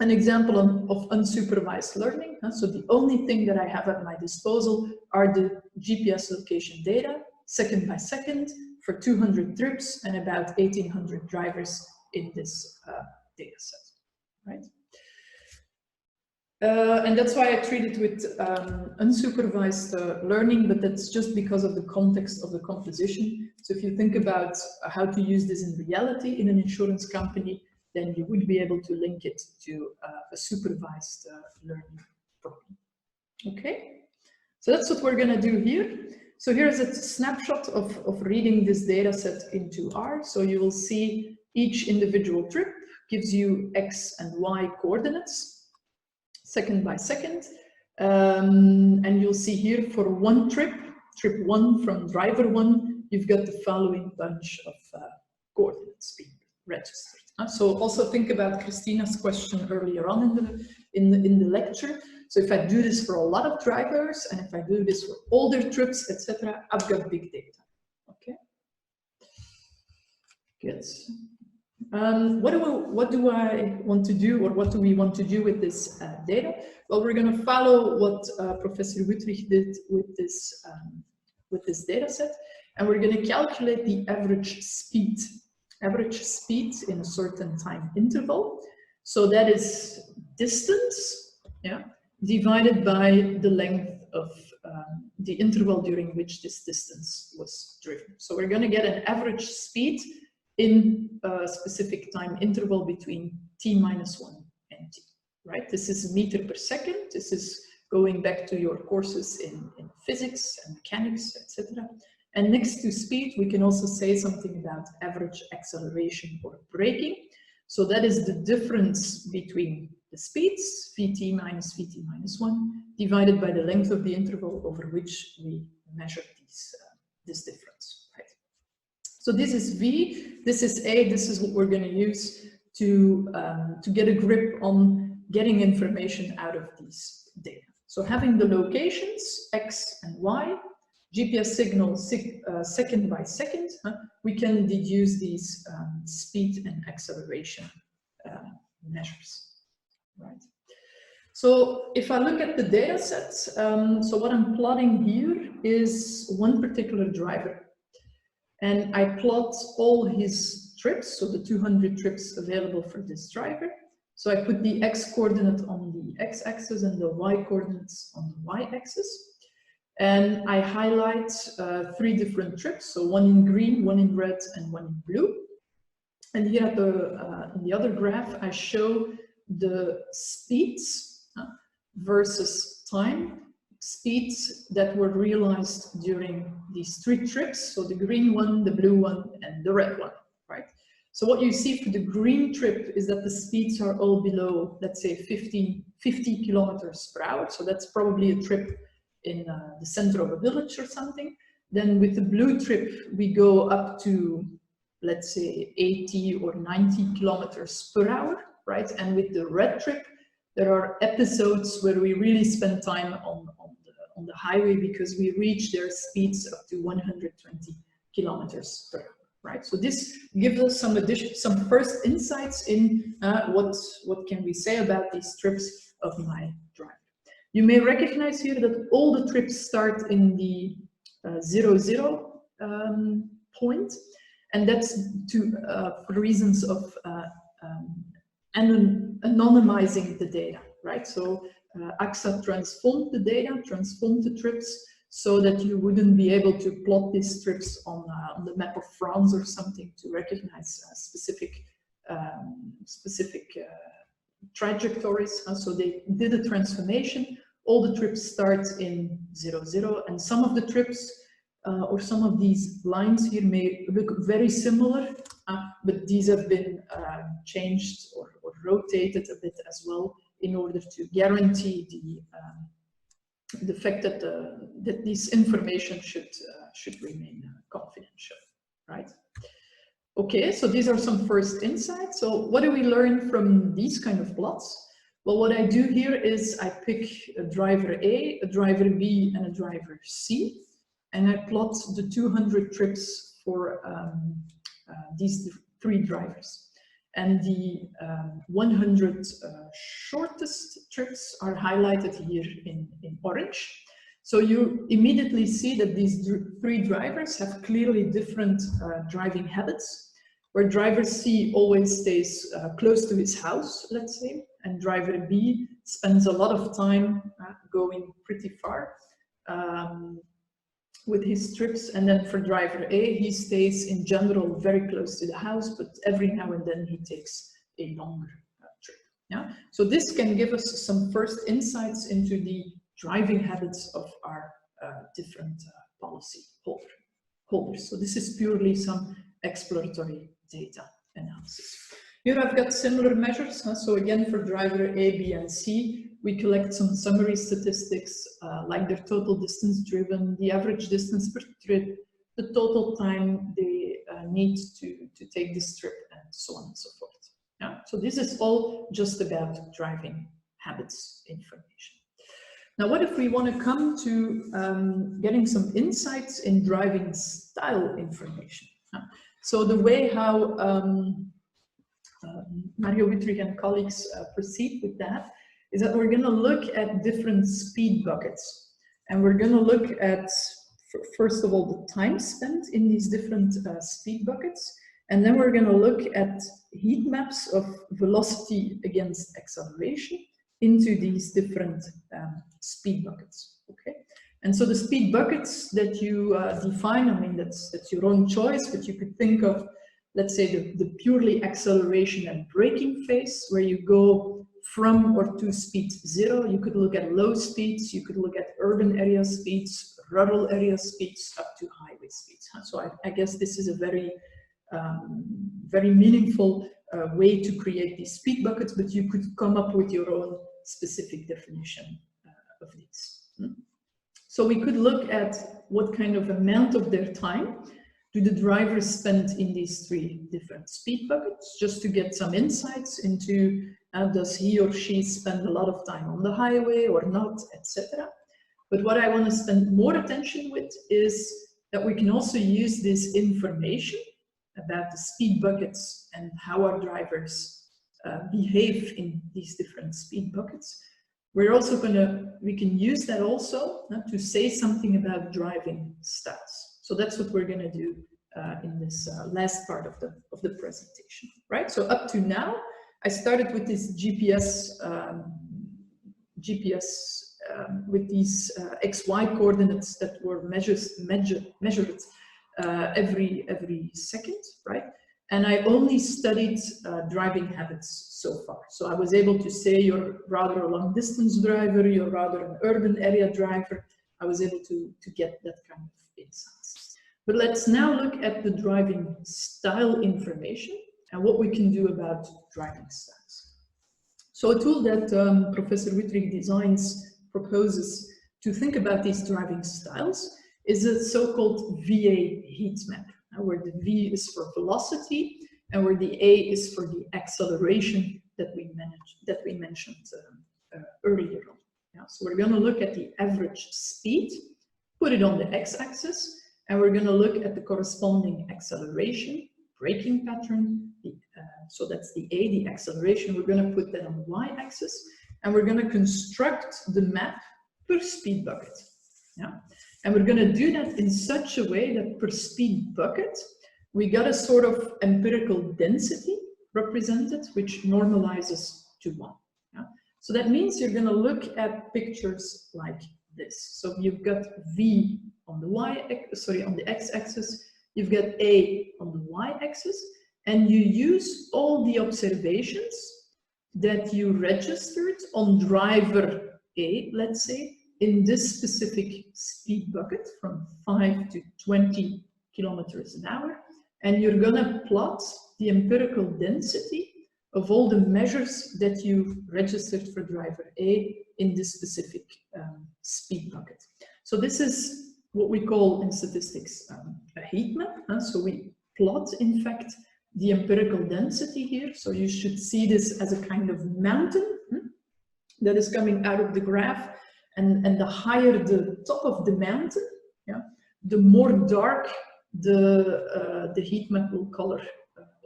an example of unsupervised learning. So the only thing that I have at my disposal are the GPS location data, second by second, for 200 trips and about 1,800 drivers in this data set, right? And that's why I treat it with unsupervised learning, but that's just because of the context of the composition. So if you think about how to use this in reality in an insurance company, then you would be able to link it to a supervised learning problem. Okay, so that's what we're gonna do here. So here's a snapshot of reading this data set into R. So you will see each individual trip gives you X and Y coordinates, second by second. And you'll see here for one trip, trip 1 from driver 1, you've got the following bunch of coordinates being registered. So also think about Christina's question earlier on in the lecture. So if I do this for a lot of drivers, and if I do this for older trips, etc., I've got big data. Okay. Good. What do I want to do, or what do we want to do with this data? Well, we're going to follow what Professor Wittrich did with this data set, and we're going to calculate the average speed in a certain time interval. So that is distance, yeah, divided by the length of the interval during which this distance was driven. So we're going to get an average speed in a specific time interval between t-1 and t, right? This is meter per second. This is going back to your courses in physics and mechanics, etc. And next to speed, we can also say something about average acceleration or braking. So that is the difference between the speeds, Vt minus 1, divided by the length of the interval over which we measure this difference, right? So this is V, this is A, this is what we're going to use to get a grip on getting information out of these data. So having the locations, X and Y, GPS signal second by second, we can deduce these speed and acceleration measures, right? So if I look at the data sets, so what I'm plotting here is one particular driver. And I plot all his trips, so the 200 trips available for this driver. So I put the X coordinate on the X-axis and the Y coordinates on the Y-axis. And I highlight 3 different trips, so one in green, one in red, and one in blue. And here at in the other graph, I show the speeds versus time, speeds that were realized during these 3 trips. So the green one, the blue one, and the red one, right? So what you see for the green trip is that the speeds are all below, let's say 50 kilometers per hour. So that's probably a trip in the center of a village or something. Then with the blue trip, we go up to, let's say 80 or 90 kilometers per hour, right? And with the red trip, there are episodes where we really spend time on the highway because we reach their speeds up to 120 kilometers per hour, right? So this gives us some first insights in what can we say about these trips of my driver. You may recognize here that all the trips start in the 0, point, and that's for reasons of anonymizing the data, right? So AXA transformed the data, transformed the trips, so that you wouldn't be able to plot these trips on the map of France or something to recognize specific trajectories. So they did a transformation. All the trips start in 0, 0, and some of the trips or some of these lines here may look very similar, but these have been changed or rotated a bit as well in order to guarantee the fact that that this information should remain confidential, right? Okay, so these are some first insights. So what do we learn from these kind of plots? Well, what I do here is I pick a driver A, a driver B, and a driver C, and I plot the 200 trips for these 3 drivers. And the 100 shortest trips are highlighted here in orange. So you immediately see that these 3 drivers have clearly different driving habits, where driver C always stays close to his house, let's say, and driver B spends a lot of time going pretty far with his trips. And then for driver A, he stays in general very close to the house, but every now and then he takes a longer trip. Yeah? So this can give us some first insights into the driving habits of our different policy holders. So this is purely some exploratory data analysis. Here I've got similar measures. So again, for driver A, B, and C, we collect some summary statistics like their total distance driven, the average distance per trip, the total time they need to take this trip, and so on and so forth. Yeah? So this is all just about driving habits information. Now, what if we want to come to getting some insights in driving style information? So the way how Mario Wittrich and colleagues proceed with that is that we're going to look at different speed buckets. And we're going to look at, first of all, the time spent in these different speed buckets. And then we're going to look at heat maps of velocity against acceleration into these different speed buckets. Okay. And so the speed buckets that you define, I mean, that's your own choice, but you could think of, let's say, the purely acceleration and braking phase, where you go from or to speed 0. You could look at low speeds, you could look at urban area speeds, rural area speeds, up to highway speeds. So I guess this is a very, very meaningful way to create these speed buckets, but you could come up with your own specific definition of these. So we could look at what kind of amount of their time do the drivers spend in these 3 different speed buckets, just to get some insights into does he or she spend a lot of time on the highway or not, etc. But what I want to spend more attention with is that we can also use this information about the speed buckets and how our drivers behave in these different speed buckets. We're also we can use that also to say something about driving styles. So that's what we're going to do in this last part of the presentation, right? So up to now, I started with this GPS with these XY coordinates that were measured every second, right? And I only studied driving habits so far. So I was able to say you're rather a long distance driver, you're rather an urban area driver. I was able to get that kind of insights. But let's now look at the driving style information and what we can do about driving styles. So a tool that Professor Wittrich proposes to think about these driving styles is a so-called VA heat map, where the V is for velocity and where the A is for the acceleration that we mentioned earlier on. Yeah, so we're going to look at the average speed, put it on the x-axis, and we're going to look at the corresponding acceleration, braking pattern. So that's the A, the acceleration. We're going to put that on the y-axis, and we're going to construct the map per speed bucket. Yeah. And we're going to do that in such a way that per speed bucket, we got a sort of empirical density represented, which normalizes to 1. Yeah? So that means you're going to look at pictures like this. So you've got V on the x-axis, you've got A on the y-axis, and you use all the observations that you registered on driver A, let's say, in this specific speed bucket from 5 to 20 kilometers an hour, and you're gonna plot the empirical density of all the measures that you've registered for driver A in this specific speed bucket. So this is what we call in statistics a heat map. So we plot, in fact, the empirical density here. So you should see this as a kind of mountain that is coming out of the graph. And the higher the top of the mountain, yeah, the more dark the heat map will color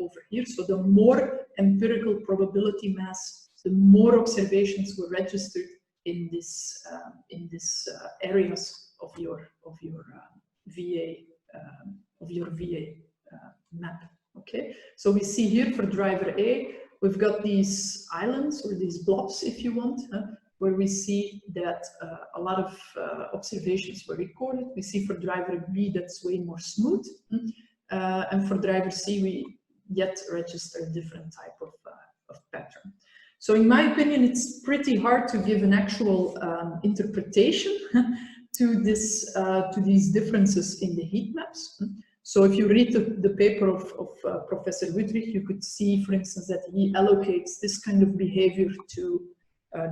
over here. So the more empirical probability mass, the more observations were registered in this areas of your VA map. Okay, so we see here for driver A, we've got these islands or these blobs, if you want, where we see that a lot of observations were recorded. We see for driver B that's way more smooth, and for driver C we yet register a different type of pattern. So in my opinion, it's pretty hard to give an actual interpretation to these differences in the heat maps. So if you read the paper of Professor Wüthrich, you could see, for instance, that he allocates this kind of behavior to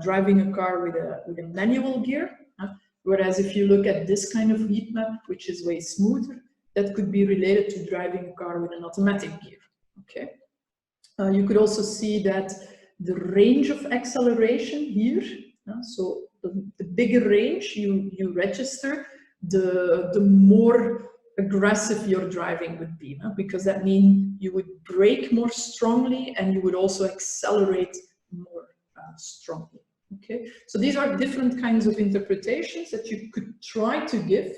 driving a car with a manual gear, whereas if you look at this kind of heat map, which is way smoother, that could be related to driving a car with an automatic gear. Okay, you could also see that the range of acceleration here, so the bigger range you register, the more aggressive your driving would be, because that means you would brake more strongly and you would also accelerate more strongly. Okay, so these are different kinds of interpretations that you could try to give,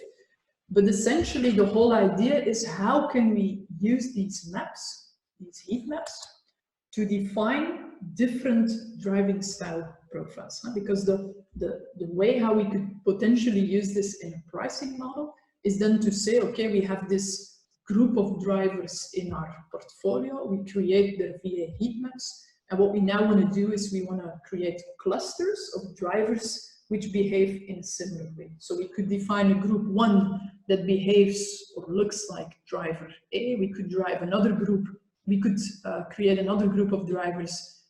but essentially the whole idea is how can we use these maps, these heat maps, to define different driving style profiles, because the way how we could potentially use this in a pricing model is then to say, okay, we have this group of drivers in our portfolio, we create their VA heat maps, and what we now want to do is we want to create clusters of drivers which behave in a similar way. So we could define a group 1 that behaves or looks like driver A, we could drive another group, we could create another group of drivers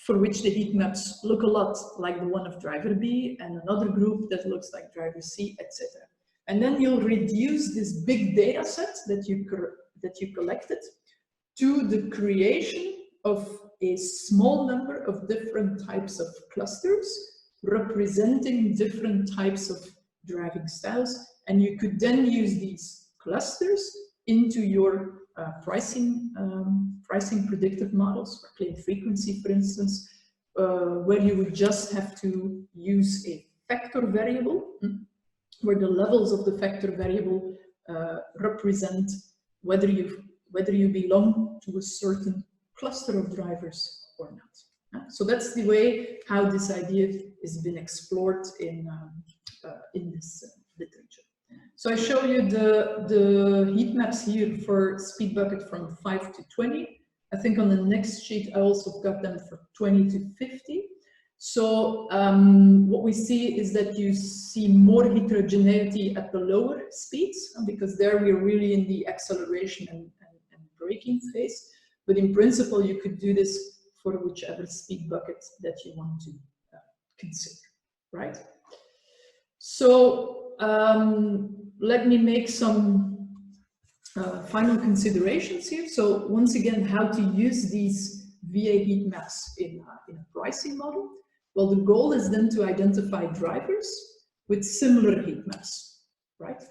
for which the heat maps look a lot like the one of driver B, and another group that looks like driver C, etc. And then you'll reduce this big data set that you collected to the creation of a small number of different types of clusters representing different types of driving styles. And you could then use these clusters into your pricing predictive models, for plane frequency, for instance, where you would just have to use a factor variable, where the levels of the factor variable represent whether you belong to a certain cluster of drivers or not. So that's the way how this idea has been explored in this literature. So I show you the heat maps here for speed bucket from 5 to 20. I think on the next sheet I also got them for 20 to 50. So what we see is that you see more heterogeneity at the lower speeds, because there we're really in the acceleration and braking phase. But in principle, you could do this for whichever speed bucket that you want to consider, right? So let me make some final considerations here. So once again, how to use these VA heat maps in a pricing model. Well, the goal is then to identify drivers with similar heat maps, right?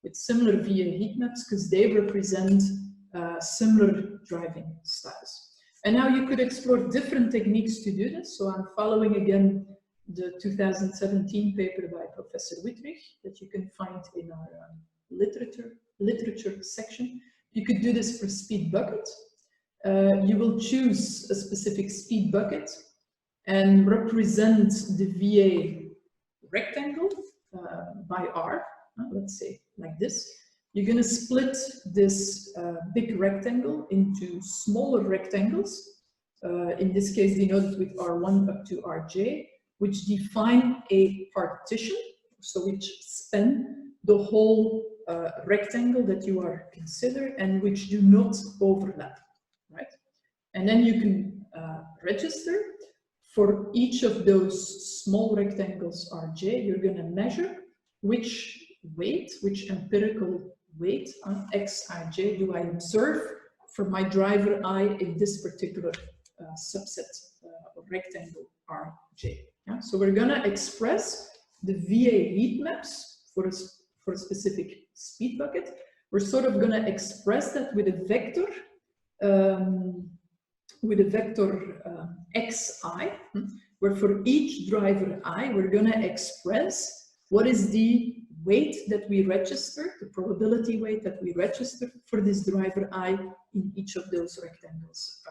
With similar VA heat maps, because they represent similar driving styles. And now you could explore different techniques to do this. So I'm following again the 2017 paper by Professor Wüthrich that you can find in our literature section. You could do this for speed bucket. You will choose a specific speed bucket and represent the VA rectangle by R, let's say like this. You're going to split this big rectangle into smaller rectangles in this case denoted with R1 up to Rj, which define a partition, so which span the whole rectangle that you are considering and which do not overlap, right? And then you can register for each of those small rectangles Rj. You're going to measure which weight, which empirical weight on Xij do I observe for my driver I in this particular subset of rectangle Rj. Yeah? So we're going to express the VA heat maps for a specific speed bucket. We're sort of going to express that with a vector xi, where for each driver I, we're going to express what is the weight that we register, the probability weight that we register for this driver I in each of those rectangles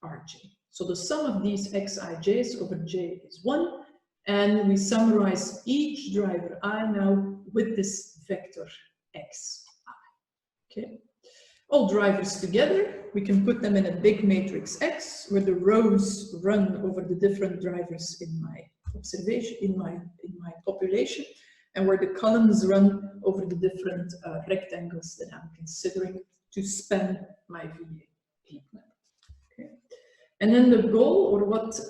Rj. So the sum of these xij's over j is 1, and we summarize each driver I now with this vector xi. Okay. All drivers together, we can put them in a big matrix X, where the rows run over the different drivers in my observation, in my population, and where the columns run over the different rectangles that I'm considering to span my VA heat map. Okay. And then the goal, or what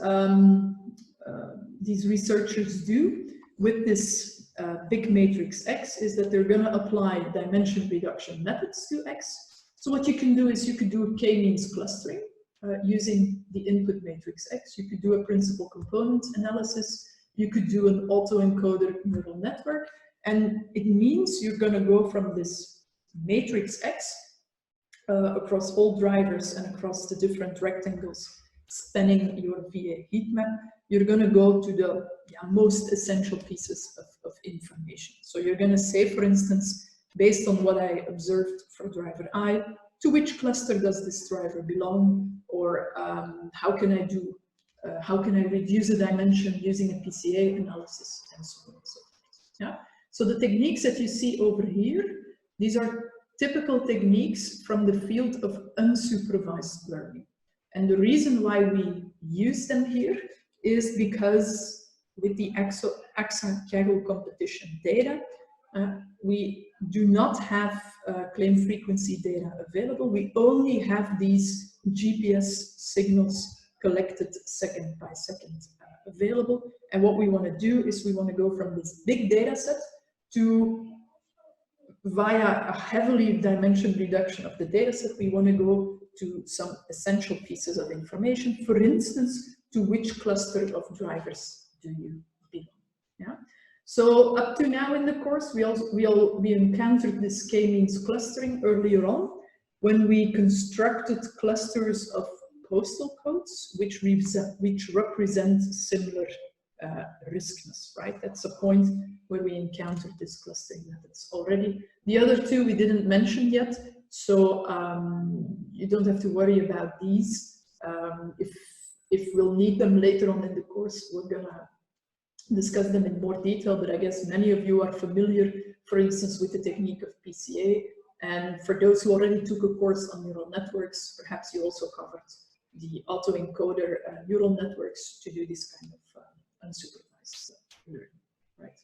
these researchers do with this big matrix X, is that they're going to apply dimension reduction methods to X. So what you can do is you could do a k-means clustering using the input matrix X. You could do a principal component analysis. You could do an autoencoder neural network. And it means you're going to go from this matrix X across all drivers and across the different rectangles spanning your VA heat map. You're going to go to the most essential pieces of information. So you're going to say, for instance, based on what I observed for driver I, to which cluster does this driver belong, or how can I reduce the dimension using a PCA analysis, and so on and so forth. Yeah. So the techniques that you see over here, these are typical techniques from the field of unsupervised learning. And the reason why we use them here is because with the AXA-Kaggle competition data, we do not have claim frequency data available. We only have these GPS signals collected second by second available. And what we want to do is we want to go from this big data set to, via a heavily dimension reduction of the data set, we want to go to some essential pieces of information. For instance, to which cluster of drivers do you belong? Yeah. So up to now in the course, we encountered this k-means clustering earlier on when we constructed clusters of postal codes which represent similar riskness, right? That's a point where we encountered this clustering methods already. The other two we didn't mention yet, so you don't have to worry about these. If we'll need them later on in the course, we're gonna discuss them in more detail, but I guess many of you are familiar, for instance, with the technique of PCA. And for those who already took a course on neural networks, perhaps you also covered the autoencoder neural networks to do this kind of unsupervised learning, right?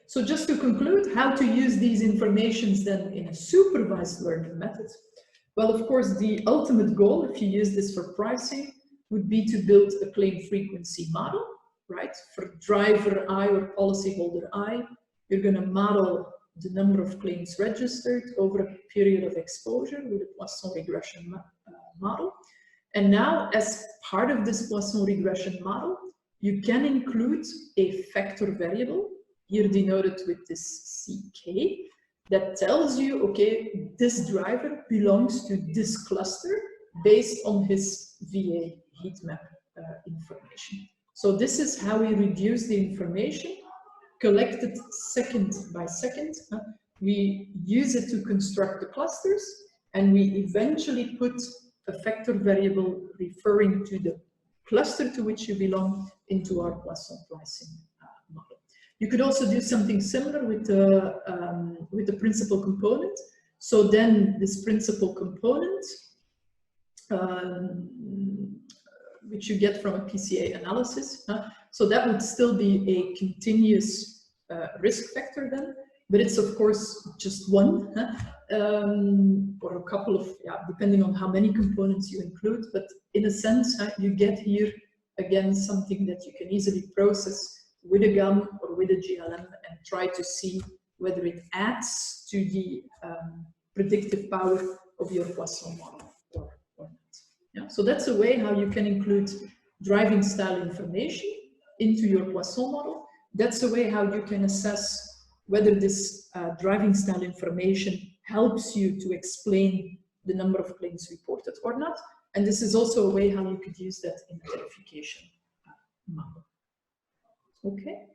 So just to conclude, how to use these informations then in a supervised learning method? Well, of course, the ultimate goal, if you use this for pricing, would be to build a claim frequency model, right? For driver I or policyholder I, you're going to model the number of claims registered over a period of exposure with a Poisson regression model. And now, as part of this Poisson regression model, you can include a factor variable, here denoted with this CK, that tells you, okay, this driver belongs to this cluster based on his VA heat map information. So this is how we reduce the information collected second by second. We use it to construct the clusters, and we eventually put a factor variable referring to the cluster to which you belong into our Poisson pricing model. You could also do something similar with the principal component. So then this principal component which you get from a PCA analysis. So that would still be a continuous risk factor then, but it's of course just one, or a couple of, depending on how many components you include, but in a sense, you get here again something that you can easily process with a GAM or with a GLM and try to see whether it adds to the predictive power of your Poisson model or not. Yeah? So that's a way how you can include driving style information into your Poisson model. That's a way how you can assess whether this driving style information helps you to explain the number of claims reported or not. And this is also a way how you could use that in the verification model. Okay.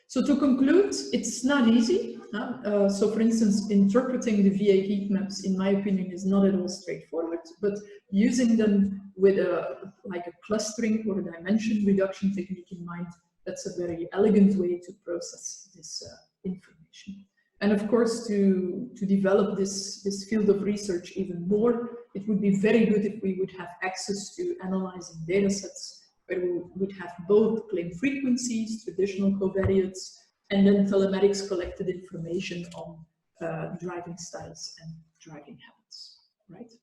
So to conclude, it's not easy. So for instance, interpreting the VA heat maps, in my opinion, is not at all straightforward, but using them with like a clustering or a dimension reduction technique in mind, that's a very elegant way to process this information. And of course, to develop this field of research even more, it would be very good if we would have access to analyzing data sets where we would have both claim frequencies, traditional covariates, and then telematics collected information on driving styles and driving habits, right?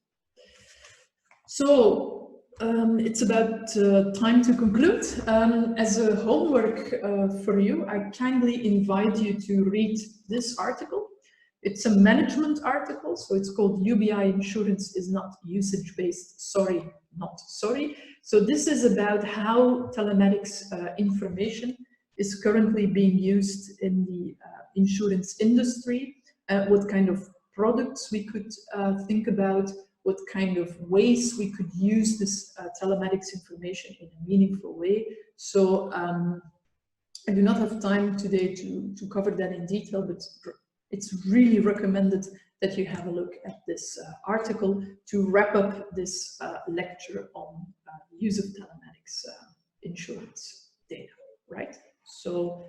So it's about time to conclude. As a homework for you, I kindly invite you to read this article. It's a management article, so it's called UBI Insurance is not usage-based, sorry, not sorry. So this is about how telematics information is currently being used in the insurance industry, what kind of products we could think about, what kind of ways we could use this telematics information in a meaningful way. So I do not have time today to cover that in detail, but it's really recommended that you have a look at this article to wrap up this lecture on use of telematics insurance data, right? So